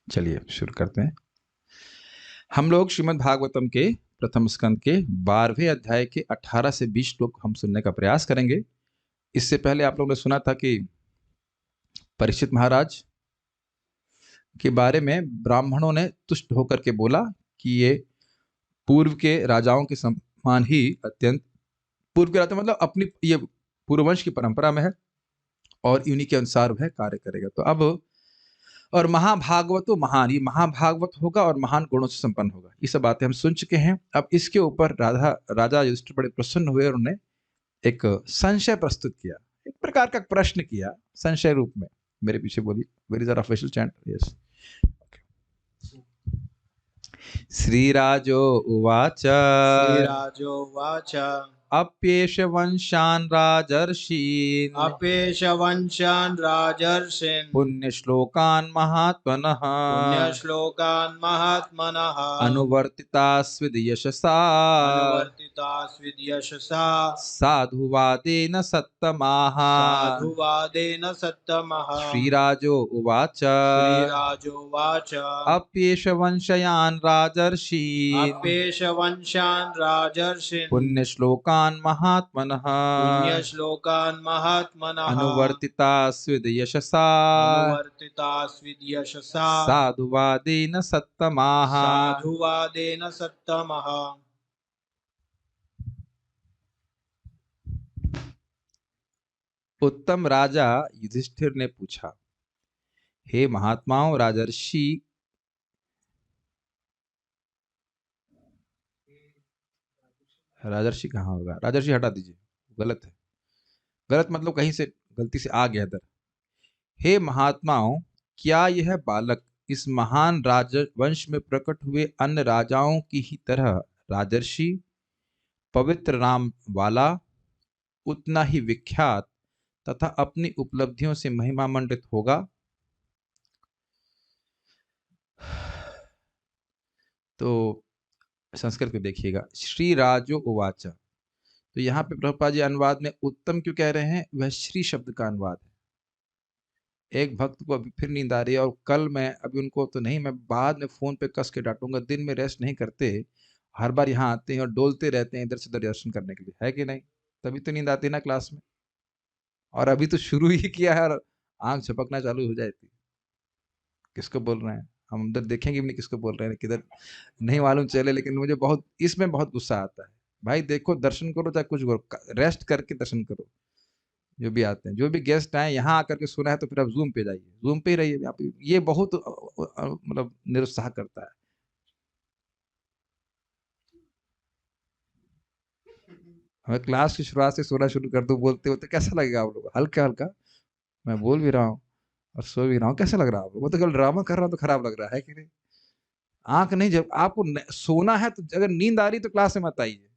चलिए शुरू करते हैं। हम लोग श्रीमद् भागवतम के प्रथम स्कंद के 12वें अध्याय के 18 से 20 श्लोक हम सुनने का प्रयास करेंगे। इससे पहले आप लोगों ने सुना था कि परीक्षित महाराज के बारे में ब्राह्मणों ने तुष्ट होकर के बोला कि ये पूर्व के राजाओं के समान ही अत्यंत, पूर्व के राजा मतलब अपनी ये पूर्ववंश की परंपरा में है और इन्हीं के अनुसार वह कार्य करेगा। तो अब और महाभागवतो महान, ये महाभागवत होगा और महान गुणों से संपन्न होगा। ये सब बातें हम सुन चुके हैं। अब इसके ऊपर राजा युधिष्ठिर बड़े प्रसन्न हुए और उन्होंने एक संशय प्रस्तुत किया, एक प्रकार का प्रश्न किया संशय रूप में। मेरे पीछे बोलिए, where is our official chant? Yes. श्रीराजो उवाच अप्येष वंशान् राजर्षीन् पुण्यश्लोकान् महात्मनः अनुवर्तितास्विद् यशसा साधुवादेन सत्तमाः। श्रीराजो उवाच अप्येष वंशयान् राजर्षीन् पुण्यश्लोकान् महात्मनः अनुवर्तितास्विद् यशसा साधुवादेन सत्तमाः। उत्तम राजा युधिष्ठिर ने पूछा, हे महात्माओं, राजर्षि कहाँ होगा? राजर्षि हटा दीजिए, गलत है। गलत मतलब कहीं से गलती से आ गया इधर। हे महात्माओं, क्या यह बालक इस महान राजवंश में प्रकट हुए अन्य राजाओं की ही तरह राजर्षि, पवित्र नाम वाला, उतना ही विख्यात तथा अपनी उपलब्धियों से महिमा मंडित होगा? तो संस्कृत को देखिएगा, श्री राजो उवाच। तो यहाँ पे प्रभुपाद जी अनुवाद में उत्तम क्यों कह रहे हैं? वह श्री शब्द का अनुवाद है। एक भक्त को अभी फिर नींद आ रही है और कल मैं अभी उनको तो नहीं, मैं बाद में फोन पे कस के डांटूंगा। दिन में रेस्ट नहीं करते, हर बार यहाँ आते हैं और डोलते रहते हैं इधर से उधर दर्शन करने के लिए, है कि नहीं? तभी तो नींद आती है ना क्लास में। और अभी तो शुरू ही किया है और आंख झपकना चालू हो जाती। किसको बोल रहे हैं? हम उधर देखेंगे भी नहीं किसको बोल रहे हैं, किधर नहीं मालूम चले। लेकिन मुझे बहुत इसमें बहुत गुस्सा आता है। भाई देखो, दर्शन करो चाहे कुछ करो, रेस्ट करके दर्शन करो। जो भी आते हैं, जो भी गेस्ट आए यहाँ आकर के सुना है तो फिर आप जूम पे जाइए, जूम पे ही रहिए। यहाँ पे ये बहुत मतलब निरुत्साह करता है। हमें क्लास की शुरुआत से सोना शुरू कर दो बोलते होते, कैसा लगेगा आप लोग? हल्का हल्का मैं बोल भी रहा हूँ और सो भी रहा हूँ, कैसा लग रहा है आपको? वो तो कल ड्रामा कर रहा हूँ तो खराब लग रहा है कि नहीं? आंख नहीं, जब आपको सोना है तो अगर नींद आ रही तो क्लास में मत आइए,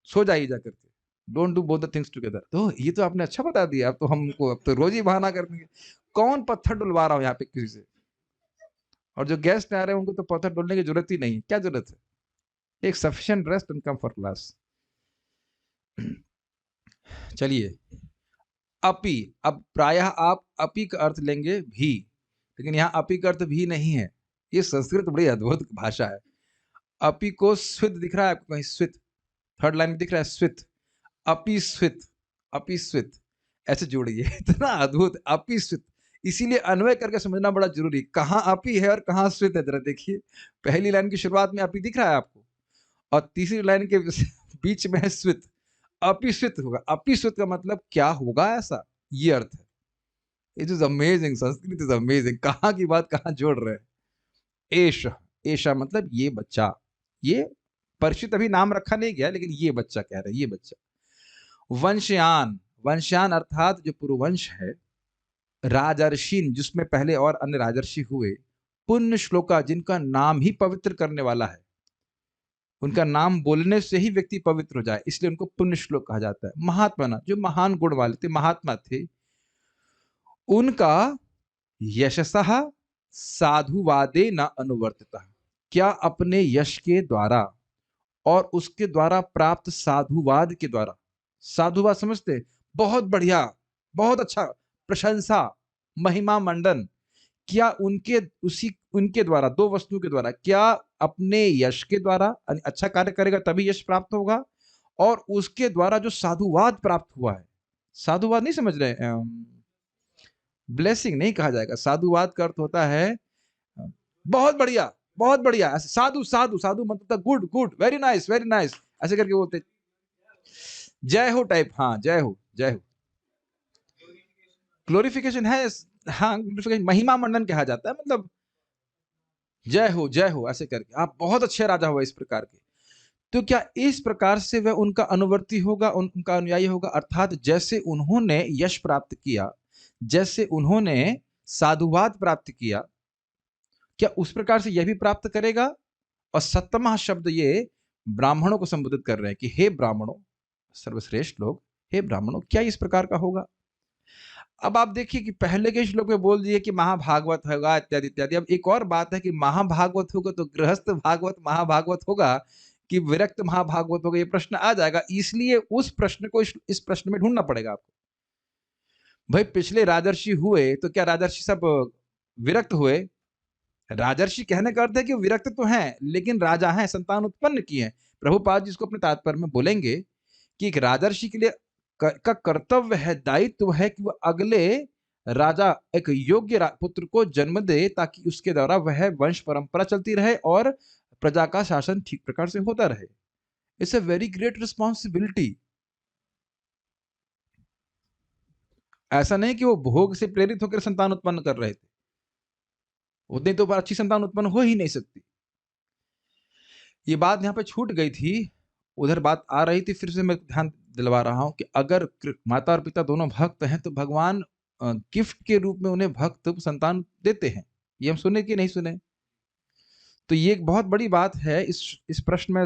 सो जाइए जाकर के। Don't do both the things together. तो ये तो आपने अच्छा बता दिया। अब तो हमको अब तो रोज ही बहाना कर देंगे। कौन पत्थर डुलवा रहा हूँ यहाँ पे किसी से? और जो गेस्ट आ रहे हैं उनको तो पत्थर डुलने की जरूरत ही नहीं। क्या जरूरत है? एक sufficient rest and come for class. चलिए, अपी, अब प्रायः आप अपी का अर्थ लेंगे भी, लेकिन यहाँ अपी का अर्थ भी नहीं है। ये संस्कृत बड़ी अद्भुत भाषा है। अपी को स्वित दिख रहा है आपको कहीं? स्वित, थर्ड लाइन में दिख रहा है स्वित, अपी स्वित, अपी स्वित, ऐसे जोड़िए। इतना अद्भुत, अपी स्वित। इसीलिए अन्वय करके समझना बड़ा जरूरी, कहाँ अपी है और कहाँ स्वित है। जरा देखिए, पहली लाइन की शुरुआत में अपी दिख रहा है आपको और तीसरी लाइन के बीच में है स्वित। अपिस्वित होगा। अपिस्वित का मतलब क्या होगा? ऐसा ये अर्थ है। It is amazing, Sanskrit is amazing. कहाँ की बात कहाँ जोड़ रहे हैं। एश, एशा मतलब ये बच्चा। ये परिचित अभी नाम रखा नहीं गया, लेकिन ये बच्चा कह रहे हैं, ये बच्चा। वंशयान, वंशयान अर्थात जो पूर्ववंश है। राजर्षिन, जिसमें पहले और अन्य राजर्षि हुए। पुण्य श्लोका, जिनका नाम ही पवित्र करने वाला है। उनका नाम बोलने से ही व्यक्ति पवित्र हो जाए, इसलिए उनको पुण्य श्लोक कहा जाता है। महात्मा, जो महान गुण वाले थे, महात्मा थे, उनका यशसः साधुवादे न अनुवर्तिता, क्या अपने यश के द्वारा और उसके द्वारा प्राप्त साधुवाद के द्वारा, साधुवाद समझते? बहुत बढ़िया, बहुत अच्छा, प्रशंसा, महिमा मंडन, क्या उनके उनके द्वारा, दो वस्तुओं के द्वारा, क्या अपने यश के द्वारा अच्छा कार्य करेगा तभी यश प्राप्त होगा, और उसके द्वारा जो साधुवाद प्राप्त हुआ है, साधुवाद नहीं समझ रहे, ब्लेसिंग नहीं कहा जाएगा, साधुवाद का अर्थ होता है बहुत बढ़िया, बहुत बढ़िया, ऐसे साधु साधु साधु मतलब गुड गुड, वेरी नाइस ऐसे करके बोलते, जय हो टाइप, हाँ जय हो जय हो, ग्लोरिफिकेशन है, हाँ ग्लोरिफिकेशन, महिमा मंडन कहा जाता है, मतलब जय हो ऐसे करके, आप बहुत अच्छे राजा हुआ इस प्रकार के। तो क्या इस प्रकार से वह उनका अनुवर्ती होगा, उनका अनुयायी होगा, अर्थात जैसे उन्होंने यश प्राप्त किया, जैसे उन्होंने साधुवाद प्राप्त किया, क्या उस प्रकार से यह भी प्राप्त करेगा। और सप्तमः शब्द ये ब्राह्मणों को संबोधित कर रहे हैं कि हे ब्राह्मणों, सर्वश्रेष्ठ लोग, हे ब्राह्मणों, क्या इस प्रकार का होगा। अब आप देखिए कि पहले के श्लोक में बोल दिए कि महाभागवत होगा इत्यादि इत्यादि। अब एक और बात है कि महाभागवत होगा तो गृहस्थ भागवत महाभागवत होगा कि विरक्त महाभागवत होगा, ये प्रश्न आ जाएगा, इसलिए उस प्रश्न को इस प्रश्न में ढूंढना पड़ेगा आपको। भाई पिछले राजर्षि हुए तो क्या राजर्षि सब विरक्त हुए। राजर्षि कहने का अर्थ है कि विरक्त तो हैं लेकिन राजा हैं, संतान उत्पन्न किए हैं। प्रभुपाद जी इसको अपने तात्पर्य में बोलेंगे कि एक राजर्षि के लिए का कर्तव्य है, दायित्व है कि वह अगले राजा एक योग्य पुत्र को जन्म दे ताकि उसके द्वारा वह वंश परंपरा चलती रहे और प्रजा का शासन ठीक प्रकार से होता रहे। It's a very great responsibility. ऐसा नहीं कि वो भोग से प्रेरित होकर संतान उत्पन्न कर रहे थे, उतनी तो अच्छी संतान उत्पन्न हो ही नहीं सकती। ये बात यहाँ पे छूट गई थी, उधर बात आ रही थी, फिर से मैं ध्यान दिलवा रहा हूं कि अगर माता और पिता दोनों भक्त हैं तो भगवान गिफ्ट के रूप में उन्हें भक्त संतान देते हैं। ये हम सुने कि नहीं सुने। तो ये एक बहुत बड़ी बात है, इस प्रश्न में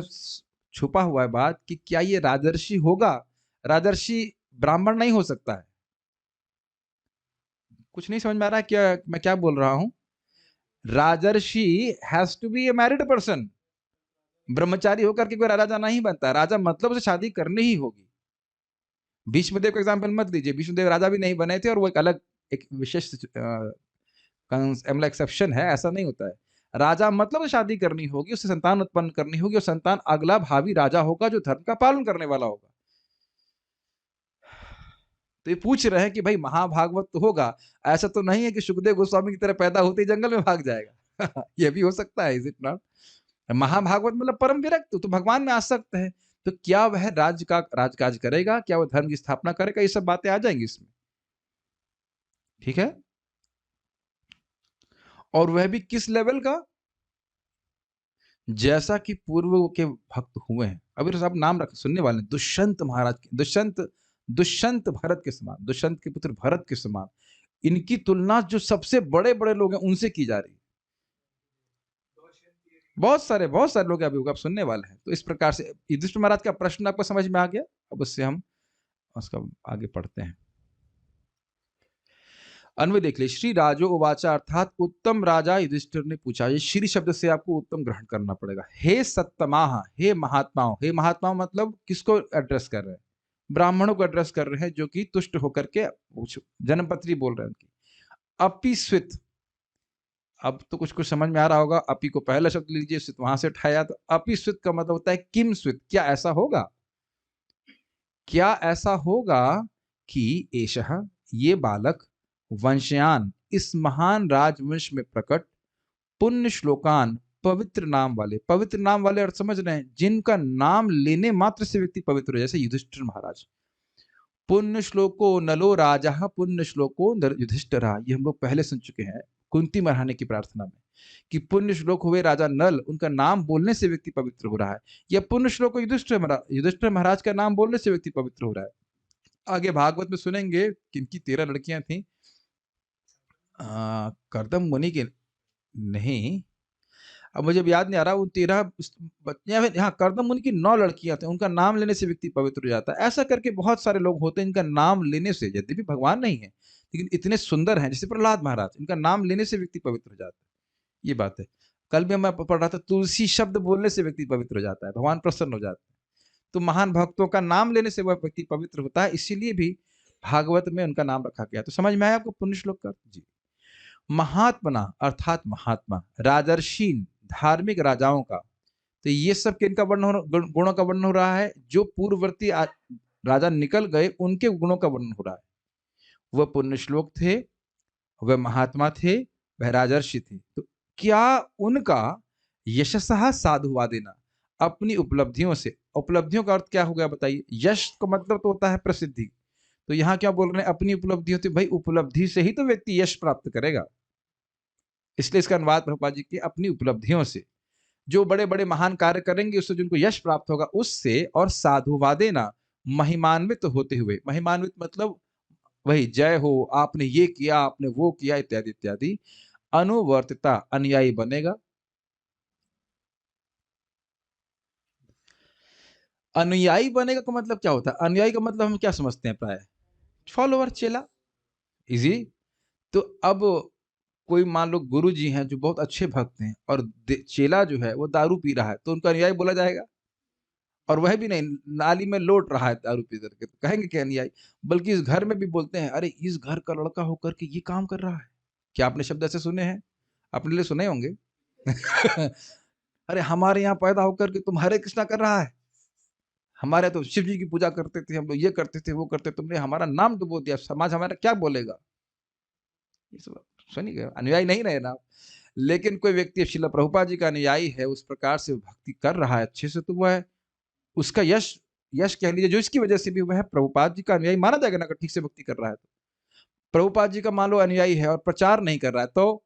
छुपा हुआ है बात कि क्या ये राजर्षि होगा। राजर्षि ब्राह्मण नहीं हो सकता है। कुछ नहीं समझ में आ रहा है क्या मैं क्या बोल रहा हूं। Rajarshi has to be a married person. ब्रह्मचारी होकर के कोई राजा नहीं बनता। राजा मतलब उसे शादी करनी ही होगी। भीष्मदेव का एग्जाम्पल मत लीजिए, भीष्मदेव राजा भी नहीं बने थे और वो एक अलग एक विशेष एक्सेप्शन है, ऐसा नहीं होता है। राजा मतलब शादी करनी होगी, उससे संतान उत्पन्न करनी होगी और संतान अगला भावी राजा होगा जो धर्म का पालन करने वाला होगा। तो ये पूछ रहे हैं कि भाई महाभागवत तो होगा, ऐसा तो नहीं है कि सुखदेव गोस्वामी की तरह पैदा होते ही जंगल में भाग जाएगा। यह भी हो सकता है, इज इट नॉट। महाभागवत मतलब परम विरक्त, तो भगवान में आसक्त है। तो क्या वह राजकाज करेगा, क्या वह धर्म की स्थापना करेगा, ये सब बातें आ जाएंगी इसमें। ठीक है, और वह भी किस लेवल का, जैसा कि पूर्व के भक्त हुए हैं। अभी सब नाम रख सुनने वाले, दुष्यंत महाराज के, दुष्यंत भरत के समान, दुष्यंत के पुत्र भरत के समान, इनकी तुलना जो सबसे बड़े बड़े लोग हैं उनसे की जा रही है। बहुत सारे लोग अभी आप सुनने वाले हैं। तो इस प्रकार से युधिष्ठिर महाराज का प्रश्न आपको समझ में आ गया। अब उससे हम उसका आगे पढ़ते हैं। अन्वय देख ले, श्री राजो उवाचा, अर्थात उत्तम राजा युधिष्ठिर ने पूछा। ये श्री शब्द से आपको उत्तम ग्रहण करना पड़ेगा। हे सत्तमाह, हे महात्माओं। हे महात्माओं मतलब किसको एड्रेस कर रहे हैं, ब्राह्मणों को एड्रेस कर रहे हैं जो कि तुष्ट होकर के जन्मपत्री बोल रहे हैं उनकी। अपि स्वित, अब तो कुछ कुछ समझ में आ रहा होगा। अपि को पहला शब्द लीजिए, स्वित वहां से उठाया, तो अपि स्वित का मतलब होता है किम स्वित, क्या ऐसा होगा, क्या ऐसा होगा कि एषः, ये बालक, वंशयान, इस महान राजवंश में प्रकट, पुण्य श्लोकान, पवित्र नाम वाले। पवित्र नाम वाले अर्थ समझ रहे हैं, जिनका नाम लेने मात्र से व्यक्ति पवित्र हो, जैसे युधिष्ठिर महाराज। पुण्य श्लोको नलो राजा पुण्य श्लोको युधिष्ठिरा, ये हम लोग पहले सुन चुके हैं कुंती महारानी की प्रार्थना में कि पुण्य श्लोक हुए राजा नल, उनका नाम बोलने से व्यक्ति पवित्र हो रहा है। या पुण्य श्लोक युधिष्ठिर महाराज का नाम बोलने से व्यक्ति पवित्र हो रहा है। आगे भागवत में सुनेंगे कि इनकी 13 लड़कियां थी। कर्दम मुनि के नहीं, अब मुझे याद नहीं आ रहा, उन 13 हाँ कर्दम मुनि की 9 लड़कियां थी, उनका नाम लेने से व्यक्ति पवित्र हो जाता है। ऐसा करके बहुत सारे लोग होते हैं इनका नाम लेने से, यद्यपि भगवान नहीं है लेकिन इतने सुंदर हैं, जैसे प्रहलाद महाराज, इनका नाम लेने से व्यक्ति पवित्र हो जाता है। ये बात है। कल भी मैं पढ़ रहा था, तुलसी शब्द बोलने से व्यक्ति पवित्र हो जाता है, भगवान प्रसन्न हो जाते हैं। तो महान भक्तों का नाम लेने से वह व्यक्ति पवित्र होता है, इसीलिए भी भागवत में उनका नाम रखा गया। तो समझ में आया आपको पुण्य श्लोक का जी। महात्मना अर्थात महात्मा, राजर्षीन धार्मिक राजाओं का। तो ये सब किनका वर्णन हो, गुणों का वर्णन हो रहा है? जो पूर्ववर्ती राजा निकल गए उनके गुणों का वर्णन हो रहा है। वह पुण्यश्लोक थे, वह महात्मा थे, वह राजर्षि थे। तो क्या उनका यशसः साधुवादेना, अपनी उपलब्धियों से, उपलब्धियों का अर्थ क्या हो गया बताइए? यश का मतलब तो होता है प्रसिद्धि, तो यहां क्या बोल रहे हैं? अपनी उपलब्धियों से। भाई उपलब्धि से ही तो व्यक्ति यश प्राप्त करेगा, इसलिए इसका अनुवाद प्रभुपाद जी की अपनी उपलब्धियों से, जो बड़े बड़े महान कार्य करेंगे उससे जिनको यश प्राप्त होगा उससे, और साधुवादेना महिमान्वित तो होते हुए। महिमान्वित मतलब वही जय हो, आपने ये किया, आपने वो किया, इत्यादि इत्यादि। अनुवर्तिता अनुयायी बनेगा। अनुयायी बनेगा का मतलब क्या होता है? अनुयायी का मतलब हम क्या समझते हैं प्राय? फॉलोवर, चेला, इजी। तो अब कोई मान लो गुरु जी हैं जो बहुत अच्छे भक्त हैं, और चेला जो है वो दारू पी रहा है, तो उनका अनुयायी बोला जाएगा? और वह भी नहीं, नाली में लौट रहा है दारू पी करके, तो कहेंगे कि अनुयायी? बल्कि इस घर में भी बोलते हैं, अरे इस घर का लड़का होकर के ये काम कर रहा है। क्या आपने शब्द ऐसे सुने हैं? अपने लिए सुने होंगे। अरे हमारे यहाँ पैदा होकर के तुम हरे कृष्णा कर रहा है, हमारे तो शिव जी की पूजा करते थे, हम लोग ये करते थे, वो करते, तुमने हमारा नाम डुबो दिया, समाज हमारा क्या बोलेगा? ये सब सुनिए, अनुयायी नहीं रहे ना। लेकिन कोई व्यक्ति शिला प्रभुपाद जी का अनुयायी है, उस प्रकार से भक्ति कर रहा है अच्छे से, तो वह उसका यश, यश कह लीजिए जो इसकी वजह से भी वह प्रभुपाद जी का अनुयायी माना जाएगा ना, अगर ठीक से भक्ति कर रहा है तो। प्रभुपाद जी का मान लो अनुयायी है और प्रचार नहीं कर रहा है, तो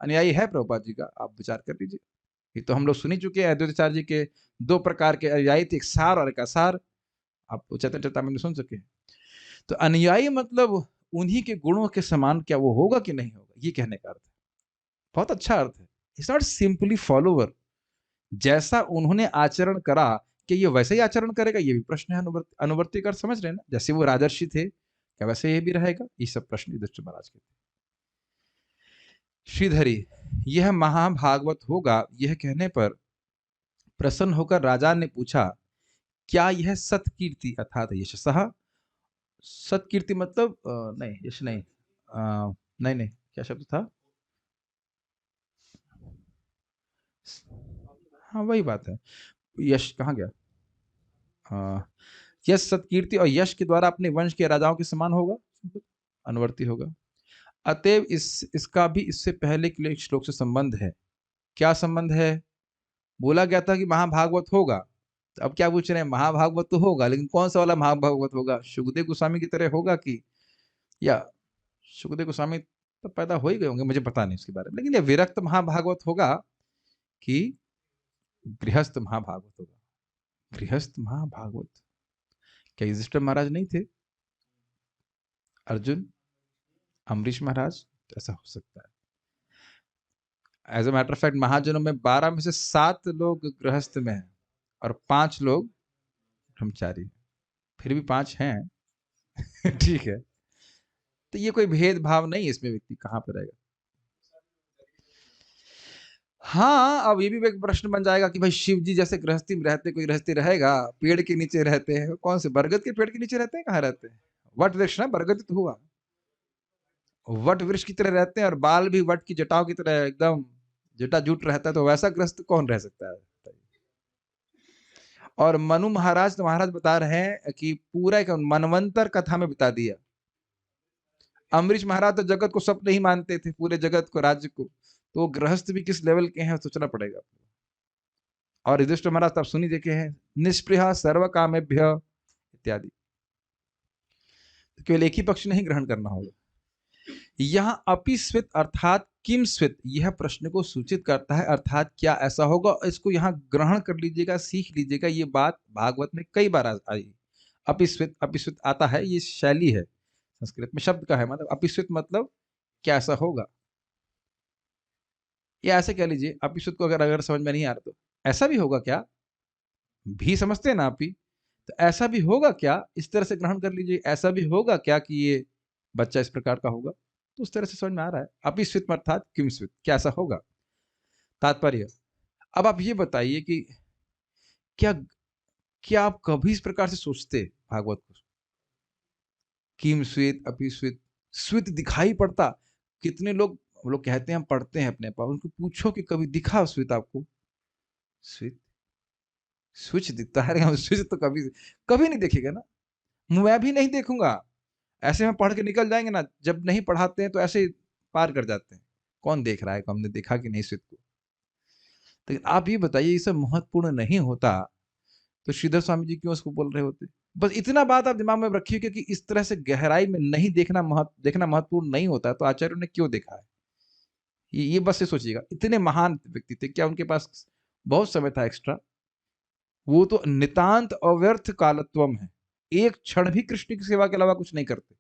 अनुयायी है प्रभुपाद जी का? आप विचार कर लीजिए। ये तो हम लोग सुन ही चुके हैं, अद्वैताचार्य जी के दो प्रकार के अनुयायी थे, एक सार और एक असार। आप चैतन्य चेतामृत में सुन सके। तो अनुयायी मतलब उन्हीं के गुणों के समान क्या वो होगा कि नहीं होगा, ये कहने का अर्थ है। बहुत अच्छा अर्थ है। It's not simply follower. जैसा उन्होंने आचरण करा, कि ये वैसे ही आचरण करेगा, ये भी प्रश्न है। अनुवर्ती का समझ रहे हैं ना? जैसे वो राजर्षि थे, क्या वैसे ये भी रहेगा? ये सब प्रश्न युधिष्ठिर महाराज के थे। श्रीधरी, यह महाभागवत होगा, यह कहने पर प्रसन्न होकर राजा ने पूछा, क्या यह सत्कीर्ति अर्थात यशसः? सत्कीर्ति मतलब नहीं, यश नहीं, नहीं नहीं, क्या शब्द था? हाँ वही बात है। यश कहाँ गया? यश सत्कीर्ति और यश के द्वारा अपने वंश के राजाओं के समान होगा, अनुवर्ती होगा। अतएव इसका भी इससे पहले के श्लोक से संबंध है। क्या संबंध है? बोला गया था कि महाभागवत होगा, तो अब क्या पूछ रहे हैं? महाभागवत तो होगा, लेकिन कौन सा वाला महाभागवत होगा? सुखदेव गोस्वामी की तरह होगा कि, या सुखदेव गोस्वामी तो पैदा हो ही गए होंगे, मुझे पता नहीं उसके बारे में, लेकिन ये विरक्त महाभागवत होगा कि गृहस्थ महाभागवत होगा? गृहस्थ महाभागवत, क्या युधिष्ठिर महाराज नहीं थे? अर्जुन, अम्बरीश महाराज, तो ऐसा हो सकता है। As a matter of fact महाजनों में 12 में से 7 लोग गृहस्थ में हैं और 5 लोग ब्रह्मचारी, फिर भी 5 हैं। ठीक है, तो ये कोई भेदभाव नहीं, इसमें व्यक्ति कहाँ पर रहेगा? हाँ, अब ये भी एक प्रश्न बन जाएगा कि भाई शिव जी जैसे गृहस्थी में रहते, कोई गृहस्थी रहेगा? पेड़ के नीचे रहते हैं। कौन से बरगद के पेड़ के नीचे रहते हैं? कहाँ रहते हैं? वट वृक्ष ना, बरगद तो हुआ। वट वृक्ष की तरह रहते हैं, और बाल भी वट की जटाओं की तरह एकदम जटा जुट रहता है, तो वैसा ग्रस्त कौन रह सकता है? और मनु महाराज, तो महाराज बता रहे हैं कि पूरा एक मनवंतर कथा में बिता दिया। अम्बरीश महाराज तो जगत को स्वप्न ही मानते थे, पूरे जगत को, राज्य को, तो गृहस्थ भी किस लेवल के हैं सोचना पड़ेगा। और युधिष्ठिर महाराज तब सुनी देखे हैं, निष्पृह सर्व कामेभ्य इत्यादि। तो केवल एक ही पक्ष नहीं ग्रहण करना होगा। यहाँ अपि स्वित अर्थात किम स्वित, यह प्रश्न को सूचित करता है, अर्थात क्या ऐसा होगा। इसको यहाँ ग्रहण कर लीजिएगा, सीख लीजिएगा। ये बात भागवत में कई बार आई। अपि स्वित आता है, ये शैली है, संस्कृत में शब्द का है, मतलब अपि स्वित मतलब क्या ऐसा होगा। या ऐसे कह लीजिए, अपि स्वित को अगर अगर समझ में नहीं आ रहा तो ऐसा भी होगा क्या, भी समझते हैं ना अपि, तो ऐसा भी होगा क्या, इस तरह से ग्रहण कर लीजिए। ऐसा भी होगा क्या कि ये बच्चा इस प्रकार का होगा, तो उस तरह से समझ में आ रहा है। अपि स्वित अर्थात किम स्वित, क्या ऐसा होगा, तात्पर्य। अब आप ये बताइए कि क्या क्या आप कभी इस प्रकार से सोचते भागवत को? किम स्वित, अपि स्वित, स्वित दिखाई पड़ता। कितने लोग वो लोग कहते हैं हम पढ़ते हैं अपने पास, उनको पूछो कि कभी दिखा स्विच आपको? स्विच स्विच दिखता है, हम स्विच तो कभी कभी नहीं देखेगा ना, मैं भी नहीं देखूंगा। ऐसे में पढ़ के निकल जाएंगे ना, जब नहीं पढ़ाते हैं तो ऐसे ही पार कर जाते हैं। कौन देख रहा है कि हमने देखा कि नहीं स्विच को? तो आप ये बताइए, ये सब महत्वपूर्ण नहीं होता तो श्रीधर स्वामी जी क्यों उसको बोल रहे होते? बस इतना बात आप दिमाग में रखिए कि इस तरह से गहराई में नहीं देखना महत्वपूर्ण नहीं होता तो आचार्यों ने क्यों देखा है। ये बस ये सोचिएगा, इतने महान व्यक्ति थे, क्या उनके पास बहुत समय था एक्स्ट्रा? वो तो नितांत अव्यर्थ कालत्वम है, एक क्षण भी कृष्ण की सेवा के अलावा कुछ नहीं करते।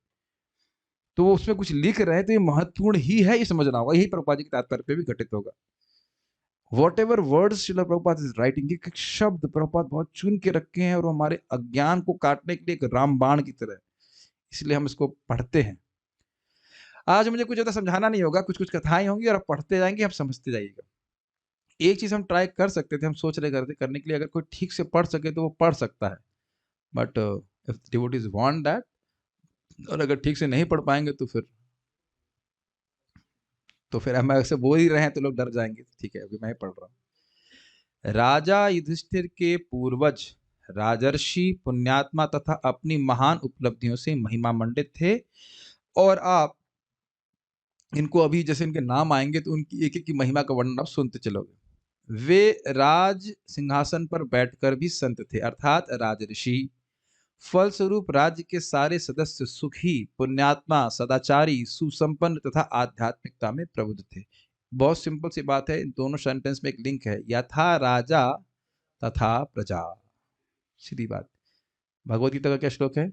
तो वो उसमें कुछ लिख रहे हैं तो ये महत्वपूर्ण ही है, ये समझना होगा। यही प्रभुपाद जी के तात्पर्य पे भी घटित होगा। What ever words Srila Prabhupada is writing, एक शब्द प्रभुपाद बहुत चुन के रखे हैं और वो हमारे अज्ञान को काटने के लिए एक रामबाण की तरह है। इसलिए हम इसको पढ़ते हैं। आज मुझे कुछ ज्यादा समझाना नहीं होगा, कुछ कुछ कथाएं होंगी और आप पढ़ते जाएंगे, आप समझते जाइएगा। एक चीज हम ट्राई कर सकते थे, हम सोच रहे करते करने के लिए, अगर कोई ठीक से पढ़ सके तो वो पढ़ सकता है, but if devotees want that, और अगर ठीक से नहीं पढ़ पाएंगे तो फिर हम ऐसे बोल ही रहे हैं तो लोग डर जाएंगे। ठीक है, अभी मैं पढ़ रहा हूँ। राजा युधिष्ठिर के पूर्वज राजर्षि पुण्यात्मा तथा अपनी महान उपलब्धियों से महिमा मंडित थे, और आप इनको अभी जैसे इनके नाम आएंगे तो उनकी एक एक की महिमा का वर्णन आप सुनते चलोगे। वे राज सिंहासन पर बैठकर भी संत थे, अर्थात राजऋषि। फलस्वरूप राज्य के सारे सदस्य सुखी, पुण्यात्मा, सदाचारी, सुसंपन्न तथा आध्यात्मिकता में प्रबुद्ध थे। बहुत सिंपल सी बात है, इन दोनों सेंटेंस में एक लिंक है, यथा राजा तथा प्रजा। सीधी बात। भगवद गीता का क्या श्लोक है?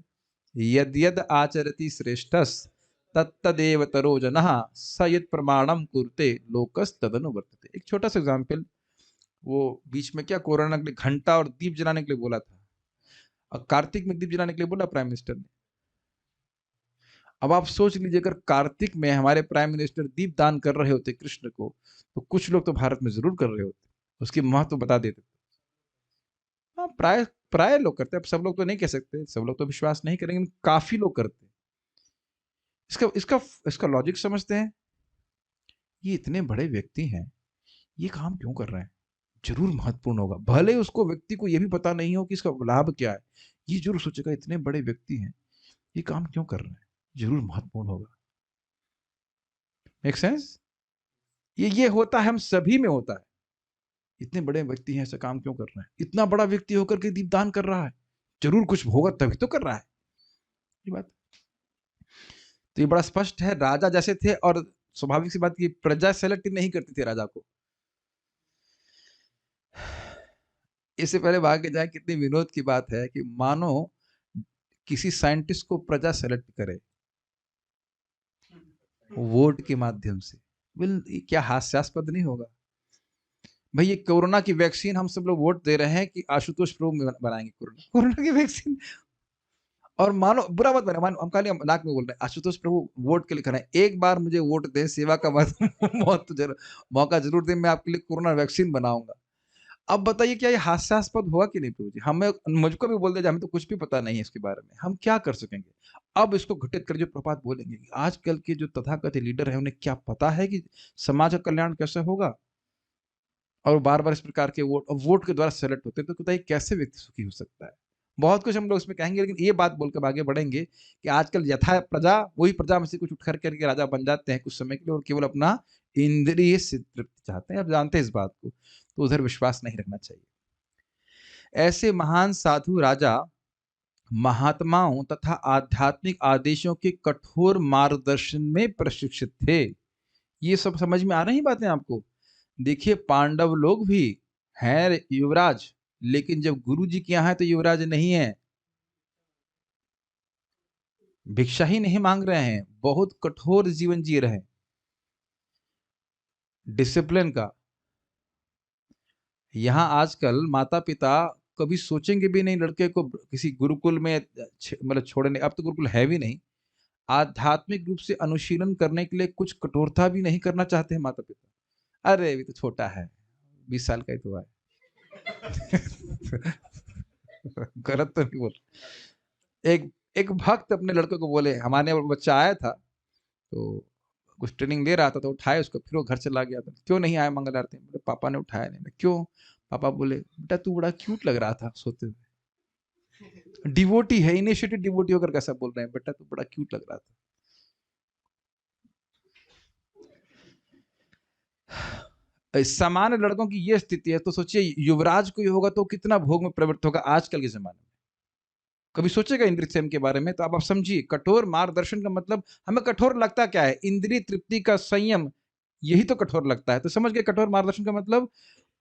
यद यद आचरति श्रेष्ठस तत्तदेव तरो जनः स यत् प्रमाणम कुरुते लोकस तदनुवर्तते। एक छोटा सा एग्जाम्पल, वो बीच में क्या कोरोना के लिए घंटा और दीप जलाने के लिए बोला था, और कार्तिक में दीप जलाने के लिए बोला प्राइम मिनिस्टर ने। अब आप सोच लीजिए, अगर कार्तिक में हमारे प्राइम मिनिस्टर दीप दान कर रहे होते कृष्ण को, तो कुछ लोग तो भारत में जरूर कर रहे होते, उसकी महत्व बता देते। हाँ, प्राय प्राय लोग करते हैं, अब सब लोग तो नहीं कह सकते, सब लोग तो विश्वास नहीं करेंगे, काफी लोग करते हैं। इसका इसका इसका लॉजिक समझते हैं। ये इतने बड़े व्यक्ति हैं, ये काम क्यों कर रहे हैं? जरूर महत्वपूर्ण होगा, भले उसको व्यक्ति को ये भी पता नहीं हो कि इसका लाभ क्या है, ये जरूर सोचेगा इतने बड़े व्यक्ति हैं, ये काम क्यों कर रहे हैं, जरूर महत्वपूर्ण होगा। Make sense? ये होता है, हम सभी में होता है। इतने बड़े व्यक्ति हैं, ऐसा काम क्यों कर रहे हैं? इतना बड़ा व्यक्ति होकर के दीपदान कर रहा है, जरूर कुछ होगा तभी तो कर रहा है। ये बात तो ये बड़ा स्पष्ट है। राजा जैसे थे, और स्वाभाविक सी बात की प्रजा सेलेक्ट नहीं करती थी राजा को। इससे पहले भाग के जाए, कितनी विनोद की बात है कि मानो किसी साइंटिस्ट को प्रजा सेलेक्ट करे वोट के माध्यम से। क्या हास्यास्पद नहीं होगा? भाई, ये कोरोना की वैक्सीन हम सब लोग वोट दे रहे हैं कि आशुतोष प्रभु बनाएंगे कोरोना कोरोना की वैक्सीन, और मानो बुरा मत बना, हम खाली मजाक में बोल रहे हैं, आशुतोष प्रभु वोट के लिए खड़े हैं, एक बार मुझे वोट दे, सेवा का बहुत जरूर मौका जरूर दे, मैं आपके लिए कोरोना वैक्सीन बनाऊंगा। अब बताइए, क्या ये हास्यास्पद हुआ कि नहीं प्रभु जी? हमें मुझको भी बोल दे, हमें तो कुछ भी पता नहीं है इसके बारे में, हम क्या कर सकेंगे? अब इसको घटित कर जो प्रपात बोलेंगे कि आजकल के जो तथाकथित लीडर है, उन्हें क्या पता है कि समाज का कल्याण कैसे होगा? और बार बार इस प्रकार के वोट के द्वारा सेलेक्ट होते हैं, तो बताइए कैसे व्यक्ति सुखी हो सकता है? बहुत कुछ हम लोग इसमें कहेंगे, लेकिन ये बात बोलकर आगे बढ़ेंगे कि आजकल यथा प्रजा, वही प्रजा में से कुछ उठ करके राजा बन जाते हैं कुछ समय के लिए, और केवल अपना इंद्रिय तृप्ति चाहते हैं। आप जानते हैं इस बात को, तो उधर विश्वास नहीं रखना चाहिए। ऐसे महान साधु राजा महात्माओं तथा आध्यात्मिक आदेशों के कठोर मार्गदर्शन में प्रशिक्षित थे। ये सब समझ में आ रही बातें आपको? देखिए, पांडव लोग भी हैं युवराज, लेकिन जब गुरु जी के यहाँ है तो युवराज नहीं है, भिक्षा ही नहीं मांग रहे हैं, बहुत कठोर जीवन जी रहे हैं, डिसिप्लिन का। यहाँ आजकल माता पिता कभी सोचेंगे भी नहीं लड़के को किसी गुरुकुल में मतलब छोड़ने, अब तो गुरुकुल है भी नहीं, आध्यात्मिक रूप से अनुशीलन करने के लिए कुछ कठोरता भी नहीं करना चाहते हैं माता पिता। अरे अभी तो छोटा है, 20 साल का ही तो है। गलत तो नहीं बोल। एक एक भक्त अपने लड़के को बोले, हमारे बच्चा आया था, तो कुछ ट्रेनिंग ले रहा था तो उठाए उसको, फिर वो घर चला गया था। क्यों नहीं आया मंगल आरती में? बोले पापा ने उठाया नहीं। मैं क्यों? पापा बोले बेटा तू बड़ा क्यूट लग रहा था सोते हुए। डिवोटी है, इनिशिएटेड डिवोटी होकर कैसा बोल रहे हैं, बेटा तू बड़ा क्यूट लग रहा था। सामान्य लड़कों की ये स्थिति है, तो सोचिए युवराज को ये होगा तो कितना भोग में प्रवृत्त होगा आजकल के जमाने में। कभी सोचेगा इंद्रिय संयम के बारे में? तो अब आप समझिए, कठोर मार्गदर्शन का मतलब, हमें कठोर लगता क्या है? इंद्रिय तृप्ति का संयम, यही तो कठोर लगता है। तो समझ गए कठोर मार्गदर्शन का मतलब?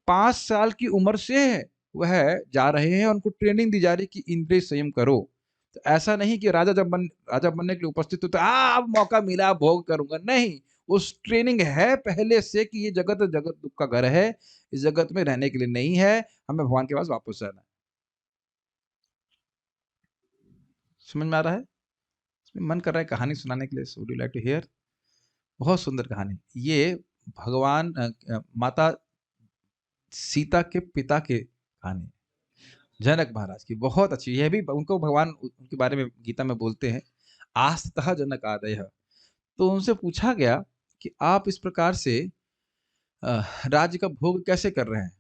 5 साल की उम्र से वह जा रहे हैं, उनको ट्रेनिंग दी जा रही है कि इंद्रिय संयम करो। तो ऐसा नहीं कि राजा बनने के लिए उपस्थित हो तो अब मौका मिला भोग करूंगा, नहीं। उस ट्रेनिंग है पहले से कि ये जगत जगत दुख का घर है, इस जगत में रहने के लिए नहीं है, हमें भगवान के पास वापस जाना है। समझ में आ रहा है? मन कर रहा है कहानी सुनाने के लिए। Would you like to hear? बहुत सुंदर कहानी ये। भगवान माता सीता के पिता के कहानी, जनक महाराज की, बहुत अच्छी। यह भी उनको भगवान उनके बारे में गीता में बोलते हैं, आस्तः जनक आदय। तो उनसे पूछा गया कि आप इस प्रकार से राज्य का भोग कैसे कर रहे हैं?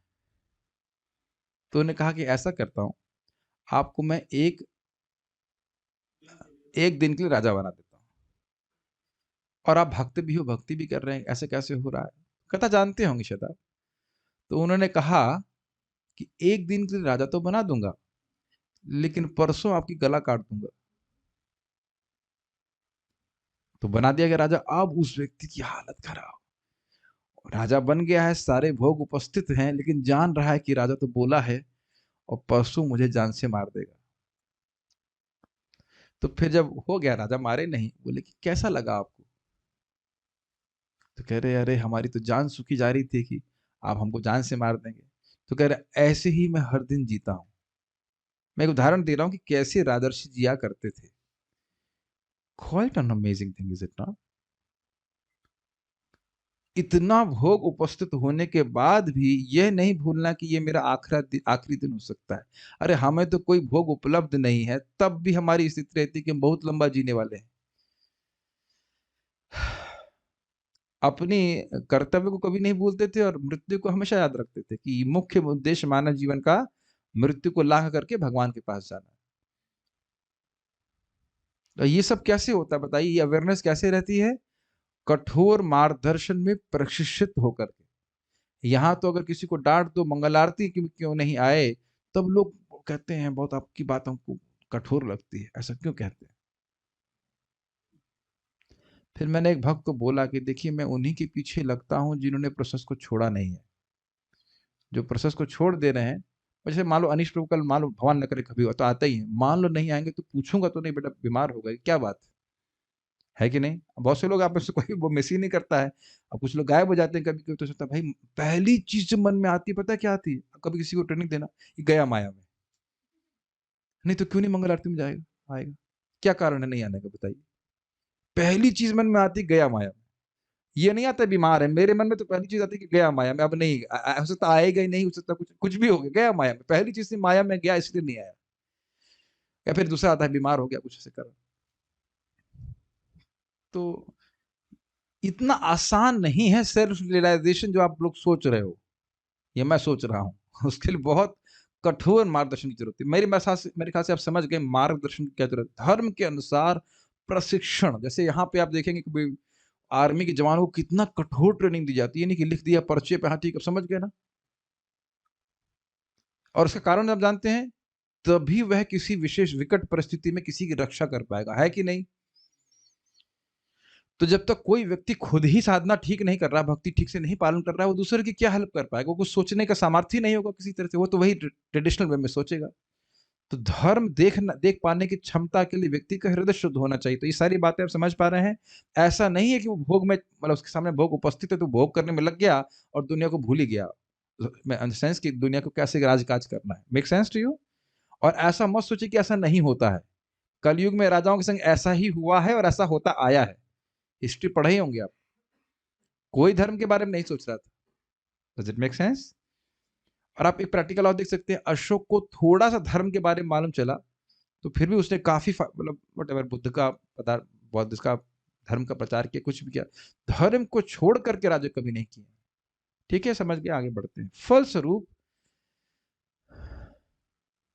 तो उन्होंने कहा कि ऐसा करता हूं, आपको मैं एक एक दिन के लिए राजा बना देता हूं, और आप भक्त भी हो, भक्ति भी कर रहे हैं, ऐसे कैसे हो रहा है? कथा जानते होंगे शायद आप। तो उन्होंने कहा कि एक दिन के लिए राजा तो बना दूंगा, लेकिन परसों आपकी गला काट दूंगा। तो बना दिया गया राजा। अब उस व्यक्ति की हालत खराब, राजा बन गया है, सारे भोग उपस्थित हैं, लेकिन जान रहा है कि राजा तो बोला है और परसों मुझे जान से मार देगा। तो फिर जब हो गया, राजा मारे नहीं, बोले कि कैसा लगा आपको? तो कह रहे अरे हमारी तो जान सूखी जा रही थी कि आप हमको जान से मार देंगे। तो कह रहे ऐसे ही मैं हर दिन जीता हूं। मैं एक उदाहरण दे रहा हूं कि कैसे राजर्षि जिया करते थे। Quite an amazing thing, is it not? इतना भोग उपस्थित होने के बाद भी यह नहीं भूलना कि ये मेरा आखिरी दिन हो सकता है। अरे हमें तो कोई भोग उपलब्ध नहीं है, तब भी हमारी स्थिति रहती कि हम बहुत लंबा जीने वाले हैं। अपनी कर्तव्य को कभी नहीं भूलते थे, और मृत्यु को हमेशा याद रखते थे कि मुख्य उद्देश्य मानव जीवन का मृत्यु को लांघ करके भगवान के पास जाना है। तो ये सब कैसे होता है बताइए? ये अवेयरनेस कैसे रहती है? कठोर मार्गदर्शन में प्रशिक्षित होकर के। यहाँ तो अगर किसी को डांट दो, मंगल आरती क्यों नहीं आए, तब लोग कहते हैं बहुत आपकी बात हमको कठोर लगती है। ऐसा क्यों कहते हैं? फिर मैंने एक भक्त को बोला कि देखिए मैं उन्हीं के पीछे लगता हूं जिन्होंने प्रोसेस को छोड़ा नहीं है। जो प्रोसेस को छोड़ दे रहे हैं, जैसे मान लो अनिष्ट कल, मान लो भगवान न करे कभी हो तो आता ही है, मान लो नहीं आएंगे तो पूछूंगा तो नहीं बेटा बीमार हो गए क्या बात है कि नहीं? बहुत से लोग आप में से कोई वो मिस ही नहीं करता है। अब कुछ लोग गायब हो जाते हैं कभी कभी, तो सोचता है, भाई पहली चीज जो मन में आती है पता है क्या आती है? कभी किसी को ट्रेनिंग देना, ये गया माया में। नहीं तो क्यों नहीं मंगल आरती में जाएगा, आएगा? क्या कारण है नहीं आने का बताइए? पहली चीज मन में आती गया माया में। ये नहीं आता बीमार है, मेरे मन में तो पहली चीज आती है कि गया माया में, अब नहीं हो सकता आएगा ही नहीं, हो सकता कुछ कुछ भी हो गया, गया माया में। पहली चीज थी माया में गया इसलिए नहीं आया। या फिर दूसरा आता है बीमार हो गया कुछ ऐसे कर। तो इतना आसान नहीं है सेल्फ रियलाइजेशन जो आप लोग सोच रहे हो, ये मैं सोच रहा हूँ। उसके लिए बहुत कठोर मार्गदर्शन की जरूरत है। मेरे ख्याल से आप समझ गए मार्गदर्शन की क्या जरूरत है। धर्म के अनुसार प्रशिक्षण, जैसे यहाँ पे आप देखेंगे कि आर्मी के जवानों को कितना कठोर ट्रेनिंग दी जाती है, नहीं कि लिख दिया पर्चे पे, हाँ ठीक है समझ गए ना। और उसका कारण आप जानते हैं, तभी वह किसी विशेष विकट परिस्थिति में किसी की रक्षा कर पाएगा, है कि नहीं? तो जब तक कोई व्यक्ति खुद ही साधना ठीक नहीं कर रहा, भक्ति ठीक से नहीं पालन कर रहा है, वो दूसरे की क्या हेल्प कर पाएगा? वो कुछ सोचने का सामर्थ्य नहीं होगा किसी तरह से, वो तो वही ट्रेडिशनल वे में सोचेगा। तो धर्म देख पाने की क्षमता के लिए व्यक्ति का हृदय शुद्ध होना चाहिए। तो ये सारी बातें आप समझ पा रहे हैं? ऐसा नहीं है कि वो भोग में, मतलब उसके सामने भोग उपस्थित है तो भोग करने में लग गया और दुनिया को भूल ही गया। मैं सेंस कि दुनिया को कैसे राजकाज करना है। Make sense to you? और ऐसा मत सोचिए कि ऐसा नहीं होता है। कलयुग में राजाओं के संग ऐसा ही हुआ है और ऐसा होता आया है। हिस्ट्री पढ़े ही होंगे आप। कोई धर्म के बारे में नहीं सोच रहा था। Does it make sense? और आप एक प्रैक्टिकल और देख सकते हैं, अशोक को थोड़ा सा धर्म के बारे में मालूम चला, तो फिर भी उसने काफी मतलब वट एवर बुद्ध का पदार्थ, बौद्ध का धर्म का प्रचार किया, कुछ भी किया, धर्म को छोड़ करके राज्य कभी नहीं किया। ठीक है, समझ के आगे बढ़ते हैं। फलस्वरूप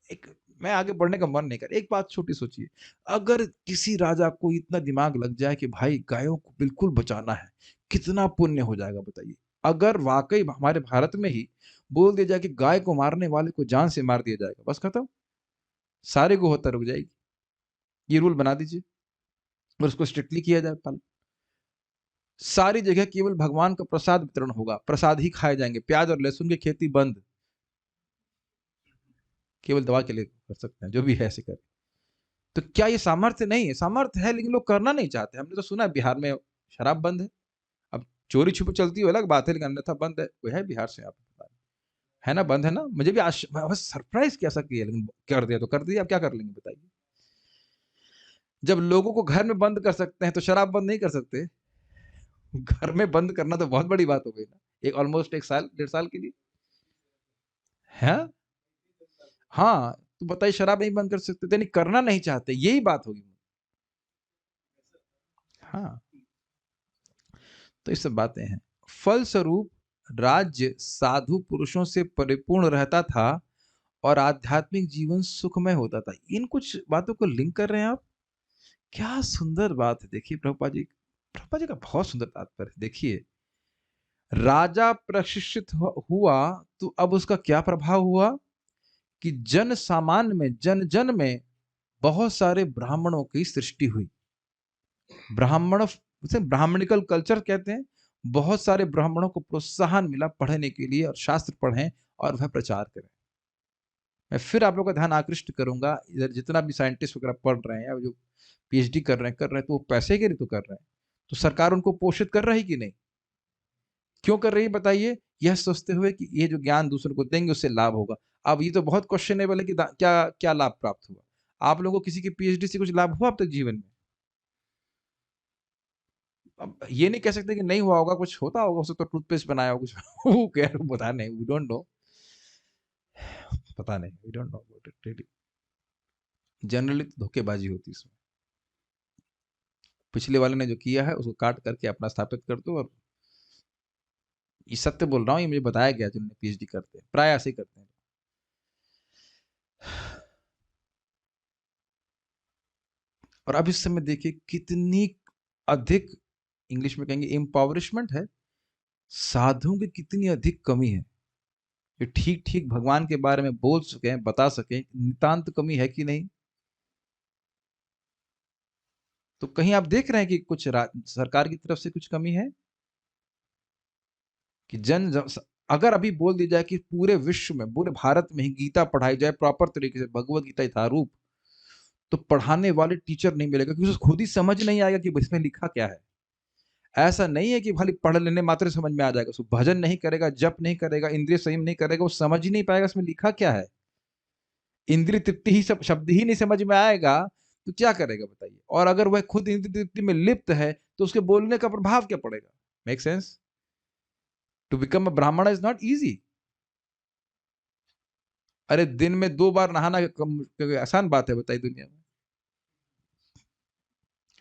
एक, मैं आगे बढ़ने का मन नहीं कर, एक बात छोटी सोचिए, अगर किसी राजा को इतना दिमाग लग जाए कि भाई गायों को बिल्कुल बचाना है, कितना पुण्य हो जाएगा बताइए। अगर वाकई हमारे भारत में ही बोल दिया जाए कि गाय को मारने वाले को जान से मार दिया जाएगा, बस खत्म, सारे को होता रुक जाएगी। ये रूल बना दीजिए और उसको स्ट्रिक्टली किया जाए पालन। सारी जगह केवल भगवान का प्रसाद वितरण होगा, प्रसाद ही खाए जाएंगे, प्याज और लहसुन की खेती बंद, केवल दवा के लिए कर सकते हैं, जो भी है ऐसे कर। तो क्या ये सामर्थ्य नहीं है? सामर्थ्य है, लेकिन लोग करना नहीं चाहते। हमने तो सुना है बिहार में शराब बंद है। अब चोरी छुपे चलती है अलग बात है, लेकिन अन्यथा बंद है। वो है बिहार से, आप है ना, बंद है ना। मुझे भी आज बस सरप्राइज कैसा किया, लेकिन कर दिया तो कर दिया, अब क्या कर लेंगे बताइए। जब लोगों को घर में बंद कर सकते हैं तो शराब बंद नहीं कर सकते? घर में बंद करना तो बहुत बड़ी बात हो गई ना, एक ऑलमोस्ट 1 साल 1.5 साल के लिए है। हाँ, तो बताइए, शराब नहीं बंद कर सकते, यानी करना नहीं चाहते, यही बात होगी। हाँ, तो ये सब बातें हैं। फलस्वरूप राज्य साधु पुरुषों से परिपूर्ण रहता था और आध्यात्मिक जीवन सुखमय होता था। इन कुछ बातों को लिंक कर रहे हैं आप, क्या सुंदर बात है। देखिए प्रभुपाद जी का बहुत सुंदर तात्पर्य है। देखिए, राजा प्रशिक्षित हुआ तो अब उसका क्या प्रभाव हुआ कि जन सामान्य में, जन जन में बहुत सारे ब्राह्मणों की सृष्टि हुई। ब्राह्मण उसे ब्राह्मणिकल कल्चर कहते हैं। बहुत सारे ब्राह्मणों को प्रोत्साहन मिला पढ़ने के लिए, और शास्त्र पढ़ें और वह प्रचार करें। मैं फिर आप लोगों का ध्यान आकृष्ट करूंगा, इधर जितना भी साइंटिस्ट वगैरह पढ़ रहे हैं, जो पीएचडी कर रहे हैं, तो वो पैसे के लिए तो कर रहे हैं, तो सरकार उनको पोषित कर रही कि नहीं? क्यों कर रही है बताइए? यह सोचते हुए कि ये जो ज्ञान दूसरों को देंगे उससे लाभ होगा। अब ये तो बहुत क्वेश्चनेबल है कि क्या क्या लाभ प्राप्त हुआ। आप लोगों को किसी की पीएचडी से कुछ लाभ हुआ अब तक जीवन में? अब ये नहीं कह सकते कि नहीं हुआ होगा, कुछ होता होगा, उससे तो टूथपेस्ट बनाया होगा कुछ वो कह पता नहीं, वी डोंट नो, पता नहीं, we don't know about it really. Generally तो धोखेबाजी होती है इसमें। पिछले वाले ने जो किया है उसको काट करके अपना स्थापित कर दो। और ये सत्य बोल रहा हूँ, ये मुझे बताया गया, जिन्होंने पीएचडी करते हैं प्राय ऐसे ही करते हैं। और अब इस समय देखिए कितनी अधिक, इंग्लिश में कहेंगे इम्पावरिशमेंट है, साधुओं की कितनी अधिक कमी है जो ठीक ठीक भगवान के बारे में बोल सके, बता सके। नितांत कमी है कि नहीं? तो कहीं आप देख रहे हैं कि कुछ सरकार की तरफ से कुछ कमी है कि अगर अभी बोल दिया जाए कि पूरे विश्व में, पूरे भारत में ही गीता पढ़ाई जाए प्रॉपर तरीके से, भगवत गीता यथारूप, तो पढ़ाने वाले टीचर नहीं मिलेगा, क्योंकि उसको खुद ही समझ नहीं आएगा कि इसमें लिखा क्या है। ऐसा नहीं है कि खाली पढ़ लेने मात्र समझ में आ जाएगा, उसको भजन नहीं करेगा, जप नहीं करेगा, इंद्रिय संयम नहीं करेगा, वो समझ ही नहीं पाएगा इसमें लिखा क्या है। इंद्रिय तृप्ति ही, सब शब्द ही नहीं समझ में आएगा तो क्या करेगा बताइए। और अगर वह खुद इंद्रिय तृप्ति में लिप्त है तो उसके बोलने का प्रभाव क्या पड़ेगा? Make sense? To become a Brahmin is not easy. अरे दिन में 2 बार नहाना आसान बात है बताइए दुनिया में?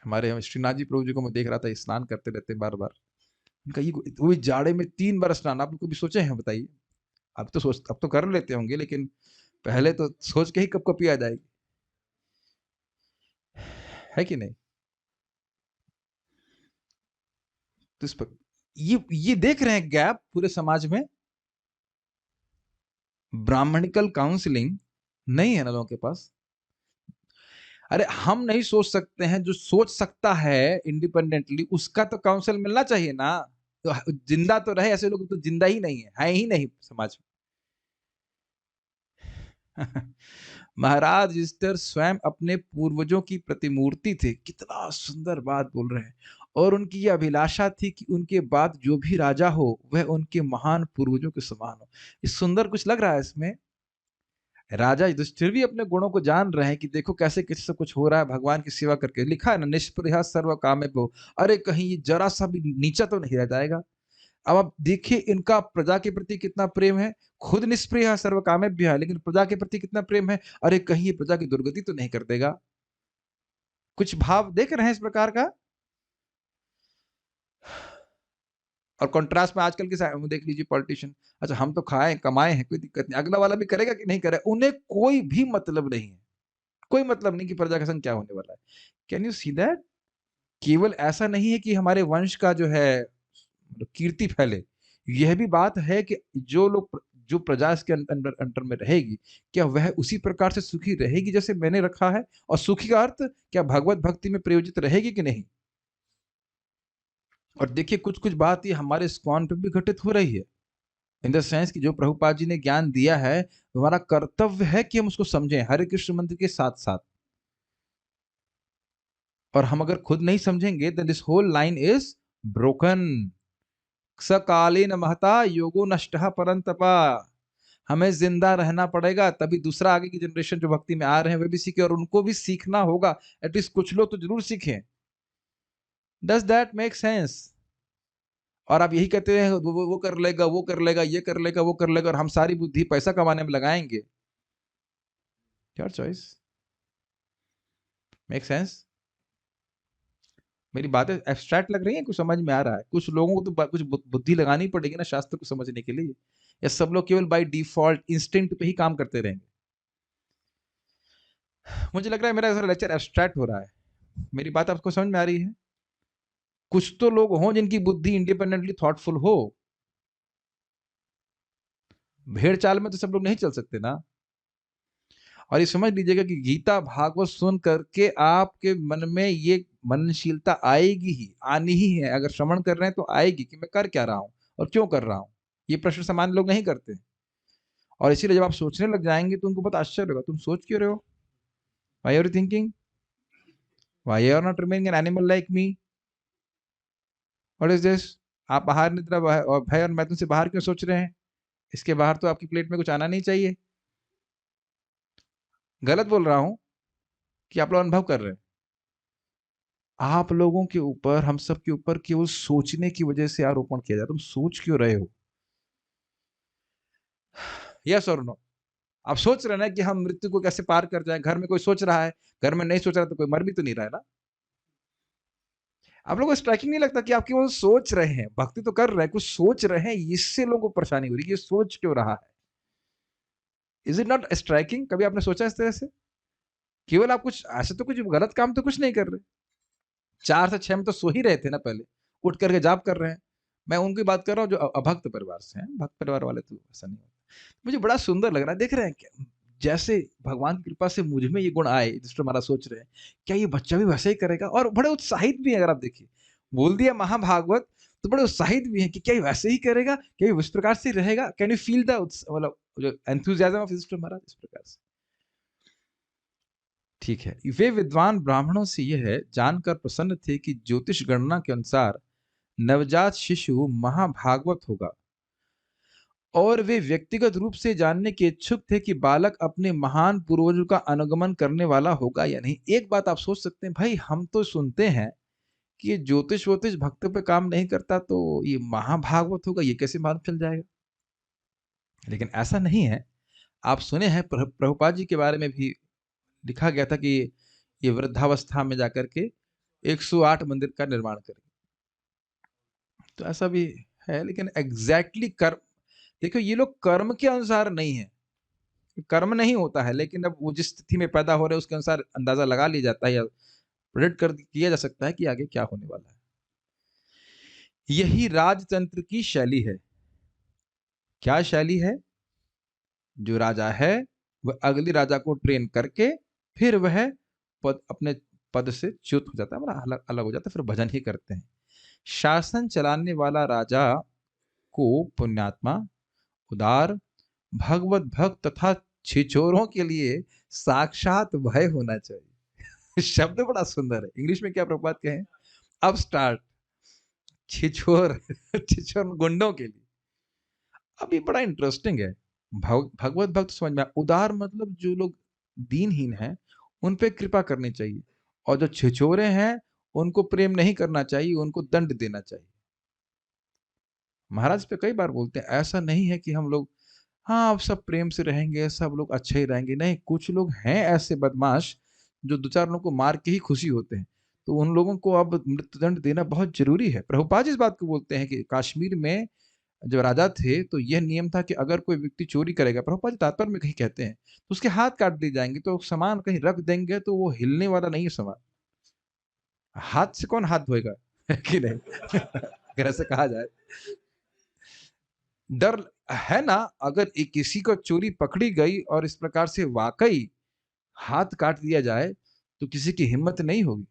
हमारे हम श्रीनाथ जी प्रभु जी को मैं देख रहा था, स्नान करते रहते बार बार। उनका ये, वो जाड़े में 3 बार स्नान, आप लोग कभी सोचे हैं बताइए? अब तो कर लेते होंगे, लेकिन पहले तो सोच के ही कब कपी आ जाएगी, है कि नहीं? तो इस पर ये देख रहे हैं गैप पूरे समाज में। ब्राह्मणिकल काउंसलिंग नहीं है ना लोगों के पास। अरे हम नहीं सोच सकते हैं, जो सोच सकता है इंडिपेंडेंटली उसका तो काउंसिल मिलना चाहिए ना। तो जिंदा तो रहे, ऐसे लोग तो जिंदा ही नहीं है ही नहीं समाज में। महाराज युधिष्ठिर स्वयं अपने पूर्वजों की प्रतिमूर्ति थे, कितना सुंदर बात बोल रहे हैं। और उनकी यह अभिलाषा थी कि उनके बाद जो भी राजा हो वह उनके महान पूर्वजों के समान हो। इस सुंदर कुछ लग रहा है इसमें? राजा युधिष्ठिर भी अपने गुणों को जान रहे हैं कि देखो कैसे किसी से कुछ हो रहा है, भगवान की सेवा करके। लिखा है ना, निष्प्रया सर्व कामे भो। अरे कहीं ये जरा सा भी नीचा तो नहीं रह जाएगा। अब आप देखिए इनका प्रजा के प्रति कितना प्रेम है। खुद निष्प्रिय सर्व कामेभ्य है, लेकिन प्रजा के प्रति कितना प्रेम है। अरे कहीं ये प्रजा की दुर्गति तो नहीं कर देगा। कुछ भाव देख रहे हैं इस प्रकार का? और कंट्रास्ट में आजकल के देख लीजिए पॉलिटिशियन, अच्छा हम तो खाए कमाए हैं, कोई दिक्कत नहीं, अगला वाला भी करेगा कि नहीं करेगा, उन्हें कोई भी मतलब नहीं है, कोई मतलब नहीं कि प्रजा का संग क्या होने वाला है। Can you see that? केवल ऐसा नहीं है कि हमारे वंश का जो है कीर्ति फैले, यह भी बात है कि जो प्रजा इसके अंडर अंडर में रहेगी, क्या वह उसी प्रकार से सुखी रहेगी जैसे मैंने रखा है? और सुखी का अर्थ क्या भगवत भक्ति में प्रयोजित रहेगी कि नहीं? और देखिए कुछ कुछ बात ये हमारे इस्कॉन पे भी घटित हो रही है, इन द सेंस कि जो प्रभुपाद जी ने ज्ञान दिया है, हमारा कर्तव्य है कि हम उसको समझें हरे कृष्ण मंत्र के साथ साथ। और हम अगर खुद नहीं समझेंगे, then this whole line is broken. सकालीन महता योगो नष्टः परंतपा। हमें जिंदा रहना पड़ेगा, तभी दूसरा आगे की जनरेशन जो भक्ति में आ रहे हैं वे भी सीखे, और उनको भी सीखना होगा, एटलीस्ट कुछ लोग तो जरूर सीखें। Does that make sense? और आप यही कहते हैं वो कर लेगा, वो कर लेगा, ये कर लेगा, वो कर लेगा, और हम सारी बुद्धि पैसा कमाने में लगाएंगे। Your choice. Make sense? मेरी बातें एब्स्ट्रैक्ट लग रही हैं, कुछ समझ में आ रहा है? कुछ लोगों को तो कुछ बुद्धि लगानी पड़ेगी ना शास्त्र को समझने के लिए, या सब लोग केवल बाय डिफॉल्ट इंस्टिंक्ट पे ही काम करते रहेंगे? मुझे लग रहा है मेरा लेक्चर एब्स्ट्रैक्ट हो रहा है। मेरी बात आपको समझ में आ रही है? कुछ तो लोग हों जिनकी बुद्धि इंडिपेंडेंटली थॉटफुल हो। भेड़ चाल में तो सब लोग नहीं चल सकते ना। और ये समझ लीजिएगा कि गीता भागवत सुन करके आपके मन में ये मननशीलता आएगी ही, आनी ही है। अगर श्रवण कर रहे हैं तो आएगी कि मैं कर क्या रहा हूं और क्यों कर रहा हूं। ये प्रश्न सामान्य लोग नहीं करते। और इसीलिए जब आप सोचने लग जाएंगे तो उनको बहुत आश्चर्य होगा, तुम सोच क्यों रहे हो? Why are you thinking? Why are not remaining an animal like me? What is this? आप बाहर निद्रा और भय और मैथुन से बाहर क्यों सोच रहे हैं? इसके बाहर तो आपकी प्लेट में कुछ आना नहीं चाहिए। गलत बोल रहा हूं कि आप लोग अनुभव कर रहे हैं? आप लोगों के ऊपर, हम सब के ऊपर केवल सोचने की वजह से आरोपण किया जाता है। तुम सोच क्यों रहे हो? यस और नो? आप सोच रहे हैं ना कि हम मृत्यु को कैसे पार कर जाएं? घर में कोई सोच रहा है, घर में नहीं सोच रहा तो कोई मर भी तो नहीं रहा है ना। आप लोगों को स्ट्राइकिंग नहीं लगता कि आप केवल सोच रहे हैं, भक्ति तो कर रहे हैं, कुछ सोच रहे हैं, इससे लोगों को परेशानी हो रही है, ये सोच क्यों रहा है? Is it not striking? कभी आपने सोचा इस तरह से? केवल आप कुछ ऐसे तो कुछ गलत काम तो कुछ नहीं कर रहे। 4 से 6 में तो सो ही रहे थे ना पहले, उठ करके जाप कर रहे हैं। मैं उनकी बात कर रहा हूँ जो अभक्त परिवार से हैं, भक्त परिवार वाले तो ऐसा नहीं होता। मुझे बड़ा सुंदर लग रहा है, देख रहे हैं क्या जैसे भगवान की कृपा से मुझ में ये गुण आए जिस पर हमारा सोच रहे हैं, क्या ये बच्चा भी वैसे ही करेगा? और बड़े उत्साहित भी है, अगर आप देखिए बोल दिया महाभागवत तो बड़े उत्साहित भी है कि क्या ये वैसे ही करेगा, क्या ये इस प्रकार से रहेगा। कैन यू फील द मतलब जो एंथुजियाज्म ऑफ सिस्टर महाराज इस प्रकार से? ठीक है, वे विद्वान ब्राह्मणों से यह जानकर प्रसन्न थे कि ज्योतिष गणना के अनुसार नवजात शिशु महाभागवत होगा, और वे व्यक्तिगत रूप से जानने के इच्छुक थे कि बालक अपने महान पूर्वजों का अनुगमन करने वाला होगा या नहीं। एक बात आप सोच सकते हैं, भाई हम तो सुनते हैं कि ये ज्योतिष वोतिष भक्त पे काम नहीं करता, तो ये महाभागवत होगा, ये कैसे मालूम चल जाएगा? लेकिन ऐसा नहीं है। आप सुने हैं प्रभुपाद जी के बारे में भी लिखा गया था कि ये वृद्धावस्था में जाकर के 108 मंदिर का निर्माण करेंगे। तो ऐसा भी है, लेकिन एग्जैक्टली कर्म, देखो ये लोग कर्म के अनुसार नहीं है, कर्म नहीं होता है, लेकिन अब वो जिस स्थिति में पैदा हो रहे हैं उसके अनुसार अंदाजा लगा लिया जाता है या प्रेडिक्ट कर किया जा सकता है कि आगे क्या होने वाला है। यही राजतंत्र की शैली है। क्या शैली है? जो राजा है वह अगले राजा को ट्रेन करके फिर वह अपने पद से च्युत हो जाता है, मतलब अलग अलग हो जाता है, फिर भजन ही करते हैं। शासन चलाने वाला राजा को पुण्यात्मा, उदार, भगवत भक्त तथा छिछोरों के लिए साक्षात भय होना चाहिए। शब्द बड़ा सुंदर है, इंग्लिश में क्या प्रभुपाद कहें? अब स्टार्ट छिछोर छिछोर गुंडों के लिए। अब ये बड़ा इंटरेस्टिंग है। भगवत भक्त समझ में उदार मतलब जो लोग दीनहीन हैं उन पे कृपा करनी चाहिए, और जो छिछोरे हैं उनको प्रेम नहीं करना चाहिए, उनको दंड देना चाहिए। महाराज पे कई बार बोलते हैं ऐसा नहीं है कि हम लोग हाँ अब सब प्रेम से रहेंगे, सब लोग अच्छे ही रहेंगे। नहीं, कुछ लोग हैं ऐसे बदमाश जो दो चार लोगों को मार के ही खुशी होते हैं। तो उन लोगों को अब मृत्युदंड देना बहुत जरूरी है। प्रभुपाद जी इस बात को बोलते हैं कि कश्मीर में जब राजा थे तो यह नियम था कि अगर कोई व्यक्ति चोरी करेगा, प्रभुपाद जी तात्पर्य में कहीं कहते हैं, तो उसके हाथ काट दिए जाएंगे। तो सामान कहीं रख देंगे तो वो हिलने वाला नहीं है सामान। हाथ से कौन हाथ धोएगा है कि नहीं? अगर ऐसे कहा जाए, डर है ना। अगर किसी को चोरी पकड़ी गई और इस प्रकार से वाकई हाथ काट दिया जाए तो किसी की हिम्मत नहीं होगी।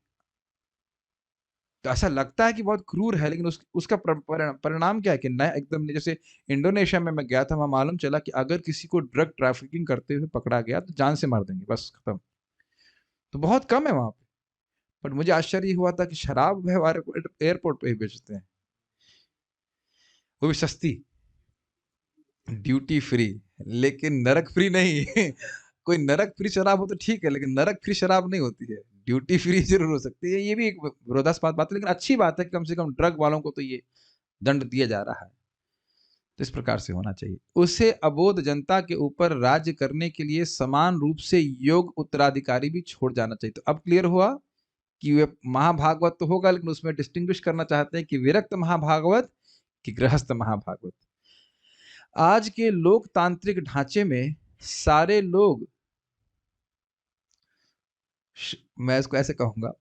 तो ऐसा लगता है कि बहुत क्रूर है, लेकिन उसका परिणाम क्या है कि नया एकदम, जैसे इंडोनेशिया में मैं गया था, वहां मालूम चला कि अगर किसी को ड्रग ट्रैफिकिंग करते हुए पकड़ा गया तो जान से मार देंगे, बस खत्म। तो बहुत कम है वहां पे। बट मुझे आश्चर्य हुआ था कि शराब है एयरपोर्ट पे ही बेचते हैं, वो भी सस्ती, ड्यूटी फ्री, लेकिन नरक फ्री नहीं। कोई नरक फ्री शराब हो तो ठीक है, लेकिन नरक फ्री शराब नहीं होती है। ड्यूटी फ्री जरूर हो सकती है। ये भी एक विरोधास्पद बात है, लेकिन अच्छी बात है कि कम से कम ड्रग वालों को तो ये दंड दिया जा रहा है। तो इस प्रकार से होना चाहिए। उसे अबोध जनता के ऊपर राज्य करने के लिए समान रूप से योग्य उत्तराधिकारी भी छोड़ जाना चाहिए। तो अब क्लियर हुआ कि वे महाभागवत तो होगा, लेकिन उसमें डिस्टिंग्विश करना चाहते हैं कि विरक्त महाभागवत कि गृहस्थ महाभागवत। आज के लोकतांत्रिक ढांचे में सारे लोग, मैं इसको ऐसे कहूंगा,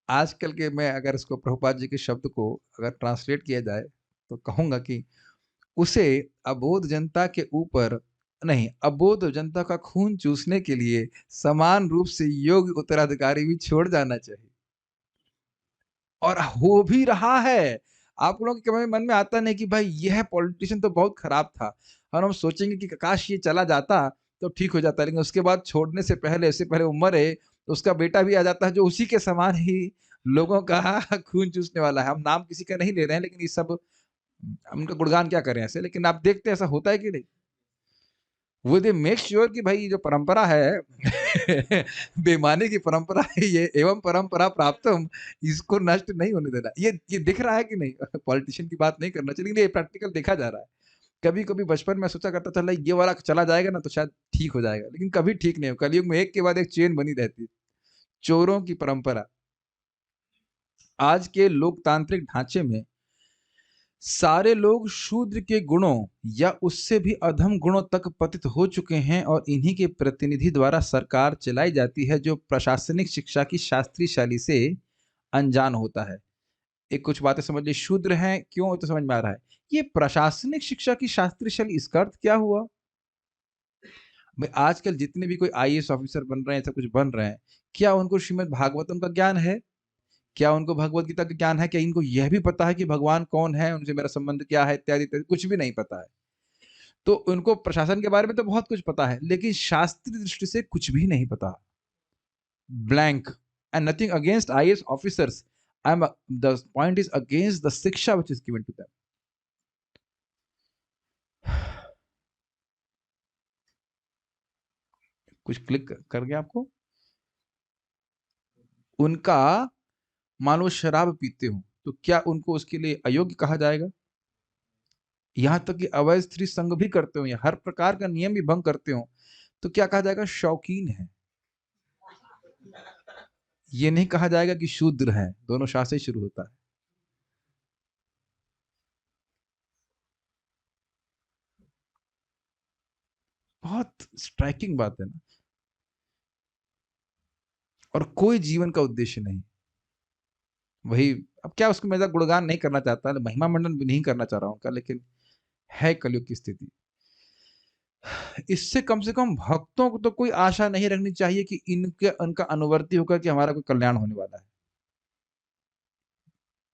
आजकल के, मैं अगर इसको प्रभुपाद जी के शब्द को अगर ट्रांसलेट किया जाए तो कहूंगा कि उसे अबोध जनता के ऊपर नहीं, अबोध जनता का खून चूसने के लिए समान रूप से योग्य उत्तराधिकारी भी छोड़ जाना चाहिए। और हो भी रहा है। आप लोगों के कभी मन में आता नहीं कि भाई यह पॉलिटिशियन तो बहुत खराब था, और हम सोचेंगे कि काश ये चला जाता तो ठीक हो जाता, लेकिन उसके बाद छोड़ने से पहले, इससे पहले वो मरे, तो उसका बेटा भी आ जाता है जो उसी के समान ही लोगों का खून चूसने वाला है। हम नाम किसी का नहीं ले रहे हैं, लेकिन ये सब, हम उनका गुणगान क्या करें ऐसे, लेकिन आप देखते हैं ऐसा होता है कि नहीं। वो दे मेक श्योर कि भाई जो परंपरा है बेईमानी की परंपरा है ये, एवं परंपरा प्राप्तम, इसको नष्ट नहीं होने देना। ये दिख रहा है कि नहीं? पॉलिटिशियन की बात नहीं करना चाहिए, लेकिन ये प्रैक्टिकल देखा जा रहा है। कभी कभी बचपन में सोचा करता था ये वाला चला जाएगा ना तो शायद ठीक हो जाएगा, लेकिन कभी ठीक नहीं हो। कलयुग में एक के बाद एक चेन बनी रहती है, चोरों की परंपरा। आज के लोकतांत्रिक ढांचे में सारे लोग शूद्र के गुणों या उससे भी अधम गुणों तक पतित हो चुके हैं, और इन्हीं के प्रतिनिधि द्वारा सरकार चलाई जाती है जो प्रशासनिक शिक्षा की शास्त्रीय शैली से अनजान होता है। एक कुछ बातें समझ ली, शूद्र हैं क्यों, तो समझ में आ रहा है। ये प्रशासनिक शिक्षा की शास्त्रीय शैली, इसका अर्थ क्या हुआ? भाई आजकल जितने भी कोई आईएएस ऑफिसर बन रहे हैं, ऐसा कुछ बन रहे हैं, क्या उनको श्रीमद् भागवतम का ज्ञान है? क्या उनको भगवत गीता का ज्ञान है? क्या इनको यह भी पता है कि भगवान कौन है, उनसे मेरा संबंध क्या है, इत्यादि इत्यादि? कुछ भी नहीं पता है। तो उनको प्रशासन के बारे में तो बहुत कुछ पता है, लेकिन शास्त्रीय दृष्टि से कुछ भी नहीं पता। Blank. And nothing against IAS officers, I am, the point is against the shiksha which is given to them. कुछ क्लिक कर गया आपको? उनका, मान लो शराब पीते हो तो क्या उनको उसके लिए अयोग्य कहा जाएगा? यहां तक कि अवैध स्त्री संग भी करते हो या हर प्रकार का नियम भी भंग करते हो तो क्या कहा जाएगा? शौकीन है। ये नहीं कहा जाएगा कि शूद्र है। दोनों शास्त्र से शुरू होता है। बहुत स्ट्राइकिंग बात है ना। और कोई जीवन का उद्देश्य नहीं। वही, अब क्या, उसको मैं गुणगान नहीं करना चाहता, महिमा मंडन भी नहीं करना चाह रहा हूं उनका, लेकिन है कलयुग की स्थिति। इससे कम से कम भक्तों को तो कोई आशा नहीं रखनी चाहिए कि इनके उनका अनुवर्ती होकर कि हमारा कोई कल्याण होने वाला है।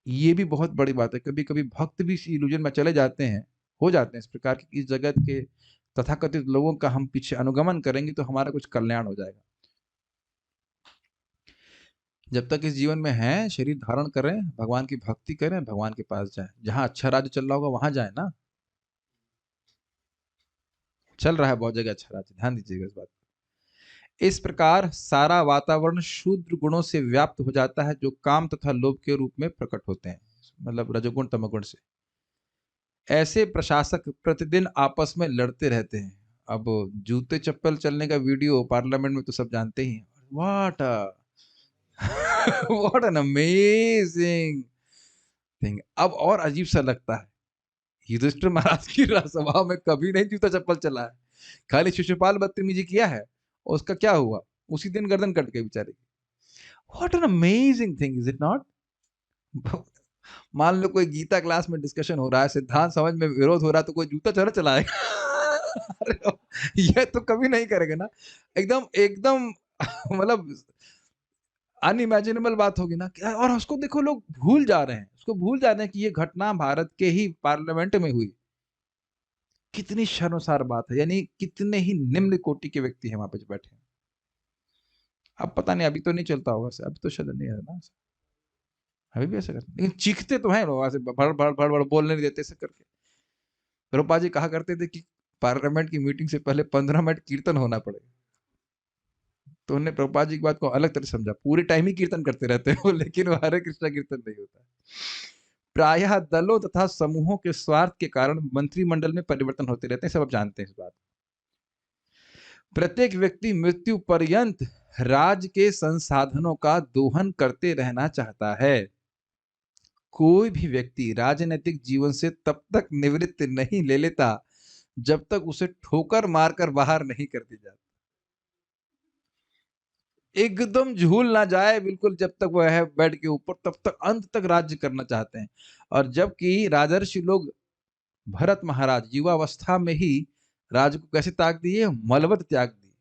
ये भी बहुत बड़ी बात है। कभी कभी भक्त भी इस इल्यूजन में चले जाते हैं, हो जाते हैं इस प्रकार की, इस जगत के तथाकथित लोगों का हम पीछे अनुगमन करेंगे तो हमारा कुछ कल्याण हो जाएगा। जब तक इस जीवन में हैं, शरीर धारण करें, भगवान की भक्ति करें, भगवान के पास जाएं। जहां अच्छा राज्य चल रहा होगा वहां जाए ना। चल रहा है बहुत जगह अच्छा राज्य, ध्यान दीजिएगा इस बात। इस प्रकार सारा वातावरण शूद्र गुणों से व्याप्त हो जाता है जो काम तथा लोभ के रूप में प्रकट होते हैं, मतलब रजोगुण तमोगुण से। ऐसे प्रशासक प्रतिदिन आपस में लड़ते रहते हैं। अब जूते चप्पल चलने का वीडियो पार्लियामेंट में तो सब जानते ही हैं। वाट व्हाट एन अमेजिंग थिंग। अब और अजीब सा लगता है, युधिष्ठिर महाराज की सभा में कभी नहीं जूता चप्पल चला है, खाली शिशुपाल बदतमीजी किया है, और उसका क्या हुआ, उसी दिन गर्दन कट गई बेचारे की। What an amazing thing, is it not? मान लो कोई गीता क्लास में डिस्कशन हो रहा है, सिद्धांत समझ में विरोध हो रहा है, तो कोई जूता चढ़ चलाएगा? अरे ये तो कभी नहीं करेगा ना। एकदम एकदम मतलब अनइमेजिनेबल बात होगी ना। और उसको देखो, लोग भूल जा रहे हैं, उसको भूल जा रहे हैं कि ये घटना भारत के ही पार्लियामेंट में हुई। कितनी शर्मसार बात है, यानी कितने ही निम्न कोटि के व्यक्ति हैं वहां पे जो बैठे हैं। अब पता नहीं, अभी तो नहीं चलता होगा, अभी तो शायद नहीं है ना, अभी भी ऐसा करते, लेकिन चीखते तो हैं लोग, ऐसे भड़ भड़ भड़ भड़ बोलने नहीं देते ऐसे करके। द्रौपदी जी कहा करते थे कि पार्लियामेंट की मीटिंग से पहले 15 मिनट कीर्तन होना पड़ेगा। तो उन्होंने प्रभुपाद जी की बात को अलग तरह समझा, पूरे टाइम ही कीर्तन करते रहते हो, लेकिन वो हरे कृष्णा कीर्तन नहीं होता। प्रायः दलों तथा समूहों के स्वार्थ के कारण मंत्रिमंडल में परिवर्तन होते रहते हैं, सब आप जानते हैं इस बात। प्रत्येक व्यक्ति मृत्यु पर्यंत राज के संसाधनों का दोहन करते रहना चाहता है। कोई भी व्यक्ति राजनीतिक जीवन से तब तक निवृत्त नहीं ले लेता जब तक उसे ठोकर मारकर बाहर नहीं कर दी जाती। एकदम झूल ना जाए बिल्कुल, जब तक वह है बेड के ऊपर, तब तक अंत तक राज्य करना चाहते हैं। और जबकि राजर्षि लोग, भरत महाराज युवावस्था में ही राज को कैसे त्याग दिए, मलबत त्याग दिए।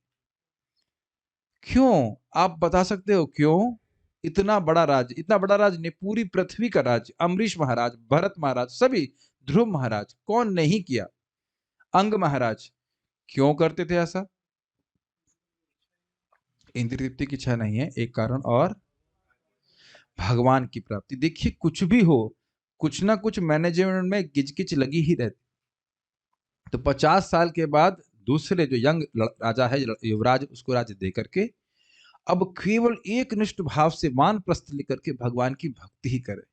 क्यों, आप बता सकते हो क्यों? इतना बड़ा राज्य, इतना बड़ा राज्य ने पूरी पृथ्वी का राज्य, अम्बरीश महाराज, भरत महाराज, सभी, ध्रुव महाराज, कौन नहीं किया? अंग महाराज, क्यों करते थे ऐसा? इंद्र तृप्ति की इच्छा नहीं है एक कारण, और भगवान की प्राप्ति। देखिए कुछ भी हो, कुछ ना कुछ मैनेजमेंट में गिचगिच लगी ही रहती। तो 50 साल के बाद दूसरे जो यंग राजा है, युवराज, उसको राज्य दे करके अब केवल एक निष्ठ भाव से वानप्रस्थ लेकर के भगवान की भक्ति ही करे।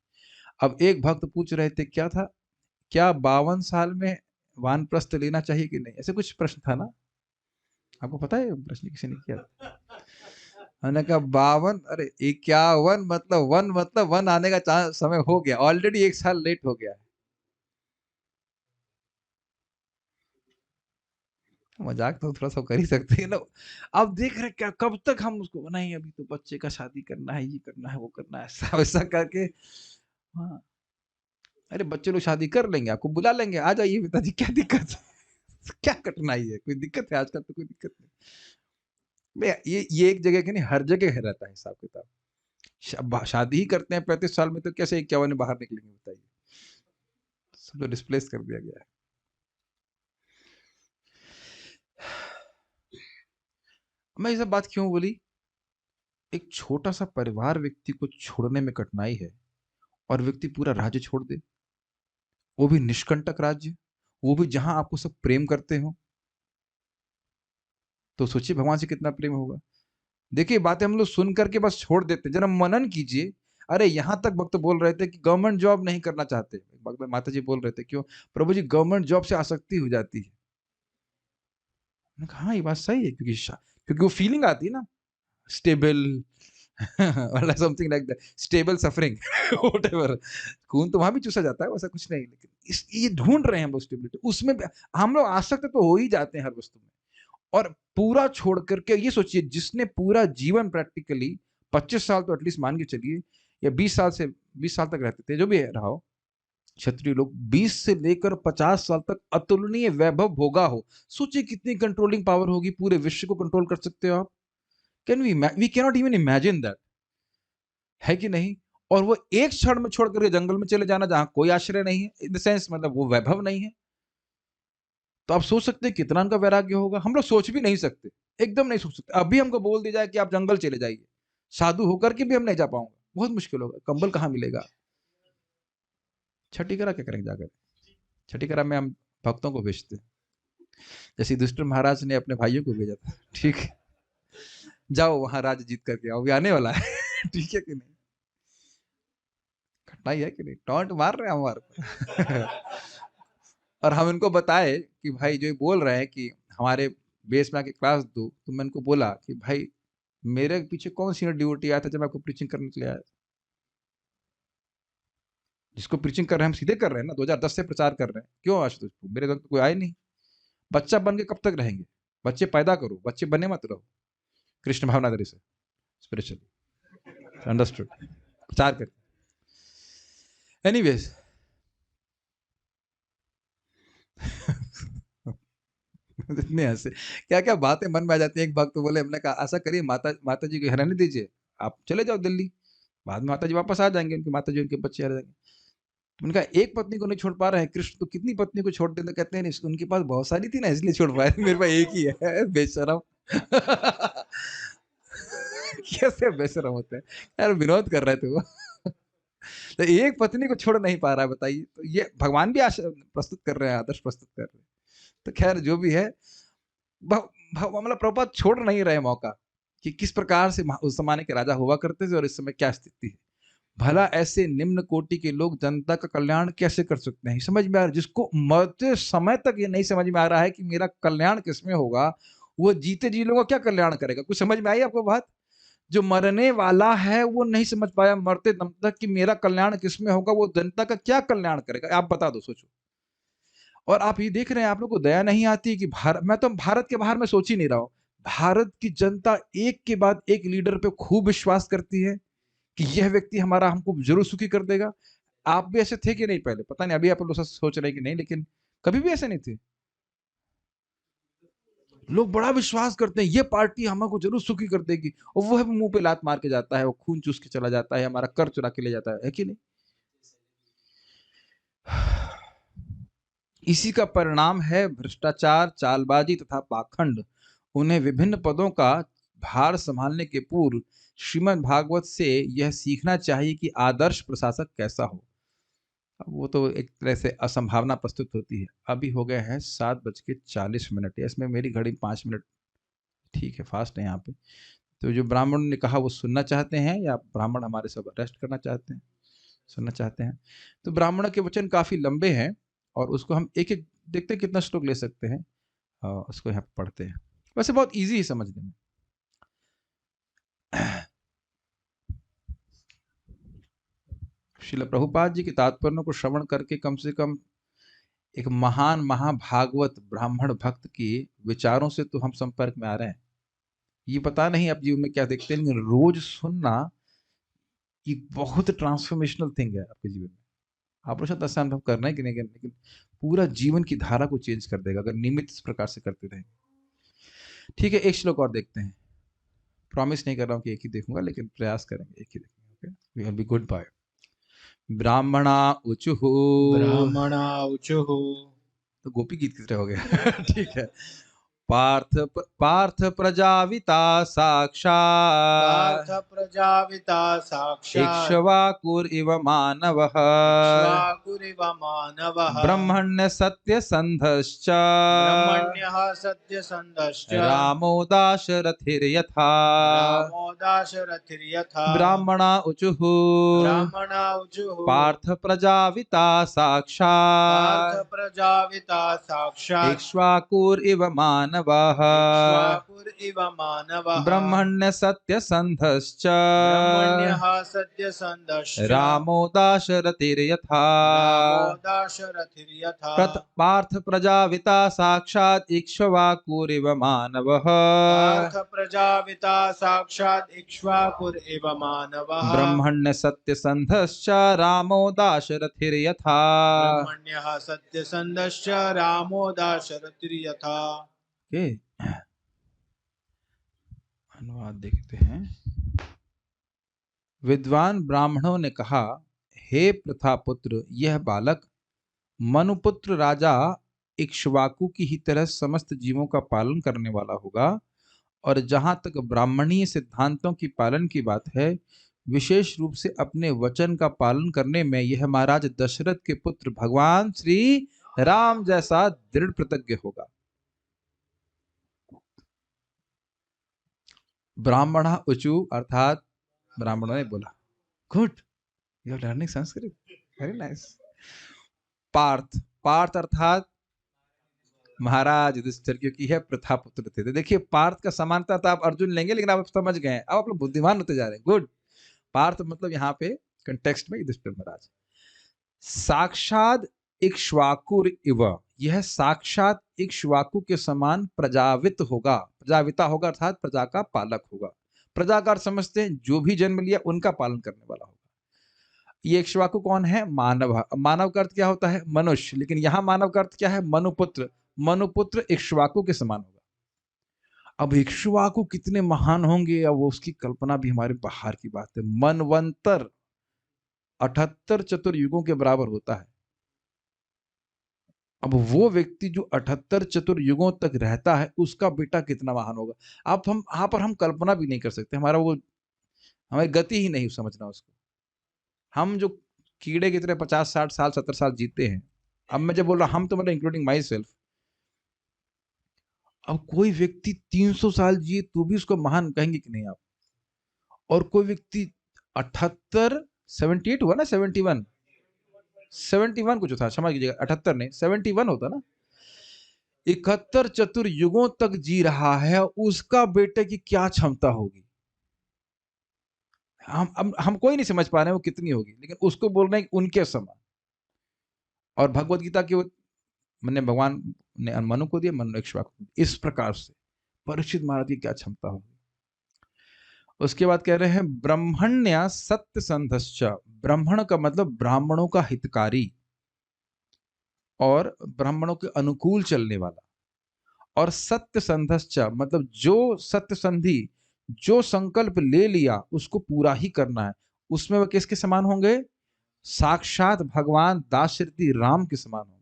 अब एक भक्त पूछ रहे थे, क्या था, क्या 52 साल में वानप्रस्थ लेना चाहिए कि नहीं, ऐसे कुछ प्रश्न था ना? आपको पता है प्रश्न किसी ने किया? मैंने कहा 52, अरे 51, मतलब वन आने का समय हो गया, ऑलरेडी 1 साल लेट हो गया है। मजाक तो थोड़ा सा कर ही सकते हैं ना। अब देख रहे क्या, कब तक हम उसको नहीं, अभी तो बच्चे का शादी करना है, ये करना है, वो करना है, ऐसा वैसा करके। हाँ, अरे बच्चे लोग शादी कर लेंगे, आपको बुला लेंगे, आ जाइए पिताजी, क्या दिक्कत है? क्या कठिनाई है, कोई दिक्कत है आजकल? तो कोई दिक्कत नहीं। ये एक जगह के नहीं, हर जगह है, रहता है हिसाब किताब। शादी ही करते हैं 35 साल में, तो कैसे 51 में बाहर निकलेंगे बताइए? सब तो डिस्प्लेस कर दिया गया है। मैं ये सब बात क्यों बोली? एक छोटा सा परिवार व्यक्ति को छोड़ने में कठिनाई है, और व्यक्ति पूरा राज्य छोड़ दे, वो भी निष्कंटक राज्य, वो भी जहां आपको सब प्रेम करते हो, तो सोचिए भगवान से कितना प्रेम होगा। देखिए बातें हम लोग सुन करके बस छोड़ देते हैं, जरा मनन कीजिए। अरे यहां तक भक्त बोल रहे थे कि गवर्नमेंट जॉब नहीं करना चाहते, माता जी बोल रहे थे, क्यों प्रभु जी, गवर्नमेंट जॉब से आसक्ति हो जाती है। मैंने कहा हाँ, ये बात सही है, क्योंकि वो फीलिंग आती है ना, स्टेबल मतलब something like that, stable suffering whatever. खून तो वहां भी चूसा जाता है, वैसा कुछ नहीं, लेकिन ये ढूंढ रहे हैं हम लोग स्टेबिलिटी, उसमें हम लोग आसक्त तो हो ही जाते हैं हर वस्तु में। और पूरा छोड़ करके ये सोचिए, जिसने पूरा जीवन प्रैक्टिकली 25 साल तो एटलीस्ट मान के चलिए, या 20 साल से 20 साल तक रहते थे, जो भी रहा हो, क्षत्रिय लोग 20 से लेकर 50 साल तक अतुलनीय वैभव भोगा हो। सोचिए कितनी कंट्रोलिंग पावर होगी, पूरे विश्व को कंट्रोल कर सकते हो आप। Can we cannot even imagine that, है कि नहीं? और वो एक क्षण में छोड़ करके जंगल में चले जाना, जहां कोई आश्रय नहीं है, इन द सेंस मतलब वो वैभव नहीं है। तो आप सोच सकते हैं कितना उनका वैराग्य होगा, हम लोग सोच भी नहीं सकते, एकदम नहीं सोच सकते। अभी हमको बोल दिया जाए कि आप जंगल चले जाइए, साधु होकर के भी हम नहीं जा पाऊंगा, बहुत मुश्किल होगा, कंबल कहाँ मिलेगा? छठी करा क्या करेंगे जाकर? छठी करा में हम भक्तों को भेजते हैं, जैसे युधिष्ठिर महाराज ने अपने भाइयों को भेजा था, ठीक है, जाओ वहां राज्य जीत करके आओ, भी आने वाला है। ठीक है कि नहीं? कठिनाई है कि नहीं? टॉन्ट मार रहे हैं हमारे। और हम इनको बताए कि भाई जो ये बोल रहे हैं कि हमारे बेस में आके क्लास दो, तो मैं इनको बोला कि भाई मेरे पीछे कौन सीनियर डिवोटी आया था जब मैं आपको प्रीचिंग करने के लिए आया था? जिसको प्रीचिंग कर रहे हैं हम सीधे कर रहे हैं ना, 2010 से प्रचार कर रहे हैं। क्यों आशुतोष, मेरे घर तो कोई आए नहीं। बच्चा बन के कब तक रहेंगे? बच्चे पैदा करो, बच्चे बने मत रहो। कृष्ण भावनागरी से स्पिरिचुअली अंडरस्टूड, प्रचार कर। एनीवेज इतने हंसे, क्या क्या बातें मन में आ जाती है। एक भक्त तो बोले, हमने कहा ऐसा करिए, माता माता जी को रहने दीजिए, आप चले जाओ दिल्ली, बाद में माता जी वापस आ जाएंगे, उनकी माता जी उनके बच्चे आ जाएंगे। तो उनका एक पत्नी को नहीं छोड़ पा रहे हैं, कृष्ण तो कितनी पत्नी को छोड़ देते, कहते हैं नहीं उनके पास बहुत सारी थी ना इसलिए छोड़ पाए, मेरे पास एक ही है। बेशरम। कैसे बेशरम होते हैं यार, विनोद कर रहे थे वो। तो एक पत्नी को छोड़ नहीं पा रहा है, बताइए। तो ये भगवान भी प्रस्तुत कर रहे हैं, आदर्श प्रस्तुत कर रहे हैं। तो खैर जो भी है, मतलब प्रभुपाद छोड़ नहीं रहे मौका कि किस प्रकार से उस जमाने के राजा हुआ करते थे और इस समय क्या स्थिति है। भला ऐसे निम्न कोटि के लोग जनता का कल्याण कैसे कर सकते हैं, समझ में आ रहा, जिसको मरते समय तक ये नहीं समझ में आ रहा है कि मेरा कल्याण किसमें होगा, वो जीते जी लोगों का क्या कल्याण करेगा? कुछ समझ में आई आपको बात? जो मरने वाला है वो नहीं समझ पाया मरते दम तक कि मेरा कल्याण किसमें होगा, वो जनता का क्या कल्याण करेगा? आप बता दो, सोचो। और आप ये देख रहे हैं, आप लोग को दया नहीं आती कि मैं तो भारत के बाहर में सोच ही नहीं रहा हूं। भारत की जनता एक के बाद एक लीडर पे खूब विश्वास करती है कि यह व्यक्ति हमारा हमको जरूर सुखी कर देगा। आप भी ऐसे थे कि नहीं पहले? पता नहीं, अभी आप लोग सोच रहे हैं कि नहीं, लेकिन कभी भी ऐसे नहीं थे। लोग बड़ा विश्वास करते हैं ये पार्टी हमको जरूर सुखी कर देगी, और वो है मुंह पे लात मार के जाता है, वो खून चूस के चला जाता है, हमारा कर चुरा के ले जाता है कि नहीं? इसी का परिणाम है भ्रष्टाचार, चालबाजी तथा पाखंड। उन्हें विभिन्न पदों का भार संभालने के पूर्व श्रीमद् भागवत से यह सीखना चाहिए कि आदर्श प्रशासक कैसा हो। अब वो तो एक तरह से असंभावना प्रस्तुत होती है। अभी हो गए हैं 7:40। इसमें मेरी घड़ी 5 मिनट ठीक है, फास्ट है यहाँ पे। तो जो ब्राह्मण ने कहा वो सुनना चाहते हैं, या ब्राह्मण हमारे सब रेस्ट करना चाहते हैं, सुनना चाहते हैं? तो ब्राह्मण के वचन काफी लंबे हैं, और उसको हम एक एक देखते हैं कितना श्लोक ले सकते हैं, उसको यहाँ पे पढ़ते हैं। वैसे बहुत इजी है समझने में। श्रील प्रभुपाद जी के तात्पर्यों को श्रवण करके कम से कम एक महान महाभागवत ब्राह्मण भक्त के विचारों से तो हम संपर्क में आ रहे हैं। ये पता नहीं आप जीवन में क्या देखते हैं, लेकिन रोज सुनना ये बहुत ट्रांसफॉर्मेशनल थिंग है आपके जीवन में। आप लोग शायद ऐसा अनुभव करना है कि नहीं, लेकिन पूरा जीवन की धारा को चेंज कर देगा अगर नियमित इस प्रकार से करते रहेंगे। ठीक है, एक श्लोक और देखते हैं। प्रॉमिस नहीं कर रहा हूँ कि एक ही देखूंगा, लेकिन प्रयास करेंगे एक ही देखेंगे। Okay, we will be good bye. ब्राह्मणा उचुः। ब्राह्मणा उचुः। तो गोपी गीत की तरह हो गया। ठीक है। पार्थ प्रजाविता पार्थ साक्षात् प्रजाविता साक्षात् इक्ष्वाकुरिव मानवः इक्ष्वाकुरिव मानवः ब्रह्मण्य सत्यसन्धश्च ब्रह्मण्यः सत्यसन्धश्च रामो दाशरथिर्यथा। रामो दाशरथिर्यथा। ब्राह्मणा उचुः ब्राह्मणा उचुः। पार्थ प्रजाविता पार्थ साक्षात् प्रजाविता साक्षात् इक्ष्वाकुरिव मानवः इक्ष्वाकुरिव मानवः ब्रह्मण्य सत्यसन्धश्च ब्रह्मण्यः सत्यसन्धश्च रामो दाशरथिर्यथा। रामो दाशरथिर्यथा। पार्थ प्रजाविता साक्षात् इक्ष्वाकुरिव मानवः पार्थ प्रजाविता साक्षात् इक्ष्वाकुरिव मानवः ब्रह्मण्य सत्यसन्धश्च रामो दाशरथिर्यथा। ब्रह्मण्यः सत्यसन्धश्च रामो दाशरथिर्यथा। ओके, अनुवाद देखते हैं। विद्वान ब्राह्मणों ने कहा, हे प्रथापुत्र, यह बालक मनुपुत्र राजा इक्ष्वाकु की ही तरह समस्त जीवों का पालन करने वाला होगा, और जहां तक ब्राह्मणीय सिद्धांतों की पालन की बात है, विशेष रूप से अपने वचन का पालन करने में यह महाराज दशरथ के पुत्र भगवान श्री राम जैसा दृढ़ प्रतिज्ञ होगा। ब्राह्मण उचु अर्थात ब्राह्मणों ने बोला। Good, you are learning Sanskrit, very nice. Partha, Partha अर्थात महाराज युधिष्ठिर, क्योंकि है प्रथा पुत्र थे। तो देखिए पार्थ का समानता तो आप अर्जुन लेंगे, लेकिन आप समझ गए हैं, अब आप लोग बुद्धिमान होते जा रहे हैं। गुड। पार्थ मतलब यहाँ पे कंटेक्स्ट में युधिष्ठिर महाराज। साक्षात इक्ष्वाकुर इव, यह साक्षात इक्ष्वाकु के समान प्रजावित होगा, प्रजाविता होगा अर्थात प्रजा का पालक होगा। प्रजा का अर्थ समझते हैं, जो भी जन्म लिया उनका पालन करने वाला होगा। ये इक्ष्वाकु कौन है? मानव। मानव का अर्थ क्या होता है? मनुष्य। लेकिन यहां मानव का अर्थ क्या है? मनुपुत्र। मनुपुत्र इक्ष्वाकु के समान होगा। अब इक्ष्वाकु कितने महान होंगे, अब वो उसकी कल्पना भी हमारे बाहर की बात है। मनवंतर 78 चतुर्युगों के बराबर होता है। अब वो व्यक्ति जो 78 चतुर्युगों तक रहता है, उसका बेटा कितना महान होगा। आप हम यहाँ पर हम कल्पना भी नहीं कर सकते, हमारा वो हमारी गति ही नहीं समझना उसको। हम जो कीड़े की तरह 50-60 साल 70 साल जीते हैं, अब मैं जब बोल रहा हम तो मतलब इंक्लूडिंग माई सेल्फ, अब कोई व्यक्ति 300 साल जिए तो भी उसको महान कहेंगे कि नहीं आप? और कोई व्यक्ति 78 78 हुआ ना, 71 71 कुछ था, क्षमा कीजिएगा, 78 नहीं 71 होता ना, 71 चतुर्युगों तक जी रहा है, उसका बेटे की क्या क्षमता होगी। हम कोई नहीं समझ पा रहे हैं वो कितनी होगी, लेकिन उसको बोल रहे हैं कि उनके समान। और भगवत गीता के मैंने भगवान ने मनु को दिया, मनु इक्ष्वाकु को दिया। इस प्रकार से परीक्षित महाराज की क्या क्षमता होगी। उसके बाद कह रहे हैं ब्रह्मण्य सत्य संधश्च, ब्राह्मण का मतलब ब्राह्मणों का हितकारी और ब्राह्मणों के अनुकूल चलने वाला। और सत्य संधश्च मतलब जो सत्य संधि, जो संकल्प ले लिया उसको पूरा ही करना है। उसमें वह किसके समान होंगे? साक्षात भगवान दाशरथी राम के समान होंगे।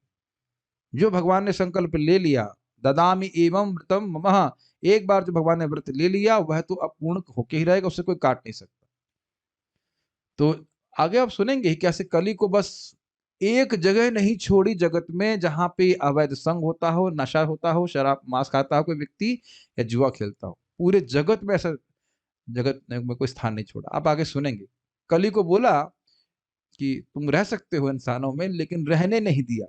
जो भगवान ने संकल्प ले लिया, ददामि एवं व्रतम मम, एक बार जो भगवान ने व्रत ले लिया वह तो अब पूर्ण होके ही रहेगा, उससे कोई काट नहीं सकता। तो आगे आप सुनेंगे कैसे कली को बस एक जगह नहीं छोड़ी जगत में, जहां पे अवैध संग होता हो, नशा होता हो, शराब मांस खाता हो कोई व्यक्ति, या जुआ खेलता हो, पूरे जगत में ऐसा जगत में कोई स्थान नहीं छोड़ा। आप आगे सुनेंगे कली को बोला कि तुम रह सकते हो इंसानों में, लेकिन रहने नहीं दिया।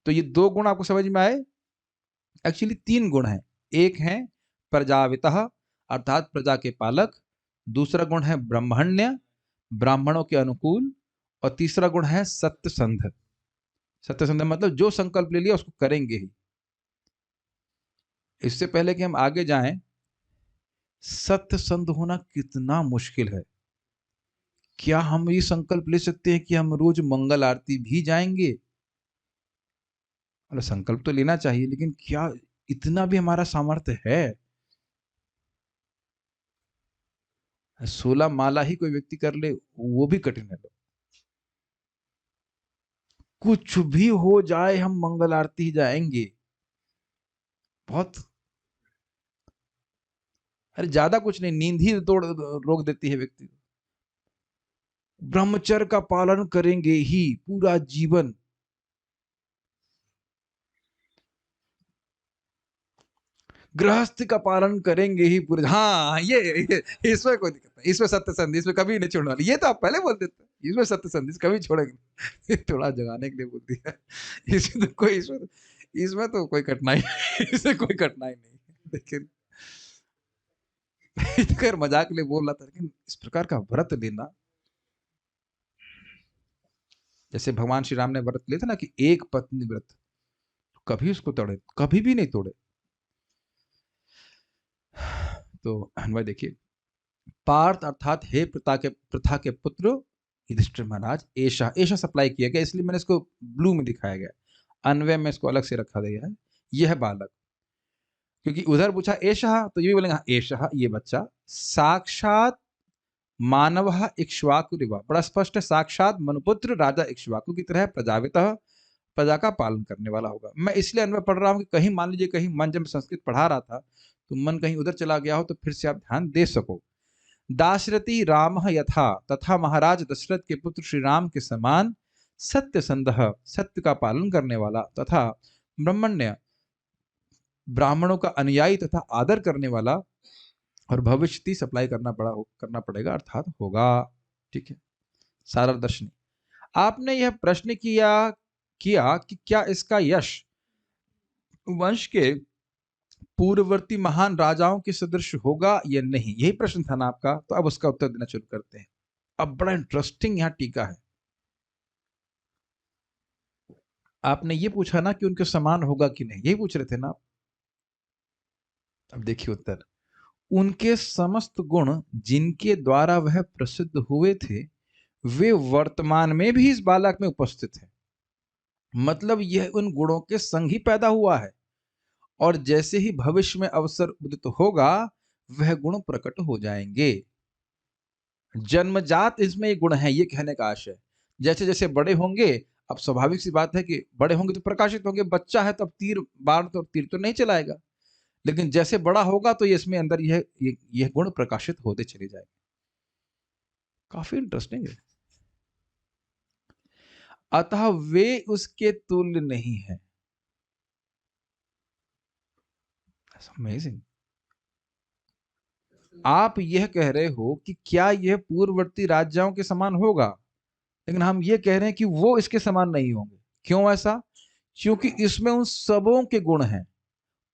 तो ये दो गुण आपको समझ में आए। एक्चुअली तीन गुण हैं। एक है प्रजावितः अर्थात प्रजा के पालक, दूसरा गुण है ब्रह्मण्य ब्राह्मणों के अनुकूल, और तीसरा गुण है सत्यसंध। सत्यसंध मतलब जो संकल्प ले लिया उसको करेंगे ही। इससे पहले कि हम आगे जाएं, सत्यसंध होना कितना मुश्किल है। क्या हम ये संकल्प ले सकते हैं कि हम रोज मंगल आरती भी जाएंगे? मतलब संकल्प तो लेना चाहिए, लेकिन क्या इतना भी हमारा सामर्थ्य है? 16 माला ही कोई व्यक्ति कर ले वो भी कठिन है। कुछ भी हो जाए हम मंगल आरती ही जाएंगे। बहुत, अरे ज्यादा कुछ नहीं, नींद ही तोड़ रोक देती है व्यक्ति को। ब्रह्मचर्य का पालन करेंगे ही पूरा जीवन। गृहस्थ का पालन करेंगे ही पूरे, हाँ ये इसमें कोई दिक्कत नहीं, इसमें सत्य संधि इसमें कभी नहीं छोड़ने वाली। ये तो आप पहले बोल देते, इसमें सत्य संधि कभी छोड़ेंगे थोड़ा जगाने के लिए बोल दिया। इसमें तो कोई कठिनाई इसमें कोई कठिनाई नहीं। लेकिन खैर मजाक के लिए बोल रहा था, लेकिन इस प्रकार का व्रत लेना, जैसे भगवान श्री राम ने व्रत लिया था ना कि एक पत्नी व्रत, कभी उसको तोड़े, कभी भी नहीं तोड़े। तो भाई देखिए, पार्थ अर्थात हे प्रथा के पुत्र युधिष्ठिर महाराज, ऐशा ऐशा सप्लाई किया गया, इसलिए मैंने इसको ब्लू में दिखाया गया, अन्वय में इसको अलग से रखा गया है। यह बालक, क्योंकि उधर पूछा ऐशा तो ये भी बोलेंगे ऐशा ये बच्चा, साक्षात मानव इक्ष्वाकु, बड़ा स्पष्ट है, साक्षात मनुपुत्र राजा इक्ष्वाकु की तरह प्रजावित, प्रजा का पालन करने वाला होगा। मैं इसलिए अन्वय पढ़ रहा हूँ कि कहीं मान लीजिए कहीं मन जब संस्कृत पढ़ा रहा था तो मन कहीं उधर चला गया हो, तो फिर से आप ध्यान दे सको। दाशरथी राम यथा, तथा महाराज दशरथ के पुत्र श्री राम के समान, सत्य संदह सत्य का पालन करने वाला, तथा ब्रह्मण्य ब्राह्मणों का अनुयायी तथा आदर करने वाला, और भविष्य सप्लाई करना पड़ेगा अर्थात होगा। ठीक है। सारा दर्शनी, आपने यह प्रश्न किया किया कि क्या इसका यश वंश के पूर्ववर्ती महान राजाओं के सदृश होगा या नहीं। यही प्रश्न था ना आपका, तो अब उसका उत्तर देना शुरू करते हैं। अब बड़ा इंटरेस्टिंग यहाँ टीका है। आपने ये पूछा ना कि उनके समान होगा कि नहीं, यही पूछ रहे थे ना आप। अब देखिए उत्तर, उनके समस्त गुण जिनके द्वारा वह प्रसिद्ध हुए थे वे वर्तमान में भी इस बालक में उपस्थित हैं। मतलब यह उन गुणों के संग ही पैदा हुआ है और जैसे ही भविष्य में अवसर उदित होगा वह गुण प्रकट हो जाएंगे। जन्मजात इसमें ये गुण है, ये कहने का आशय। जैसे जैसे बड़े होंगे, अब स्वाभाविक सी बात है कि बड़े होंगे तो प्रकाशित होंगे। बच्चा है तो अब तीर तो नहीं चलाएगा, लेकिन जैसे बड़ा होगा तो ये इसमें अंदर यह गुण प्रकाशित होते चले जाएंगे। काफी इंटरेस्टिंग है। अतः वे उसके तुल्य नहीं है। अमेजिंग। आप यह कह रहे हो कि क्या यह पूर्ववर्ती राज्यों के समान होगा, लेकिन हम यह कह रहे हैं कि वो इसके समान नहीं होंगे। क्यों ऐसा? क्योंकि इसमें उन सबों के गुण हैं।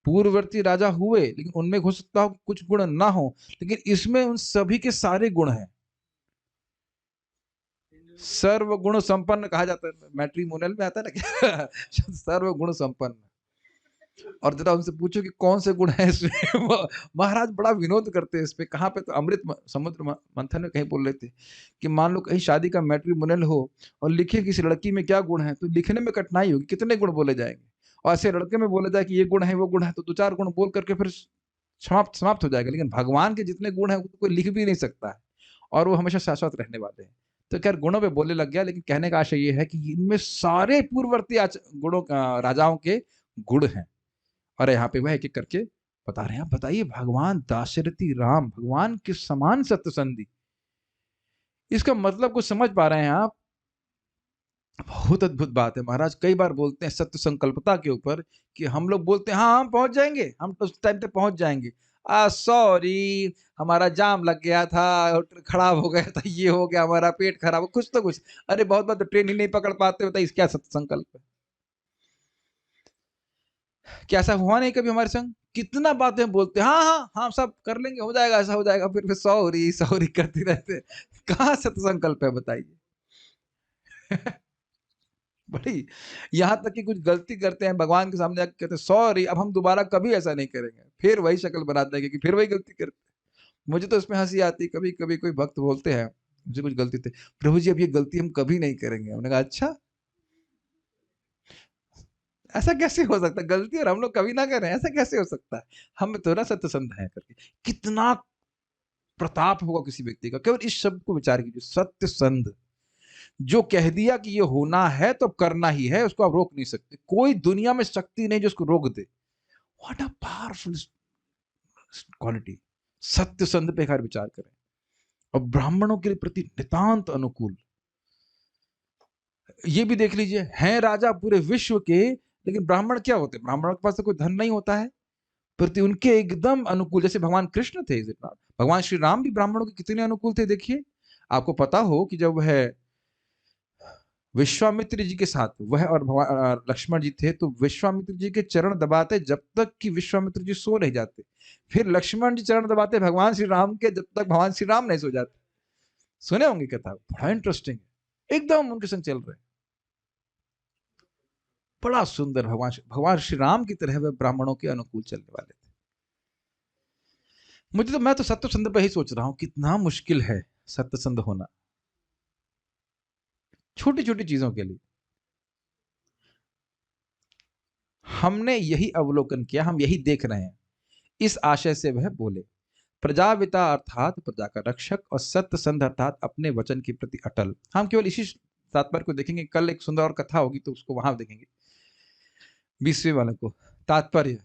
पूर्ववर्ती राजा हुए लेकिन उनमें हो सकता हो कुछ गुण ना हो, लेकिन इसमें उन सभी के सारे गुण हैं। सर्वगुण संपन्न कहा जाता है, मैट्रिमोनियल में आता है ना क्या सर्वगुण संपन्न। और जरा उनसे पूछो कि कौन से गुण है इसमें महाराज बड़ा विनोद करते हैं इस पे। कहाँ पे, तो अमृत समुद्र मंथन में कहीं बोल रहे थे कि मान लो कहीं शादी का मैट्रिमोनियल हो और लिखे किसी लड़की में क्या गुण है, तो लिखने में कठिनाई होगी, कितने गुण बोले जाएंगे। और ऐसे लड़के में बोला जाए कि ये गुण है वो गुण है, तो 2-4 गुण बोल करके फिर समाप्त समाप्त हो जाएगा। लेकिन भगवान के जितने गुण है कोई लिख भी नहीं सकता है, और वो हमेशा शाश्वत रहने वाले हैं। तो खैर गुणों पे बोलने लग गया, लेकिन कहने का आशय ये है कि इनमें सारे पूर्ववर्ती गुणों राजाओं के गुण हैं। और यहाँ पे वह एक एक करके बता रहे हैं। आप बताइए, भगवान दाशरथी राम भगवान के समान सत्यसंधी, इसका मतलब कुछ समझ पा रहे हैं आप? बहुत अद्भुत बात है। महाराज कई बार बोलते हैं सत्य संकल्पता के ऊपर कि हम लोग बोलते हैं हाँ हम पहुंच जाएंगे, हम तो उस टाइम पे पहुंच जाएंगे। सॉरी, हमारा जाम लग गया था, खराब हो गया था, ये हो गया, हमारा पेट खराब हो, कुछ तो कुछ। अरे बहुत बार तो ट्रेन ही नहीं पकड़ पाते, बताइए क्या सत्य संकल्प है? क्या ऐसा हुआ नहीं कभी हमारे संग? कितना बातें बोलते हैं, हाँ हाँ हाँ सब कर लेंगे, हो जाएगा, ऐसा हो जाएगा, फिर सॉरी सॉरी करते रहते। कहाँ सत्य संकल्प है बताइए? बड़ी, यहाँ तक कि कुछ गलती करते हैं भगवान के सामने आके कहते हैं सॉरी, अब हम दोबारा कभी ऐसा नहीं करेंगे, फिर वही शक्ल बनाते हैं कि फिर वही गलती करते हैं। मुझे तो इसमें हंसी आती, कभी कभी कोई भक्त बोलते हैं मुझे कुछ गलती थे, प्रभु जी अब ये गलती हम कभी नहीं करेंगे। हमने कहा अच्छा, ऐसा कैसे हो सकता है? गलती और हम लोग कभी ना करें, ऐसा कैसे हो सकता है? हम तो ना सत्यसंध है करके। कितना प्रताप होगा किसी व्यक्ति का, केवल इस शब्द को विचार कीजिए, सत्य संध। जो कह दिया कि ये होना है तो करना ही है, उसको आप रोक नहीं सकते। कोई दुनिया में शक्ति नहीं जो उसको रोक दे। What a powerful quality. सत्य संध पे खैर विचार करें। और ब्राह्मणों के प्रति नितांत अनुकूल। ये भी देख लीजिए, हैं राजा पूरे विश्व के, लेकिन ब्राह्मण क्या होते हैं? ब्राह्मणों के पास तो कोई धन नहीं होता है, प्रति उनके एकदम अनुकूल। जैसे भगवान कृष्ण थे, भगवान श्री राम भी ब्राह्मणों के कितने अनुकूल थे। देखिए, आपको पता हो कि जब वह विश्वामित्र जी के साथ वह और भगवान लक्ष्मण जी थे, तो विश्वामित्र जी के चरण दबाते जब तक कि विश्वामित्र जी सो नहीं जाते, फिर लक्ष्मण जी चरण दबाते भगवान श्री राम के जब तक भगवान श्री राम नहीं सो जाते। सुने होंगे कथा, बड़ा इंटरेस्टिंग है, एकदम उनके संग चल रहे। बड़ा सुंदर। भगवान श्री राम की तरह वह ब्राह्मणों के अनुकूल चलने वाले थे। मैं तो सत्य संध पे ही सोच रहा हूं, कितना मुश्किल है सत्य संध होना, छोटी छोटी चीजों के लिए। हमने यही अवलोकन किया, हम यही देख रहे हैं। इस आशय से वह बोले, प्रजापिता अर्थात प्रजा का रक्षक, और सत्य संध अर्थात अपने वचन के प्रति अटल। हम केवल इसी तात्पर्य को देखेंगे, कल एक सुंदर और कथा होगी तो उसको वहां देखेंगे 20वें वाले को। तात्पर्य,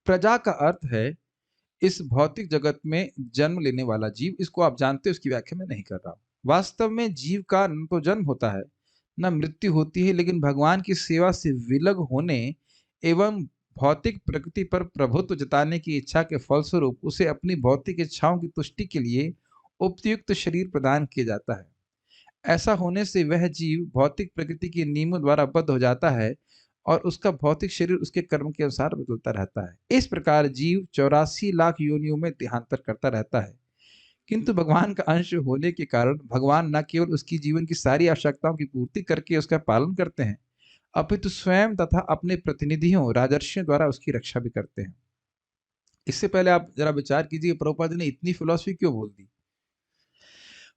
प्रजा का अर्थ है इस भौतिक जगत में जन्म लेने वाला जीव। इसको आप जानते हो, उसकी व्याख्या मैं नहीं कर रहा हूं। वास्तव में जीव का न तो जन्म होता है न मृत्यु होती है, लेकिन भगवान की सेवा से विलग होने एवं भौतिक प्रकृति पर प्रभुत्व जताने की इच्छा के फलस्वरूप उसे अपनी भौतिक इच्छाओं की तुष्टि के लिए उपयुक्त शरीर प्रदान किया जाता है। ऐसा होने से वह जीव भौतिक प्रकृति के नियमों द्वारा बद्ध हो जाता है और उसका भौतिक शरीर उसके कर्म के अनुसार बदलता रहता है। इस प्रकार जीव 84 लाख योनियों में देहांतर करता रहता है, किंतु भगवान का अंश होने के कारण भगवान न केवल उसकी जीवन की सारी आवश्यकताओं की पूर्ति करके उसका पालन करते हैं, अपितु स्वयं तथा अपने प्रतिनिधियों राजर्षियों द्वारा उसकी रक्षा भी करते हैं। इससे पहले आप जरा विचार कीजिए, प्रभुपाद जी ने इतनी फिलॉसफी क्यों बोल दी।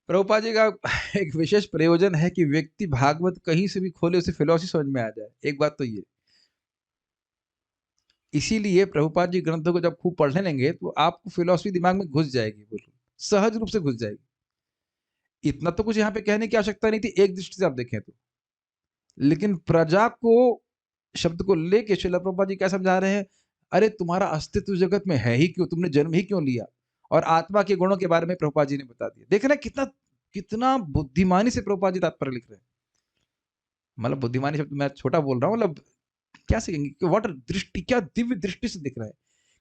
प्रभुपाद जी का एक विशेष प्रयोजन है कि व्यक्ति भागवत कहीं से भी खोले उसे फिलॉसफी समझ में आ जाए। एक बात तो ये, इसीलिए प्रभुपाद जी ग्रंथों को जब खूब पढ़ने लेंगे तो आपको फिलॉसफी दिमाग में घुस जाएगी, बिल्कुल सहज रूप से घुस जाएगी। इतना तो कुछ यहाँ पे कहने की आवश्यकता नहीं थी एक दृष्टि से आप देखें तो, लेकिन प्रजा को शब्द को लेके श्रील प्रभुपाद जी क्या समझा रहे हैं, अरे तुम्हारा अस्तित्व जगत में है ही क्यों, तुमने जन्म ही क्यों लिया, और आत्मा के गुणों के बारे में प्रभुपाद जी ने बता दिया। देख रहे हैं कितना कितना बुद्धिमानी से प्रभुपाद जी तात्पर्य लिख रहे हैं। मतलब बुद्धिमानी शब्द मैं छोटा बोल रहा हूँ, मतलब क्या सीखेंगे कि व्हाट दृष्टि, क्या दिव्य दृष्टि से दिख रहा है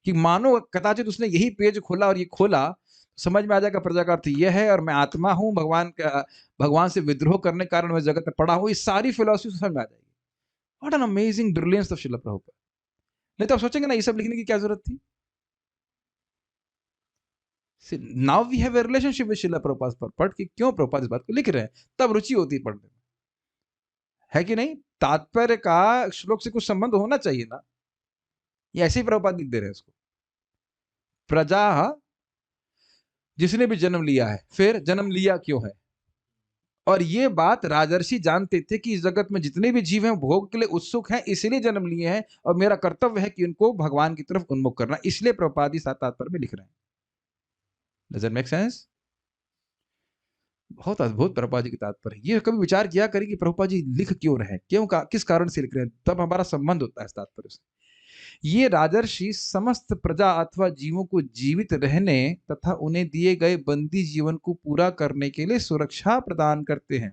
कि मानो कदाचित उसने यही पेज खोला और ये खोला, समझ में आ जाएगा प्रजा का अर्थ यह है और मैं आत्मा हूं, भगवान से विद्रोह करने के कारण मैं जगत में पड़ा हूं, ये सारी फिलोसफी समझ में आ जाएगी। What an amazing brilliance of Srila Prabhupada. नहीं तो आप सोचेंगे ना ये सब लिखने की क्या जरूरत थी। Now we have a relationship with Srila Prabhupada, पढ़ के क्यों प्रभुपाद इस बात को लिख रहे हैं, तब रुचि होती है पढ़ने में, है कि नहीं। तात्पर्य का श्लोक से कुछ संबंध होना चाहिए ना, ये ऐसे ही प्रभुपाद लिख दे रहे हैं इसको। प्रजा जिसने भी जन्म लिया है, फिर जन्म लिया क्यों है, और ये बात राजर्षि जानते थे कि इस जगत में जितने भी जीव हैं भोग के लिए उत्सुक हैं, इसलिए जन्म लिए हैं और मेरा कर्तव्य है कि उनको भगवान की तरफ उन्मुख करना, इसलिए प्रभुपाद इस तात्पर्य में लिख रहे हैं। Doesn't make sense. बहुत अद्भुत प्रभुपाद जी की तात्पर्य। ये कभी विचार किया करें कि प्रभुपाद जी लिख क्यों रहे हैं, किस कारण से लिख रहे हैं, तब हमारा संबंध होता है इस तात्पर्य से। ये राजर्षि समस्त प्रजा अथवा जीवों को जीवित रहने तथा उन्हें दिए गए बंदी जीवन को पूरा करने के लिए सुरक्षा प्रदान करते हैं।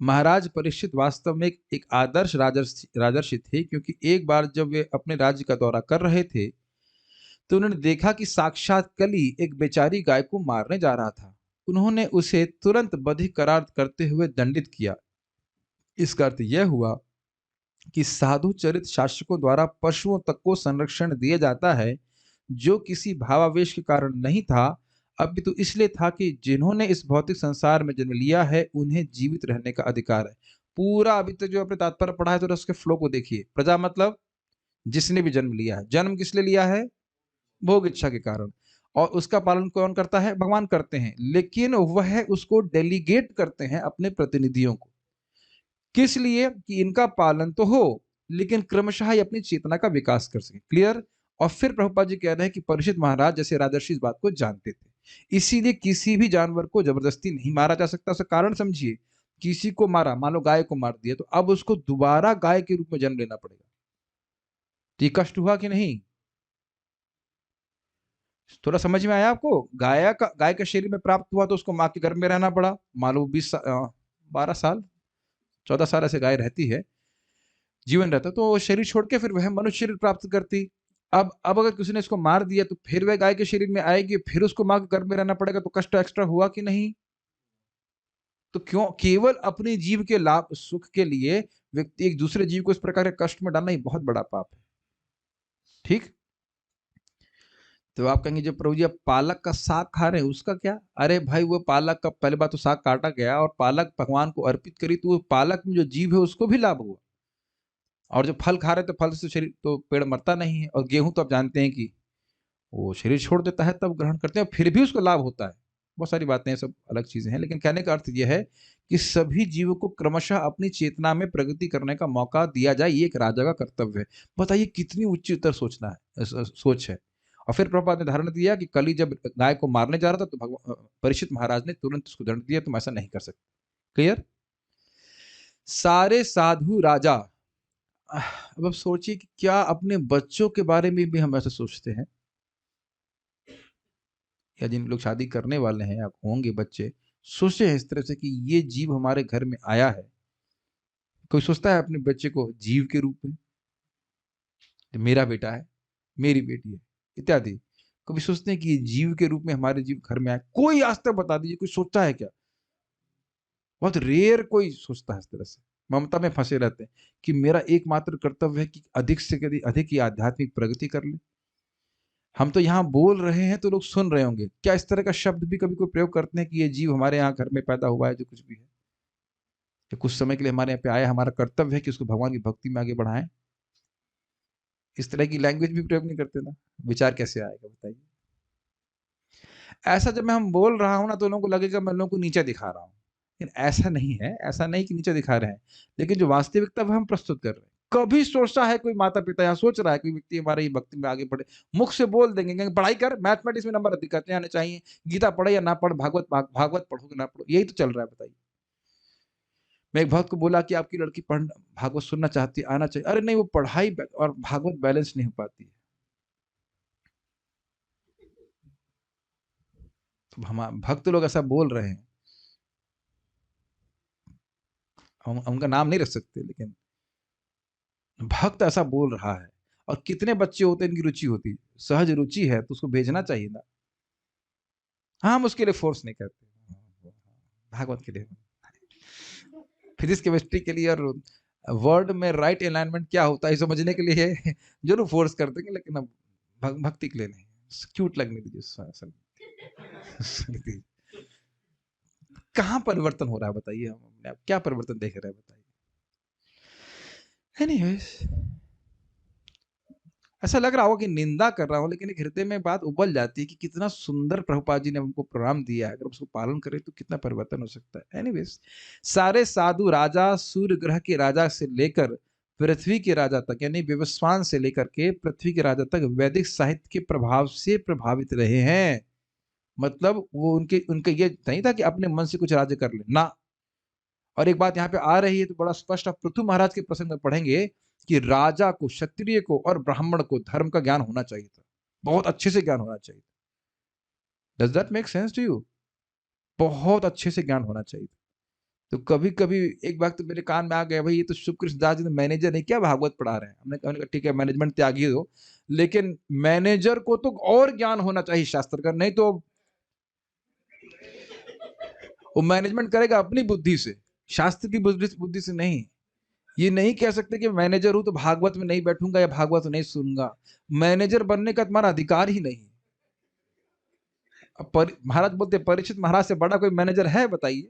महाराज परीक्षित वास्तव में एक आदर्श राजर्षि थे, क्योंकि एक बार जब वे अपने राज्य का दौरा कर रहे थे तो उन्होंने देखा कि साक्षात कली एक बेचारी गाय को मारने जा रहा था। उन्होंने उसे तुरंत बधि करार करते हुए दंडित किया। इसका अर्थ यह हुआ कि साधु चरित शासकों द्वारा पशुओं तक को संरक्षण दिया जाता है, जो किसी भावावेश के कारण नहीं था, अपितु तो इसलिए था कि जिन्होंने इस भौतिक संसार में जन्म लिया है उन्हें जीवित रहने का अधिकार है। पूरा अभी तक जो आपने तात्पर्य पढ़ा है तो उसके फ्लो को देखिए। प्रजा मतलब जिसने भी जन्म लिया है। जन्म किस लिए लिया है, भोग इच्छा के कारण, और उसका पालन कौन करता है, भगवान करते हैं, लेकिन वह उसको डेलीगेट करते हैं अपने प्रतिनिधियों को। किस लिए, कि इनका पालन तो हो लेकिन क्रमशः ही अपनी चेतना का विकास कर सके। क्लियर। और फिर प्रभुपाद जी कह रहे हैं कि परीक्षित महाराज जैसे राजर्षि इस बात को जानते थे, इसीलिए किसी भी जानवर को जबरदस्ती नहीं मारा जा सकता। उसका कारण समझिए, किसी को मारा, मान लो गाय को मार दिया, तो अब उसको दोबारा गाय के रूप में जन्म लेना पड़ेगा, तो ये कष्ट हुआ कि नहीं। थोड़ा समझ में आया आपको। गाय के शरीर में प्राप्त हुआ तो उसको माँ के गर्भ में रहना पड़ा, मान लो 12 साल 14 साल ऐसे गाय रहती है, जीवन रहता, तो शरीर छोड़ के फिर वह मनुष्य शरीर प्राप्त करती। अब अगर किसी ने इसको मार दिया तो फिर वह गाय के शरीर में आएगी, फिर उसको माँ के गर्भ में रहना पड़ेगा, तो कष्ट एक्स्ट्रा हुआ कि नहीं। तो क्यों केवल अपने जीव के लाभ सुख के लिए व्यक्ति एक दूसरे जीव को इस प्रकार के कष्ट में डालना ही बहुत बड़ा पाप है। ठीक। तो आप कहेंगे जो प्रभु जी आप पालक का साग खा रहे हैं उसका क्या, अरे भाई वो पालक का पहले बात तो साग काटा गया और पालक भगवान को अर्पित करी, तो वो पालक में जो जीव है उसको भी लाभ हुआ। और जो फल खा रहे तो फल से शरीर तो पेड़ मरता नहीं है, और गेहूं तो आप जानते हैं कि वो शरीर छोड़ देता है तब ग्रहण करते हैं, फिर भी उसको लाभ होता है। बहुत सारी बातें हैं, सब अलग चीजें हैं, लेकिन कहने का अर्थ यह है कि सभी जीवों को क्रमशः अपनी चेतना में प्रगति करने का मौका दिया जाए, ये एक राजा का कर्तव्य है। बताइए कितनी उच्चतर सोच है। और फिर प्रभुपाद ने धारणा दिया कि कल ही जब गाय को मारने जा रहा था तो परीक्षित महाराज ने तुरंत उसको दंड दिया, तुम ऐसा नहीं कर सकते। क्लियर। सारे साधु राजा, अब सोचिए कि क्या अपने बच्चों के बारे में भी हम ऐसा सोचते हैं, या जिन लोग शादी करने वाले हैं आप होंगे बच्चे, सोचे हैं इस तरह से कि ये जीव हमारे घर में आया है। कोई सोचता है अपने बच्चे को जीव के रूप में, मेरा बेटा है, मेरी बेटी है इत्यादि। कभी सोचते हैं कि ये जीव के रूप में हमारे जीव घर में आए, कोई आज तक बता दीजिए कोई सोचता है क्या। बहुत रेयर कोई सोचता है इस तरह से। ममता में फंसे रहते हैं कि मेरा एकमात्र कर्तव्य है कि अधिक से अधिक की आध्यात्मिक प्रगति कर ले। हम तो यहाँ बोल रहे हैं तो लोग सुन रहे होंगे, क्या इस तरह का शब्द भी कभी कोई प्रयोग करते हैं कि ये जीव हमारे यहाँ घर में पैदा हुआ है, जो कुछ भी है, तो कुछ समय के लिए हमारे यहाँ पे आया, हमारा कर्तव्य है कि उसको भगवान की भक्ति में आगे बढ़ाएं। इस तरह की लैंग्वेज भी प्रयोग नहीं करते ना, विचार कैसे आएगा बताइए। ऐसा जब मैं हम बोल रहा हूं ना तो लोगों को लगेगा मैं लोगों को नीचे दिखा रहा हूं, लेकिन ऐसा नहीं है, ऐसा नहीं कि नीचे दिखा रहे हैं, लेकिन जो वास्तविकता वो हम प्रस्तुत कर रहे हैं। कभी सोचता है कोई माता पिता या सोच रहा है कोई व्यक्ति हमारे ये भक्ति में आगे बढ़े, मुख से बोल देंगे कि पढ़ाई कर, मैथमेटिक्स में नंबर अधिक करते आने चाहिए, गीता पढ़े या ना पढ़, भागवत पढ़ो कि ना पढ़ो, यही तो चल रहा है बताइए। मैं एक भक्त को बोला कि आपकी लड़की पढ़ भागवत सुनना चाहती है, आना चाहिए, अरे नहीं वो पढ़ाई और भागवत बैलेंस नहीं हो पाती है। तो हम भक्त लोग ऐसा बोल रहे हैं, हम उनका नाम नहीं रख सकते, लेकिन भक्त ऐसा बोल रहा है। और कितने बच्चे होते हैं इनकी रुचि होती है, सहज रुचि है तो उसको भेजना चाहिए ना। हाँ, हम उसके लिए फोर्स नहीं करते, भागवत के लिए, फिजिक्स केमिस्ट्री के लिए और वर्ड में राइट अलाइनमेंट क्या होता है समझने के लिए जरूर फोर्स कर देंगे, लेकिन अब भक्ति के लिए नहीं, क्यूट लगने दीजिए। कहाँ परिवर्तन हो रहा है बताइए, हम अपने आप क्या परिवर्तन देख रहे हैं बताइए। एनीवेज, ऐसा लग रहा होगा कि निंदा कर रहा हूं, लेकिन एक हृदय में बात उबल जाती है कि कितना सुंदर प्रभुपाद जी ने हमको प्रोग्राम दिया है, अगर उसको पालन करें तो कितना परिवर्तन हो सकता है। एनीवेज, सारे साधु राजा, सूर्य ग्रह के राजा से लेकर पृथ्वी के राजा तक, यानी विवस्वान से लेकर के पृथ्वी के राजा तक वैदिक साहित्य के प्रभाव से प्रभावित रहे हैं। मतलब वो उनके उनके ये नहीं था कि अपने मन से कुछ राज्य कर ले ना। और एक बात यहाँ पे आ रही है तो बड़ा स्पष्ट, आप पृथु महाराज के प्रसंग में पढ़ेंगे कि राजा को, क्षत्रिय को और ब्राह्मण को धर्म का ज्ञान होना चाहिए था, बहुत अच्छे से ज्ञान होना चाहिए। Does that make sense to you? बहुत अच्छे से ज्ञान होना चाहिए। तो कभी कभी एक बात तो मेरे कान में आ गया, भाई ये तो शुक्र दास जी मैनेजर नहीं क्या भागवत पढ़ा रहे हैं। हमने कहा ठीक है मैनेजमेंट त्यागी दो, लेकिन मैनेजर को तो और ज्ञान होना चाहिए शास्त्र का, नहीं तो वो मैनेजमेंट करेगा अपनी बुद्धि से, शास्त्र की बुद्धि से नहीं। ये नहीं कह सकते कि मैनेजर हूं तो भागवत में नहीं बैठूंगा या भागवत नहीं सुनूंगा। मैनेजर बनने का तुम्हारा अधिकार ही नहीं। महाराज बोलते परीक्षित महाराज से बड़ा कोई मैनेजर है बताइए,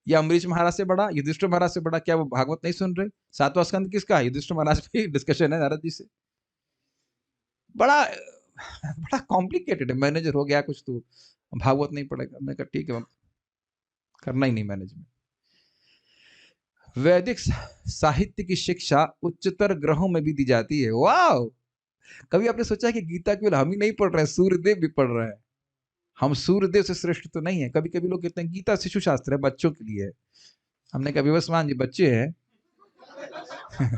या अम्बरीश महाराज से बड़ा, युधिष्ठिर महाराज से बड़ा, क्या वो भागवत नहीं सुन रहे? सातवां स्कंद किसका है? युधिष्ठिर महाराज पे डिस्कशन है नारद जी से। बड़ा बड़ा कॉम्प्लिकेटेड है, मैनेजर हो गया कुछ तो भागवत नहीं पड़ेगा। मैं कहा ठीक है, करना ही नहीं मैनेजमेंट। वैदिक साहित्य की शिक्षा उच्चतर ग्रहों में भी दी जाती है। वाह! कभी आपने सोचा है कि गीता केवल हम ही नहीं पढ़ रहे हैं, सूर्यदेव भी पढ़ रहे हैं। हम सूर्यदेव से श्रेष्ठ तो नहीं है। कभी कभी लोग कहते हैं गीता शिशु शास्त्र है, बच्चों के लिए है। हमने कहा विवस्वान जी बच्चे हैं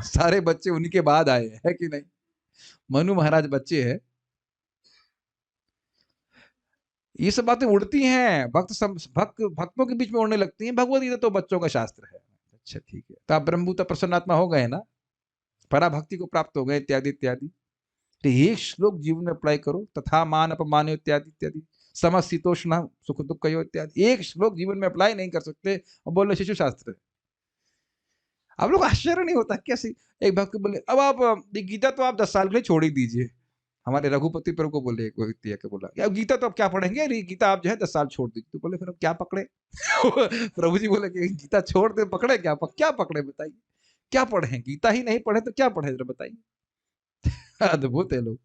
सारे बच्चे उन्हीं के बाद आए हैं, है कि नहीं? मनु महाराज बच्चे हैं। ये सब बातें उड़ती हैं, भक्तों के बीच में उड़ने लगती हैं। भगवद गीता तो बच्चों का शास्त्र है। अच्छा ठीक है, तो आप ब्रह्मभूत प्रसन्नात्मा हो गए ना, पराभक्ति को प्राप्त हो गए, इत्यादि इत्यादि। तो एक श्लोक जीवन में अप्लाई करो, तथा मान अपमान इत्यादि इत्यादि, समशीतोष्ण सुख दुख इत्यादि। एक श्लोक जीवन में अप्लाई नहीं कर सकते और बोल रहे शिशु शास्त्र। आप लोग आश्चर्य नहीं होता कैसे? एक भक्त बोले अब आप गीता तो आप 10 साल के लिए छोड़ ही दीजिए। हमारे रघुपति प्रभु को बोले, एक व्यक्ति आके बोला यार गीता तो अब क्या पढ़ेंगे, अरे गीता आप जो है 10 साल छोड़ दीजिए। तो बोले फिर अब क्या पकड़े प्रभु जी बोले कि गीता छोड़ दे, पकड़े क्या? क्या पकड़े बताइए, क्या पढ़े? गीता ही नहीं पढ़े तो क्या पढ़े जरा बताइए। अद्भुत है लोग।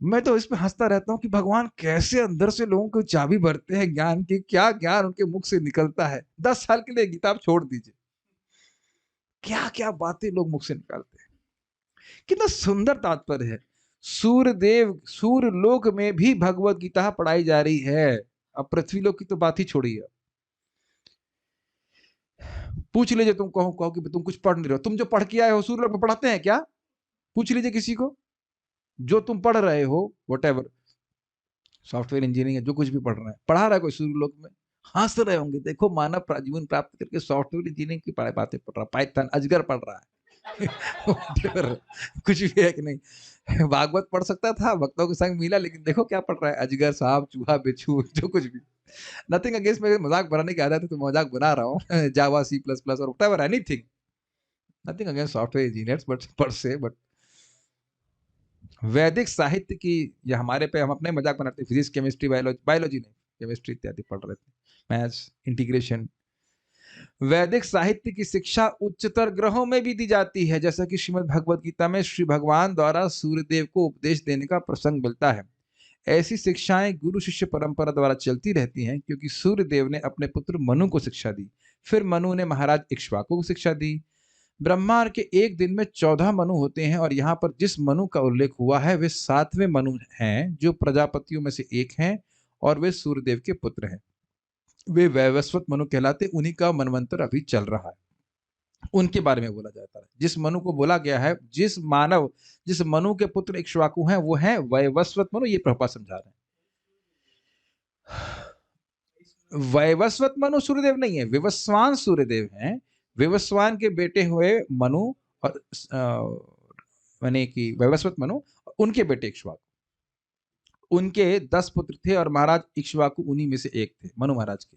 मैं तो इस पे हंसता रहता हूँ कि भगवान कैसे अंदर से लोगों को चाबी भरते हैं ज्ञान की। क्या ज्ञान उनके मुख से निकलता है। 10 साल के लिए गीता आप छोड़ दीजिए, क्या क्या बातें लोग मुख से निकालते हैं। कितना सुंदर तात्पर्य है। सूर्यदेव, सूर्य लोक में भी भगवत गीता पढ़ाई जा रही है। अब पृथ्वी लोक की तो बात ही छोड़िए। पूछ लीजिए, तुम कहो कि तुम कुछ पढ़ नहीं रहे हो, तुम जो पढ़ के आए हो सूर्य लोक में पढ़ाते हैं क्या? पूछ लीजिए किसी को। जो तुम पढ़ रहे हो वॉटेवर, सॉफ्टवेयर इंजीनियरिंग है, जो कुछ भी पढ़ रहा है, पढ़ा रहा है कोई सूर्य लोक में, हंस रहे होंगे, देखो मानव जीवन प्राप्त करके सॉफ्टवेयर इंजीनियरिंग की बातें पढ़ रहा, पाइथन अजगर पढ़ रहा है कुछ भी है कि नहीं? भागवत पढ़ सकता था, भक्तों के संग मिला, लेकिन देखो क्या पढ़ रहा है, अजगर, सांप, चूहा, बिच्छू, जो कुछ भी। नथिंग अगेंस्ट, मेरे मजाक बनाने की आदत है तो मजाक बना रहा हूँ। जावा, सी प्लस प्लस और whatever, anything, nothing against software engineers but पर से, बट वैदिक साहित्य की, या हमारे पे हम अपने मजाक बनाते हैं, फिजिक्स केमिस्ट्री बायोलॉजी, बायोलॉजी नहीं, केमिस्ट्री इत्यादि पढ़ रहे थे, मैथ्स, इंटीग्रेशन। वैदिक साहित्य की शिक्षा उच्चतर ग्रहों में भी दी जाती है, जैसा कि श्रीमद् भगवद गीता में श्री भगवान द्वारा सूर्यदेव को उपदेश देने का प्रसंग मिलता है। ऐसी शिक्षाएं गुरु शिष्य परंपरा द्वारा चलती रहती हैं, क्योंकि सूर्यदेव ने अपने पुत्र मनु को शिक्षा दी, फिर मनु ने महाराज इक्ष्वाकु को शिक्षा दी। ब्रह्मांड के एक दिन में 14 मनु होते हैं, और यहाँ पर जिस मनु का उल्लेख हुआ है वे 7वें मनु हैं, जो प्रजापतियों में से एक हैं, और वे सूर्यदेव के पुत्र हैं। वे वैवस्वत मनु कहलाते, उन्हीं का मनवंतर अभी चल रहा है, उनके बारे में बोला जाता है। जिस मनु को बोला गया है, जिस मनु के पुत्र इक्ष्वाकु हैं, वो है वैवस्वत मनु, ये प्रभुपाद समझा रहे हैं। वैवस्वत मनु सूर्यदेव नहीं है, विवस्वान सूर्यदेव हैं। विवस्वान के बेटे हुए मनु, और माने कि वैवस्वत मनु, उनके बेटे इक्ष्वाकु। उनके 10 पुत्र थे, और महाराज इक्ष्वाकु उन्हीं में से एक थे, मनु महाराज के।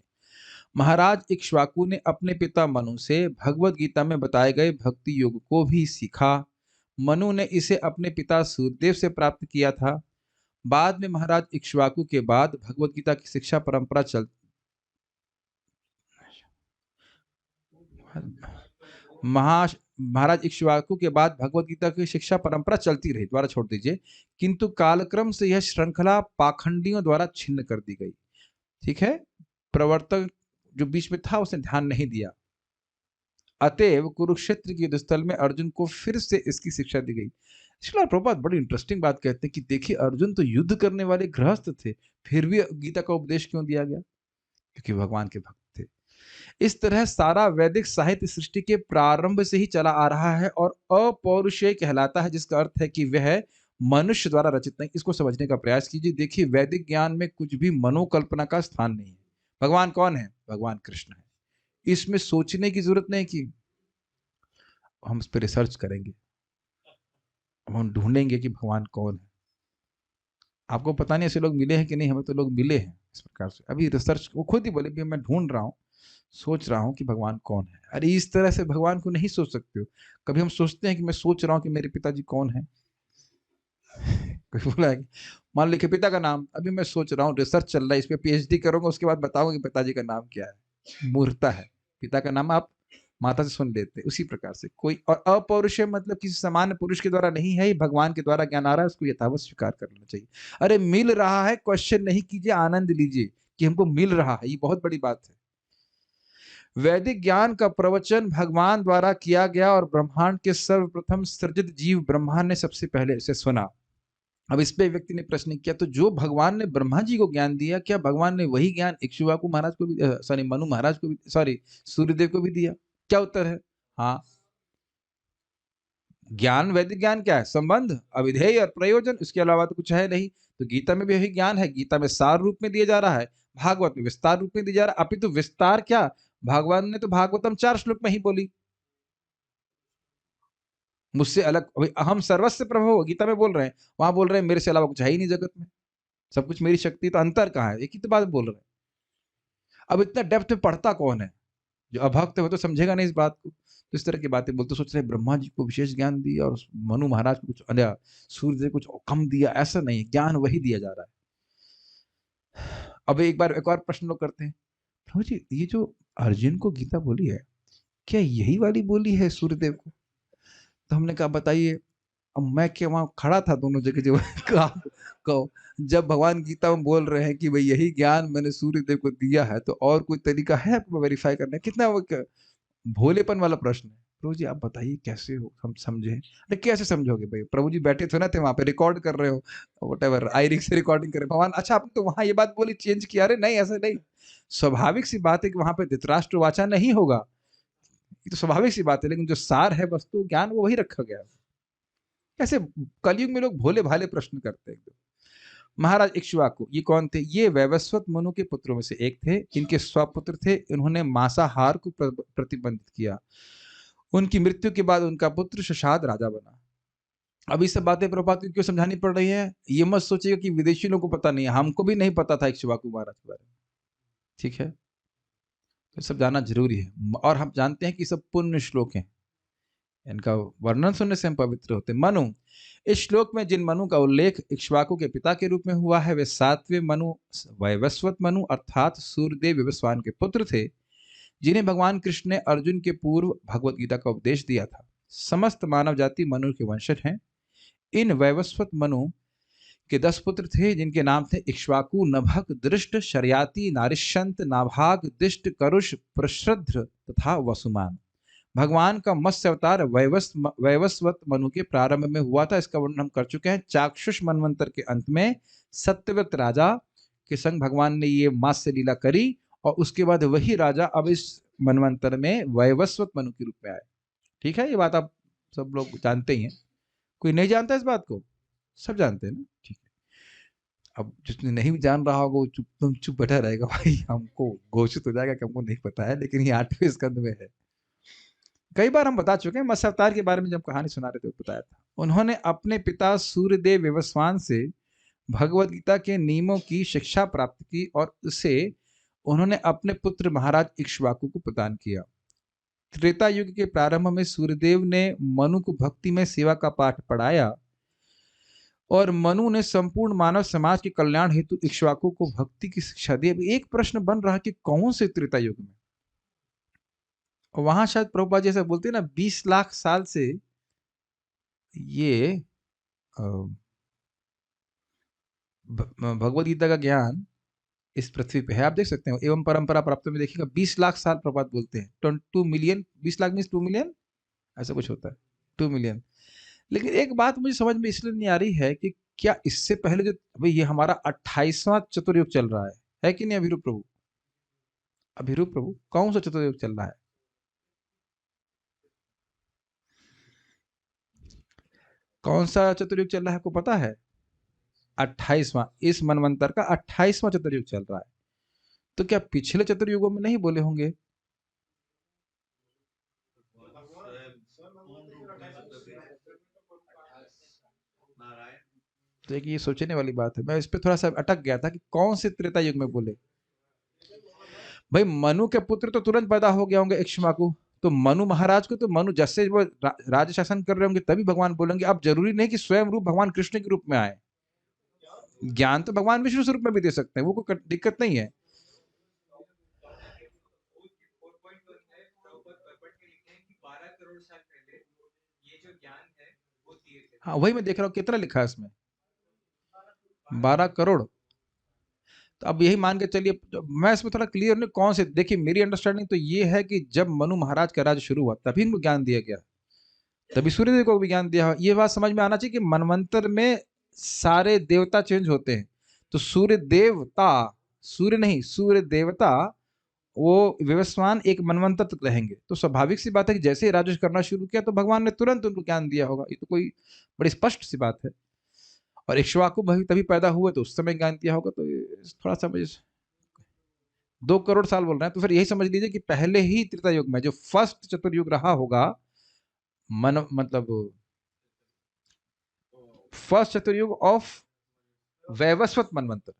महाराज इक्ष्वाकु ने अपने पिता मनु से भगवद गीता में बताए गए भक्ति योग को भी सीखा। मनु ने इसे अपने पिता सूर्यदेव से प्राप्त किया था। बाद में महाराज इक्ष्वाकु के बाद भगवद गीता की शिक्षा परंपरा महाराज इक्ष्वाकु के बाद भगवद गीता की शिक्षा परंपरा चलती रही, द्वारा छोड़ दीजिए, किंतु कालक्रम से यह श्रृंखला पाखंडियों द्वारा छिन्न कर दी गई। ठीक है, प्रवर्तक जो बीच में था उसने ध्यान नहीं दिया। अतएव कुरुक्षेत्र के युद्धस्थल में अर्जुन को फिर से इसकी शिक्षा दी गई। श्रील प्रभुपाद बड़ी इंटरेस्टिंग बात कहते हैं कि देखिए, अर्जुन तो युद्ध करने वाले गृहस्थ थे, फिर भी गीता का उपदेश क्यों दिया गया? क्योंकि भगवान के भक्त थे। इस तरह सारा वैदिक साहित्य सृष्टि के प्रारंभ से ही चला आ रहा है, और अपौरुषेय कहलाता है, जिसका अर्थ है कि वह मनुष्य द्वारा रचित नहीं। इसको समझने का प्रयास कीजिए। देखिए, वैदिक ज्ञान में कुछ भी मनोकल्पना का स्थान नहीं है। भगवान कौन है? भगवान कृष्ण है। इसमें सोचने की जरूरत नहीं कि हम इस पर रिसर्च करेंगे, हम ढूंढेंगे कि भगवान कौन है। आपको पता नहीं ऐसे लोग मिले हैं कि नहीं, हमें तो लोग मिले हैं इस प्रकार से। अभी रिसर्च, वो खुद ही बोले भी मैं ढूंढ रहा हूँ, सोच रहा हूँ कि भगवान कौन है। अरे इस तरह से भगवान को नहीं सोच सकते हो। कभी हम सोचते हैं कि मैं सोच रहा हूँ कि मेरे पिताजी कौन है। कोई बोला है कि मान लीजिए पिता का नाम, अभी मैं सोच रहा हूँ, रिसर्च चल रहा है, इस पे पीएचडी करूंगा, उसके बाद बताऊंगा कि पिताजी का नाम क्या है। मूर्खता है। पिता का नाम आप माता से सुन लेते हैं। उसी प्रकार से कोई, और अपौरुषेय मतलब किसी सामान्य पुरुष के द्वारा नहीं है, भगवान के द्वारा ज्ञान आ रहा है, उसको यथावत स्वीकार कर लेना चाहिए। अरे मिल रहा है, क्वेश्चन नहीं कीजिए, आनंद लीजिए कि हमको मिल रहा है, ये बहुत बड़ी बात है। वैदिक ज्ञान का प्रवचन भगवान द्वारा किया गया, और ब्रह्मांड के सर्वप्रथम सृजित जीव ब्रह्मा ने सबसे पहले इसे सुना। अब इस पे व्यक्ति ने प्रश्न किया, तो जो भगवान ने ब्रह्मा जी को ज्ञान दिया, क्या भगवान ने वही ज्ञान इक्ष्वाकु महाराज को भी, सॉरी मनु महाराज को भी, सॉरी सूर्यदेव को भी दिया? क्या उत्तर है? हाँ। ज्ञान, वैदिक ज्ञान क्या है? संबंध, अविधेय और प्रयोजन, इसके अलावा तो कुछ है नहीं। तो गीता में भी यही ज्ञान है। गीता में सार रूप में दिया जा रहा है, भागवत में विस्तार रूप में दिया जा रहा है। अपितु विस्तार क्या, भगवान ने तो भागवतम 4 श्लोक में ही बोली, मुझसे अलग हम सर्वस्व प्रभु गीता में बोल रहे हैं, वहां बोल रहे हैं मेरे से अलावा कुछ है ही नहीं जगत में, सब कुछ मेरी शक्ति। तो अंतर कहाँ है? एक ही तो बात बोल रहे हैं। अब इतना डेप्थ में पढ़ता कौन है? जो अभक्त हो तो समझेगा नहीं इस बात को। तो इस तरह की बातें बोलते, सोच रहे ब्रह्मा जी को विशेष ज्ञान दिया और मनु महाराज को कुछ, सूर्य को कुछ कम दिया, ऐसा नहीं है। ज्ञान वही दिया जा रहा है। अब एक और प्रश्न लोग करते हैं, प्रभु जी ये जो अर्जुन को गीता बोली है, क्या यही वाली बोली है सूर्यदेव को? तो हमने कहा बताइए। अब मैं क्या वहां खड़ा था दोनों जगह, जब जब भगवान गीता में बोल रहे हैं कि भाई यही ज्ञान मैंने सूर्यदेव को दिया है, तो और कोई तरीका है आपको वेरीफाई करना? कितना वो भोलेपन वाला प्रश्न है। प्रभु जी आप बताइए कैसे हो, हम समझे? अरे कैसे समझोगे भाई? प्रभु जी बैठे थे ना, थे वहां पे, रिकॉर्ड कर रहे हो, व्हाटएवर, आईरिक से रिकॉर्डिंग कर रहे भगवान। अच्छा आपने तो वहां ये बात बोली, चेंज किया? अरे नहीं, ऐसा नहीं। स्वाभाविक सी बात है कि वहां पे धृतराष्ट्र वाचा नहीं होगा, ये तो स्वाभाविक सी बात है, लेकिन जो सार है वस्तु ज्ञान वो वही रखा गया। ऐसे कलयुग में लोग भोले भाले प्रश्न करते हैं। महाराज इक्ष्वाकु ये कौन थे? ये वैवस्वत मनु के पुत्रों में से एक थे। इनके स्वपुत्र थे, इन्होंने मांसाहार को प्रतिबंधित किया। उनकी मृत्यु के बाद उनका पुत्र शशाद राजा बना। अब ये सब बातें प्रभुपाद को क्यों समझानी पड़ रही है? ये मत सोचिएगा कि विदेशी लोगों को पता नहीं है, हमको भी नहीं पता था इक्ष्वाकु महाराज के बारे में। ठीक है, तो सब जानना जरूरी है। और हम जानते हैं कि सब पुण्य श्लोक हैं, इनका वर्णन सुनने से हम पवित्र होते हैं। मनु, इस श्लोक में जिन मनु का उल्लेख इक्ष्वाकु के पिता के रूप में हुआ है वे सातवें मनु वैवस्वत मनु अर्थात सूर्यदेव विवस्वान के पुत्र थे, जिन्हें भगवान कृष्ण ने अर्जुन के पूर्व भगवत गीता का उपदेश दिया था। समस्त मानव जाति मनु के वंशज हैं। इन वैवस्वत मनु के 10 पुत्र थे, जिनके नाम थे इक्ष्वाकु, नभक, दृष्ट, शर्याति, नारिशंत, नाभाग, दिष्ट, करुष, प्रश्रद्ध तथा वसुमान। भगवान का मत्स्य अवतार वैवस्वत मनु के प्रारंभ में हुआ था, इसका वर्णन हम कर चुके हैं। चाक्षुष मनवंतर के अंत में सत्यव्रत राजा के संग भगवान ने ये मात्स्य लीला करी और उसके बाद वही राजा अब इस मनवंतर में वैवस्वत मनु के रूप में आए। ठीक है, ये बात आप सब लोग जानते ही हैं, कोई नहीं जानता इस बात को? सब जानते हैं ना? ठीक है। अब जिसने नहीं भी जान रहा होगा वो चुप बैठा रहेगा, भाई हमको घोषित हो जाएगा कि हमको नहीं पता है, लेकिन ये 8वें स्कंद में है। कई बार हम बता चुके हैं, मत्स्य अवतार के बारे में जब कहानी सुना रहे थे बताया था। उन्होंने अपने पिता सूर्यदेव विवस्वान से भगवत गीता के नियमों की शिक्षा प्राप्त की और उसे उन्होंने अपने पुत्र महाराज इक्ष्वाकु को प्रदान किया। त्रेता युग के प्रारंभ में सूर्यदेव ने मनु को भक्ति में सेवा का पाठ पढ़ाया और मनु ने संपूर्ण मानव समाज के कल्याण हेतु इक्ष्वाकु को भक्ति की शिक्षा दी। अभी एक प्रश्न बन रहा कि कौन से त्रेता युग में? और वहां शायद प्रभुपाद जैसा बोलते हैं ना, 20 लाख साल से ये भगवत गीता का ज्ञान इस पृथ्वी पे है। आप देख सकते हैं एवं परंपरा प्राप्त में देखिएगा 20 लाख साल प्रभुपाद बोलते हैं। 2 मिलियन, 20 लाख मीन्स 2 मिलियन, ऐसा कुछ होता है, 2 मिलियन। लेकिन एक बात मुझे समझ में इसलिए नहीं आ रही है कि क्या इससे पहले जो भाई ये हमारा 28वां चतुर्युग चल रहा है कि नहीं? अभिरूप प्रभु, अभिरूप प्रभु, कौन सा चतुर्युग चल रहा है? कौन सा चतुर्युग चल रहा है आपको पता है? 28वां, इस मनवंतर का 28वां चतुर्युग चल रहा है। तो क्या पिछले चतुर्युगों में नहीं बोले होंगे? तो एक ये सोचने वाली बात है। मैं इस पे थोड़ा सा अटक गया था कि कौन से त्रेता युग में बोले। भाई मनु के पुत्र तो तुरंत पैदा हो गए होंगे इक्ष्वाकु, तो मनु महाराज को तो मनु जैसे वो राज्य शासन कर रहे होंगे तभी भगवान बोलेंगे। अब जरूरी नहीं कि स्वयं रूप भगवान कृष्ण के रूप में आए, ज्ञान तो भगवान विष्णु स्वरूप में भी दे सकते हैं, वो कोई दिक्कत नहीं है। हाँ वही मैं देख रहा हूँ, कितना लिखा है इसमें? 12 करोड़। तो अब यही मान के चलिए, मैं इसमें थोड़ा क्लियर नहीं कौन से। देखिए मेरी अंडरस्टैंडिंग तो ये है कि जब मनु महाराज का राज्य शुरू हुआ तभी इनको ज्ञान दिया गया, तभी सूर्यदेव को भी ज्ञान दिया। ये बात समझ में आना चाहिए कि मनवंतर में सारे देवता चेंज होते हैं, तो सूर्य देवता, सूर्य नहीं सूर्य देवता, वो विवस्वान एक मनवंतर तक रहेंगे। तो स्वाभाविक सी बात है कि जैसे ही राजस्व करना शुरू किया तो भगवान ने तुरंत उनको ज्ञान दिया होगा, ये तो कोई बड़ी स्पष्ट सी बात है। और इक्ष्वाकु भाई तभी पैदा हुए तो उस समय ज्ञान दिया होगा, तो थोड़ा सा मुझे 2 करोड़ साल बोल रहे हैं तो फिर यही समझ लीजिए कि पहले ही त्रेता युग में जो फर्स्ट चतुर्युग रहा होगा, मन मतलब फर्स्ट चतुर्युग ऑफ वैवस्वत मनवंतर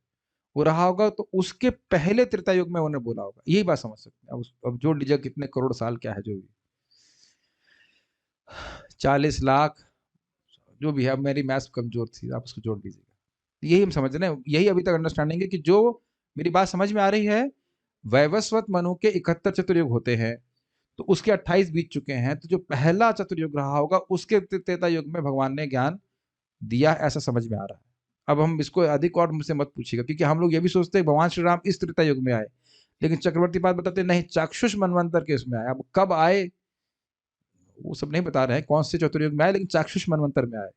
वो रहा होगा, तो उसके पहले त्रेता युग में उन्होंने बोला होगा। यही बात समझ सकते हैं। अब जोड़ लीजिए कितने करोड़ साल क्या है, जो भी 40 लाख जो भी है। अब मेरी मैथ्स कमजोर थी, आप उसको जोड़ दीजिएगा। यही हम समझ रहे हैं, यही अभी तक अंडरस्टैंडिंग है कि जो मेरी बात समझ में आ रही है, वैवस्वत मनु के 71 चतुर्युग होते हैं, तो उसके 28 बीत चुके हैं, तो जो पहला चतुर्युग रहा होगा उसके त्रेता युग में भगवान ने ज्ञान दिया, ऐसा समझ में आ रहा है। अब हम इसको अधिक और मुझसे मत पूछिएगा, क्योंकि हम लोग ये भी सोचते हैं भगवान श्री राम इस त्रेता युग में आए, लेकिन चक्रवर्ती पाद बताते नहीं, चाक्षुष मनवंतर के इसमें आए। अब कब आए वो सब नहीं बता रहे हैं, कौन से चतुर्युग में आए, लेकिन चाक्षुष मनवंतर में आए।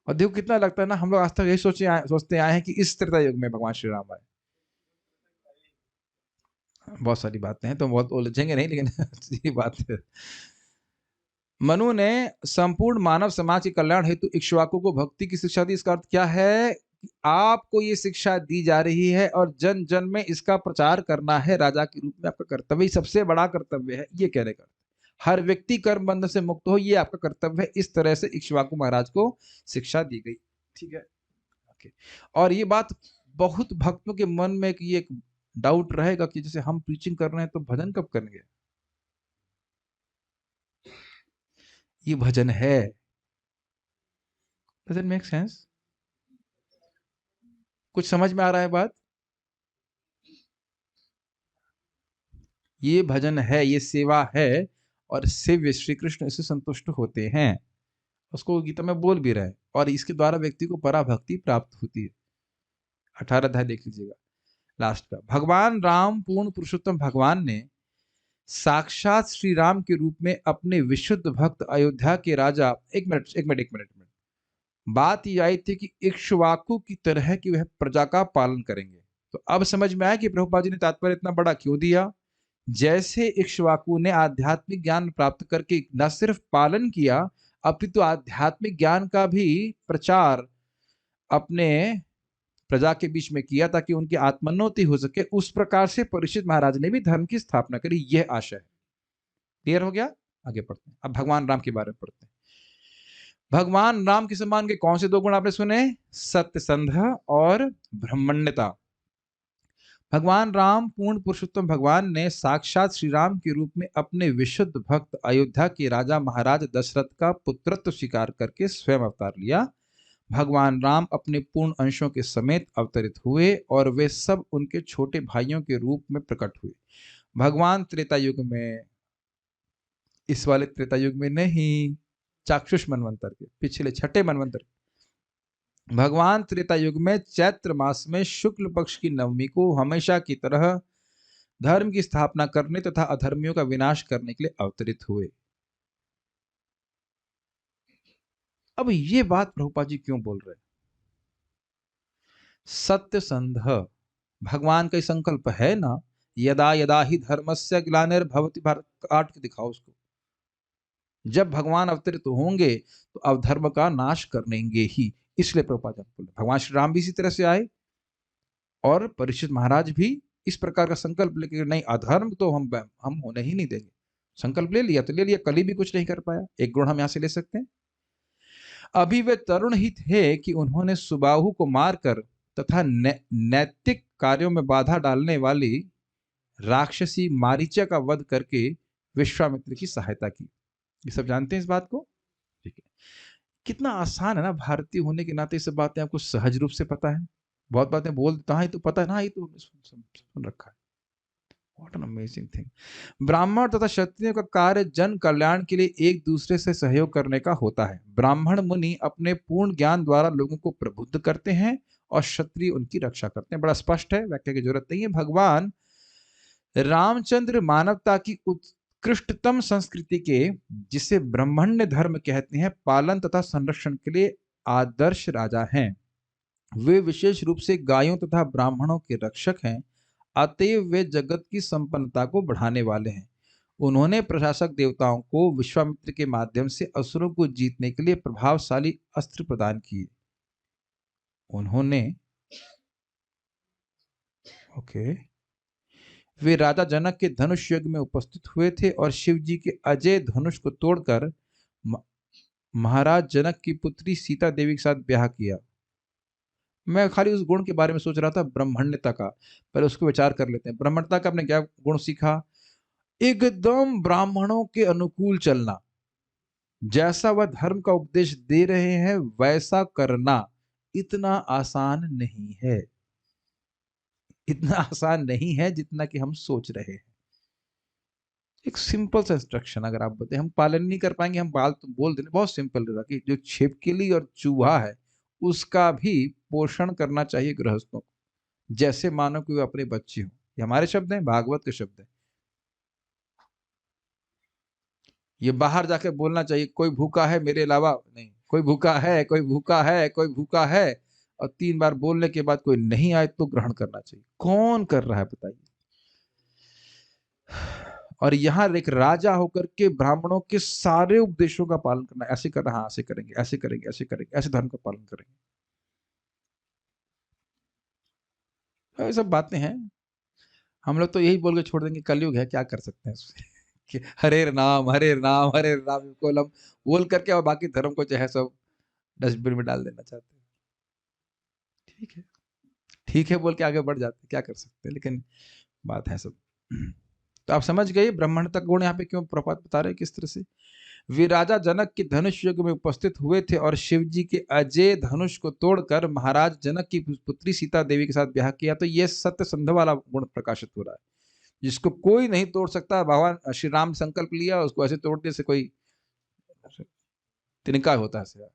और देखो कितना लगता है ना, हम लोग आज तक यही सोचते आए हैं कि इस त्रेता युग में भगवान श्री राम आए। बहुत सारी बातें हैं तो बहुत उलझेंगे नहीं, लेकिन ये बात है। मनु ने संपूर्ण मानव समाज के कल्याण हेतु इक्ष्वाकु को भक्ति की शिक्षा दी। इसका अर्थ क्या है? आपको ये शिक्षा दी जा रही है और जन जन में इसका प्रचार करना है, राजा के रूप में आपका कर्तव्य, सबसे बड़ा कर्तव्य है। ये कहने का हर व्यक्ति कर्म बंधन से मुक्त हो, ये आपका कर्तव्य है। इस तरह से इक्ष्वाकु महाराज को शिक्षा दी गई। ठीक है, और ये बात बहुत भक्तों के मन में ये डाउट रहेगा कि जैसे हम प्रीचिंग कर रहे हैं तो भजन कब करेंगे? ये भजन है। Doesn't make sense? कुछ समझ में आ रहा है बात? ये भजन है, ये सेवा है, और सेव्य श्री कृष्ण इससे संतुष्ट होते हैं। उसको गीता में बोल भी रहे हैं, और इसके द्वारा व्यक्ति को पराभक्ति प्राप्त होती है। 18 अध्याय देख लीजिएगा लास्ट का। भगवान राम पूर्ण पुरुषोत्तम भगवान ने साक्षात श्री राम के रूप में अपने विशुद्ध भक्त अयोध्या के राजा, एक मिनट, बात ये आई थी कि इक्ष्वाकु की तरह कि वह प्रजा का पालन करेंगे। तो अब समझ में आया कि प्रभुपाद जी ने तात्पर्य इतना बड़ा क्यों दिया। जैसे इक्ष्वाकु ने आध्यात्मिक ज्ञान प्राप्त करके न सिर्फ पालन किया, अपितु आध्यात्मिक ज्ञान का भी प्रचार अपने प्रजा के बीच में किया ताकि उनकी आत्मोन्नति हो सके, उस प्रकार से परीक्षित महाराज ने भी धर्म की स्थापना करी। यह आशय है। क्लियर हो गया? आगे पढ़ते हैं। अब भगवान राम के बारे में पढ़ते हैं। भगवान राम के समान के कौन से दो गुण आपने सुने? सत्यसंध और ब्रह्मण्यता। भगवान राम पूर्ण पुरुषोत्तम भगवान ने साक्षात श्री राम के रूप में अपने विशुद्ध भक्त अयोध्या के राजा महाराज दशरथ का पुत्रत्व स्वीकार करके स्वयं अवतार लिया। भगवान राम अपने पूर्ण अंशों के समेत अवतरित हुए और वे सब उनके छोटे भाइयों के रूप में प्रकट हुए। भगवान त्रेता युग में, इस वाले त्रेता युग में नहीं, चाक्षुष मनवंतर के पिछले छठे मनवंतर, भगवान त्रेता युग में चैत्र मास में शुक्ल पक्ष की नवमी को हमेशा की तरह धर्म की स्थापना करने तथा अधर्मियों का विनाश करने के लिए अवतरित हुए। अब ये बात प्रभुपाद जी क्यों बोल रहे हैं? सत्य संध, भगवान का संकल्प है ना, यदा यदा ही धर्मस्य ग्लानिर्भवति भारत, काट के दिखाओ उसको। जब भगवान अवतरित होंगे तो अधर्म का नाश करनेंगे ही। इसलिए प्रभुपाद जी बोले भगवान श्री राम भी इसी तरह से आए, और परीक्षित महाराज भी इस प्रकार का संकल्प लेके, नहीं अधर्म तो हम होने ही नहीं देंगे। संकल्प ले लिया तो ले लिया, कली भी कुछ नहीं कर पाया। एक गुण हम यहां से ले सकते हैं। अभी वे तरुण ही थे कि उन्होंने सुबाहु को मारकर तथा नैतिक कार्यों में बाधा डालने वाली राक्षसी मारीचा का वध करके विश्वामित्र की सहायता की। ये सब जानते हैं इस बात को? ठीक है। कितना आसान है ना, भारतीय होने के नाते ये सब बातें आपको सहज रूप से पता है। बहुत बातें बोलता है तो पता है ना, ये तो सुन रखा है। What an amazing thing. ब्राह्मण तथा क्षत्रियों का कार्य जन कल्याण के लिए एक दूसरे से सहयोग करने का होता है। ब्राह्मण मुनि अपने पूर्ण ज्ञान द्वारा लोगों को प्रबुद्ध करते हैं और क्षत्रिय उनकी रक्षा करते हैं। बड़ा स्पष्ट है, व्याख्या की जरूरत नहीं है। भगवान रामचंद्र मानवता की उत्कृष्टतम संस्कृति के, जिसे ब्राह्मण्य धर्म कहते हैं, पालन तथा संरक्षण के लिए आदर्श राजा हैं। वे विशेष रूप से गायों तथा ब्राह्मणों के रक्षक हैं, अतएव वे जगत की संपन्नता को बढ़ाने वाले हैं। उन्होंने प्रशासक देवताओं को विश्वामित्र के माध्यम से असुरों को जीतने के लिए प्रभावशाली अस्त्र प्रदान किए। वे राजा जनक के धनुष यज्ञ में उपस्थित हुए थे और शिव जी के अजय धनुष को तोड़कर महाराज जनक की पुत्री सीता देवी के साथ ब्याह किया। मैं खाली उस गुण के बारे में सोच रहा था, ब्रह्मण्यता का। पहले उसको विचार कर लेते हैं। ब्रह्मण्यता का आपने क्या गुण सीखा? एकदम ब्राह्मणों के अनुकूल चलना, जैसा वह धर्म का उपदेश दे रहे हैं वैसा करना इतना आसान नहीं है। इतना आसान नहीं है जितना कि हम सोच रहे हैं। एक सिंपल सा इंस्ट्रक्शन अगर आप बताएं, हम पालन नहीं कर पाएंगे, हम बाल तो बोल देने, बहुत सिंपल रहेगा कि जो छिपकली और चूहा है उसका भी पोषण करना चाहिए गृहस्थों को, जैसे मानो कि वे अपने बच्चे हों। ये हमारे शब्द हैं, भागवत के शब्द हैं। ये बाहर जाके बोलना चाहिए, कोई भूखा है मेरे अलावा नहीं, कोई भूखा है, कोई भूखा है, कोई भूखा है, और 3 बार बोलने के बाद कोई नहीं आए तो ग्रहण करना चाहिए। कौन कर रहा है बताइए? और यहां एक राजा होकर के ब्राह्मणों के सारे उपदेशों का पालन करना, ऐसे करना, हाँ ऐसे करेंगे, ऐसे करेंगे, ऐसे करेंगे, ऐसे धर्म का पालन करेंगे। ये सब बातें हैं, हम लोग तो यही बोल के छोड़ देंगे, कलयुग है, क्या कर सकते हैं उसमें कि हरे राम हरे राम हरे राम को हम बोल करके और बाकी धर्म को जो है सब डस्टबिन में डाल देना चाहते हैं। ठीक है, ठीक है बोल के आगे बढ़ जाते, क्या कर सकते हैं, लेकिन बात है सब। तो आप समझ गए ब्राह्मण तक गुण यहाँ पे क्यों प्रपात बता रहे हैं किस तरह से। वे राजा जनक के धनुष युग में उपस्थित हुए थे और शिव जी के अजय धनुष को तोड़कर महाराज जनक की पुत्री सीता देवी के साथ ब्याह किया। तो ये सत्य संध वाला गुण प्रकाशित हो रहा है, जिसको कोई नहीं तोड़ सकता। भगवान श्री राम संकल्प लिया, उसको ऐसे तोड़ने से कोई तिनका होता है।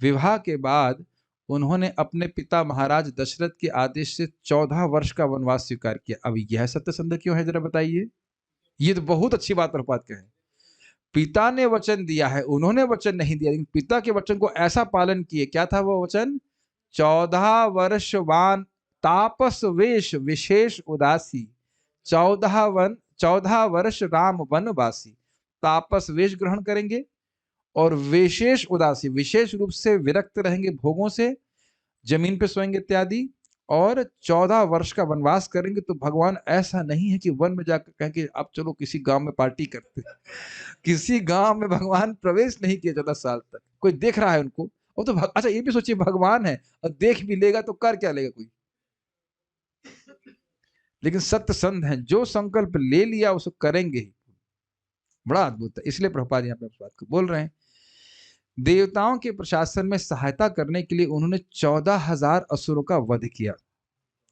विवाह के बाद उन्होंने अपने पिता महाराज दशरथ के आदेश से 14 वर्ष का वनवास स्वीकार किया। अब यह सत्य संध क्यों है, जरा बताइए। ये तो बहुत अच्छी बात प्रभुपाद कहे, पिता ने वचन दिया है, उन्होंने वचन नहीं दिया, लेकिन पिता के वचन को ऐसा पालन किए। क्या था वो वचन? 14 वर्ष वान तापस वेश विशेष उदासी, 14 वर्ष राम वनवासी। तापस वेश ग्रहण करेंगे और विशेष उदासी, विशेष रूप से विरक्त रहेंगे भोगों से, जमीन पे सोएंगे इत्यादि, और 14 वर्ष का वनवास करेंगे। तो भगवान ऐसा नहीं है कि वन में जाकर कहेंगे अब चलो किसी गांव में पार्टी करते। किसी गांव में भगवान प्रवेश नहीं किया 14 साल तक। कोई देख रहा है उनको, वो तो अच्छा ये भी सोचिए भगवान है और देख भी लेगा तो कर क्या लेगा कोई। लेकिन सत्य संध है, जो संकल्प ले लिया उसको करेंगे ही। बड़ा अद्भुत है, इसलिए प्रभुपाद यहाँ पे उस बात को बोल रहे हैं। देवताओं के प्रशासन में सहायता करने के लिए उन्होंने 14,000 असुरों का वध किया।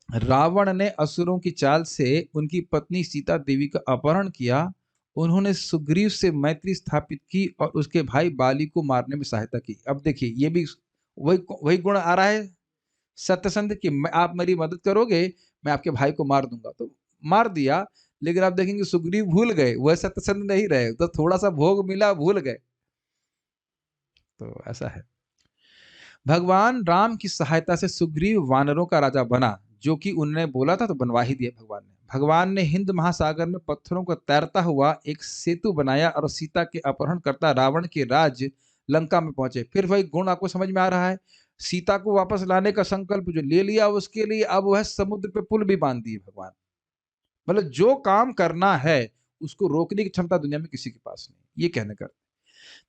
रावण ने असुरों की चाल से उनकी पत्नी सीता देवी का अपहरण किया। उन्होंने सुग्रीव से मैत्री स्थापित की और उसके भाई बाली को मारने में सहायता की। अब देखिए ये भी वही गुण आ रहा है सत्यसंध कि आप मेरी मदद करोगे, मैं आपके भाई को मार दूंगा। तो मार दिया, लेकिन आप देखेंगे सुग्रीव भूल गए, वह सत्यसंध नहीं रहे। तो थोड़ा सा भोग मिला, भूल गए। तो ऐसा है। भगवान राम की सहायता से सुग्रीव वानरों का राजा बना, जो कि उन्होंने बोला था तो बनवा ही दिया भगवान ने। भगवान ने हिंद महासागर में पत्थरों का तैरता हुआ एक सेतु बनाया और सीता के अपहरण करता रावण के राज्य लंका में पहुंचे। फिर वही गुण आपको समझ में आ रहा है। सीता को वापस लाने का संकल्प जो ले लिया, उसके लिए अब वह समुद्र पे पुल भी बांध दिए भगवान। मतलब जो काम करना है उसको रोकने की क्षमता दुनिया में किसी के पास नहीं, ये कहने का।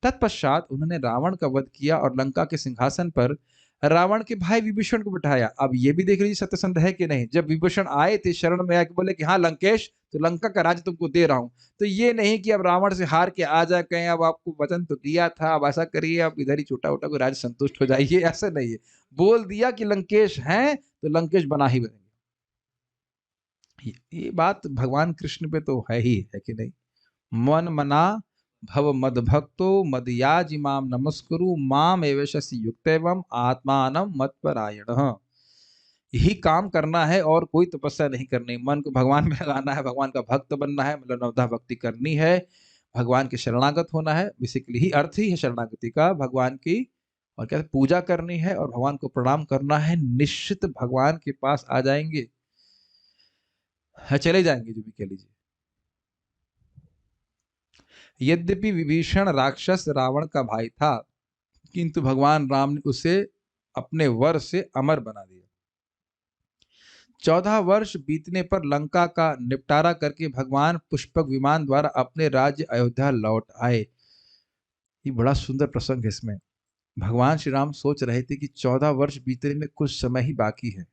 तत्पश्चात उन्होंने रावण का वध किया और लंका के सिंहासन पर रावण के भाई विभीषण को बिठाया। अब ये भी देख लीजिए सत्यसंध है कि नहीं। जब विभीषण आए थे शरण में आके बोले कि हाँ लंकेश, तो लंका का राज्य तुमको दे रहा हूं। तो ये नहीं कि अब रावण से हार के आ जा कहें अब आपको वचन तो दिया था, अब ऐसा करिए, अब इधर ही छोटा छोटा कोई राज्य संतुष्ट हो जाइए, ऐसा नहीं है। बोल दिया कि लंकेश हैं तो लंकेश बना ही बनेंगे। ये बात भगवान कृष्ण पे तो है ही, है कि नहीं। मन मना भव मद भक्तो मदयाज इमाम नमस्कुरु माम एवशसि युक्तैवम आत्मानम मत्परायण। यही काम करना है और कोई तपस्या नहीं करनी। मन को भगवान में लगाना है, भगवान का भक्त बनना है, मतलब नवधा भक्ति करनी है, भगवान के शरणागत होना है। बेसिकली ही अर्थ ही है शरणागति का, भगवान की और क्या पूजा करनी है और भगवान को प्रणाम करना है। निश्चित भगवान के पास आ जाएंगे, चले जाएंगे, जो भी कह लीजिए। यद्यपि विभीषण राक्षस रावण का भाई था, किंतु भगवान राम ने उसे अपने वर से अमर बना दिया। 14 वर्ष बीतने पर लंका का निपटारा करके भगवान पुष्पक विमान द्वारा अपने राज्य अयोध्या लौट आए। ये बड़ा सुंदर प्रसंग है। इसमें भगवान श्री राम सोच रहे थे कि 14 वर्ष बीतने में कुछ समय ही बाकी है।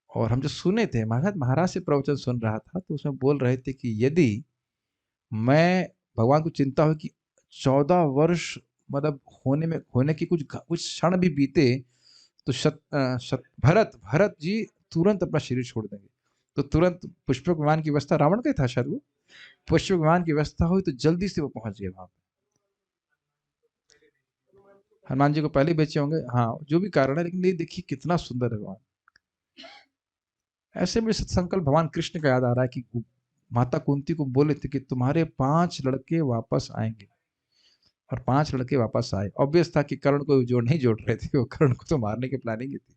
और हम जो सुने थे, महाराज से प्रवचन सुन रहा था, तो उसमें बोल रहे थे कि यदि मैं, भगवान को चिंता हो कि 14 वर्ष मतलब होने की कुछ क्षण भी बीते तो भरत जी तुरंत अपना शरीर छोड़ देंगे। तो तुरंत पुष्पक विमान की व्यवस्था, रावण का ही था शायद, वो पुष्पक विमान की व्यवस्था हुई तो जल्दी से वो पहुंच गए वहां पे। हनुमान जी को पहले बेचे होंगे, हाँ जो भी कारण है, लेकिन ये देखिए कितना सुंदर है भगवान। ऐसे में सत्संकल्प भगवान कृष्ण का याद आ रहा है कि माता कुंती को बोले थे कि तुम्हारे 5 लड़के वापस आएंगे, और 5 लड़के वापस आए। ऑब्वियस था कि कर्ण को नहीं जोड़ रहे थे, वो कर्ण को तो मारने की प्लानिंग थी।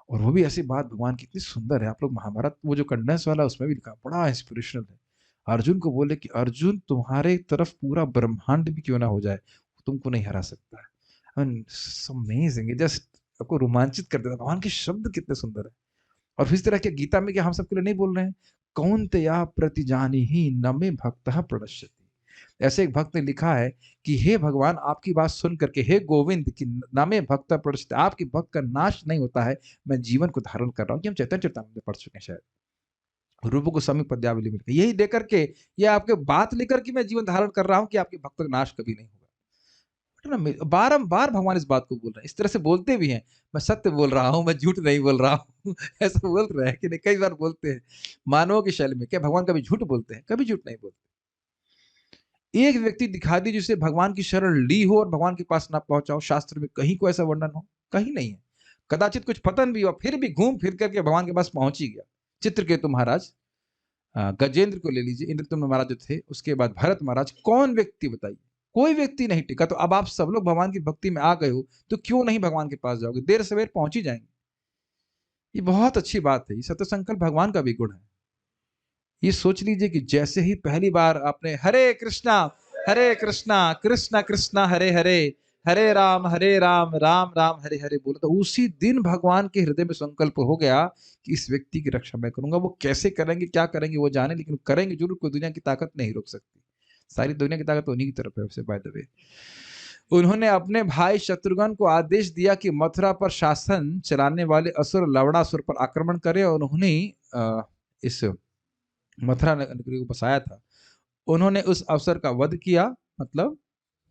और वो भी ऐसी बात भगवान की इतनी सुंदर है। आप लोग महाभारत वो जो कंडेंस वाला उसमें भी लिखा, बड़ा इंस्पिरेशनल है। अर्जुन को बोले कि अर्जुन तुम्हारे तरफ पूरा ब्रह्मांड भी क्यों ना हो जाए, तुमको नहीं हरा सकता है। अमेजिंग, जस्ट आपको रोमांचित कर देता। भगवान के शब्द कितने सुंदर है। और फिर इस तरह के गीता में क्या हम सबके लिए नहीं बोल रहे हैं, कौन्तेया प्रतिजानीहि न मे भक्तः प्रणश्यति। ऐसे एक भक्त ने लिखा है कि हे भगवान, आपकी बात सुन करके, हे गोविंद की नामे भक्त प्रदर्शित, आपकी भक्त का नाश नहीं होता है, मैं जीवन को धारण कर रहा हूँ। ये हम चैतन्य चरितामृत में पढ़ चुके हैं शायद, रूप गोस्वामी पद्यावली में। यही देकर के, ये आपके बात लेकर के मैं जीवन धारण कर रहा हूँ कि आपके भक्त का नाश कभी नहीं होगा। ना बारंबार भगवान इस बात को बोल रहे हैं, इस तरह से बोलते भी हैं, मैं सत्य बोल रहा हूँ, मैं झूठ नहीं बोल रहा हूँ। ऐसा बोल रहे हैं कि नहीं, कई बार बोलते हैं मानवों की शैली में। क्या भगवान कभी झूठ बोलते हैं? कभी झूठ नहीं बोलते। एक व्यक्ति दिखा दी जिससे भगवान की शरण ली हो और भगवान के पास ना पहुंचा हो, शास्त्र में कहीं को ऐसा वर्णन हो? कहीं नहीं है। कदाचित कुछ पतन भी हुआ, फिर भी घूम फिर करके भगवान के पास पहुंच ही गया। चित्रकेतु महाराज, गजेंद्र को ले लीजिए, इंद्रतुम्न महाराज जो थे, उसके बाद भरत महाराज, कौन व्यक्ति बताइए? कोई व्यक्ति नहीं टिका। तो अब आप सब लोग भगवान की भक्ति में आ गए हो, तो क्यों नहीं भगवान के पास जाओगे? देर सवेर पहुंच ही जाएंगे। ये बहुत अच्छी बात है। ये सत्य संकल्प भगवान का भी गुण है। ये सोच लीजिए कि जैसे ही पहली बार आपने हरे कृष्णा कृष्णा कृष्णा हरे हरे, हरे राम राम राम हरे हरे बोला, तो उसी दिन भगवान के हृदय में संकल्प हो गया कि इस व्यक्ति की रक्षा मैं करूंगा। वो कैसे करेंगे, क्या करेंगे वो जाने, लेकिन करेंगे जरूर। कोई दुनिया की ताकत नहीं रोक सकती। सारी दुनिया की ताकत उन्हीं की तरफ है। वैसे बाय द वे, उन्होंने अपने भाई शत्रुघ्न को आदेश दिया कि मथुरा पर शासन चलाने वाले असुर लवणासुर पर आक्रमण करे, और उन्होंने इस मथुरा नगरी को बसाया था। उन्होंने उस अवसर का वध किया, मतलब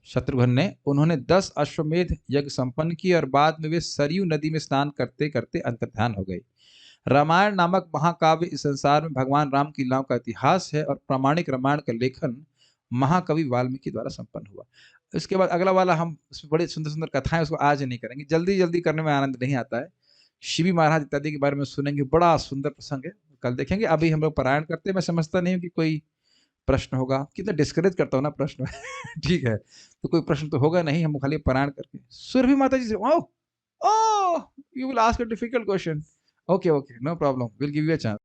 शत्रुघ्न ने। उन्होंने 10 अश्वमेध यज्ञ संपन्न किए और बाद में वे सरयू नदी में स्नान करते करते अंतर्ध्यान हो गए। रामायण नामक महाकाव्य इस संसार में भगवान राम की लीलाओं का इतिहास है, और प्रामाणिक रामायण का लेखन महाकवि वाल्मीकि द्वारा संपन्न हुआ। इसके बाद अगला वाला, हम उसमें बड़ी सुंदर सुंदर कथाएं, उसको आज नहीं करेंगे, जल्दी जल्दी करने में आनंद नहीं आता है। शिवी महाराज इत्यादि के बारे में सुनेंगे, बड़ा सुंदर प्रसंग है, कल देखेंगे। अभी हम लोग पारायण करते हैं। मैं समझता नहीं हूँ कि कोई प्रश्न होगा। कितना डिस्करेज करता हूँ ना प्रश्न। ठीक है, तो कोई प्रश्न तो होगा नहीं, हम खाली पारायण करके। सुरभि माता जी से, oh oh, you will ask a difficult question. Okay okay, no problem, will give you a chance.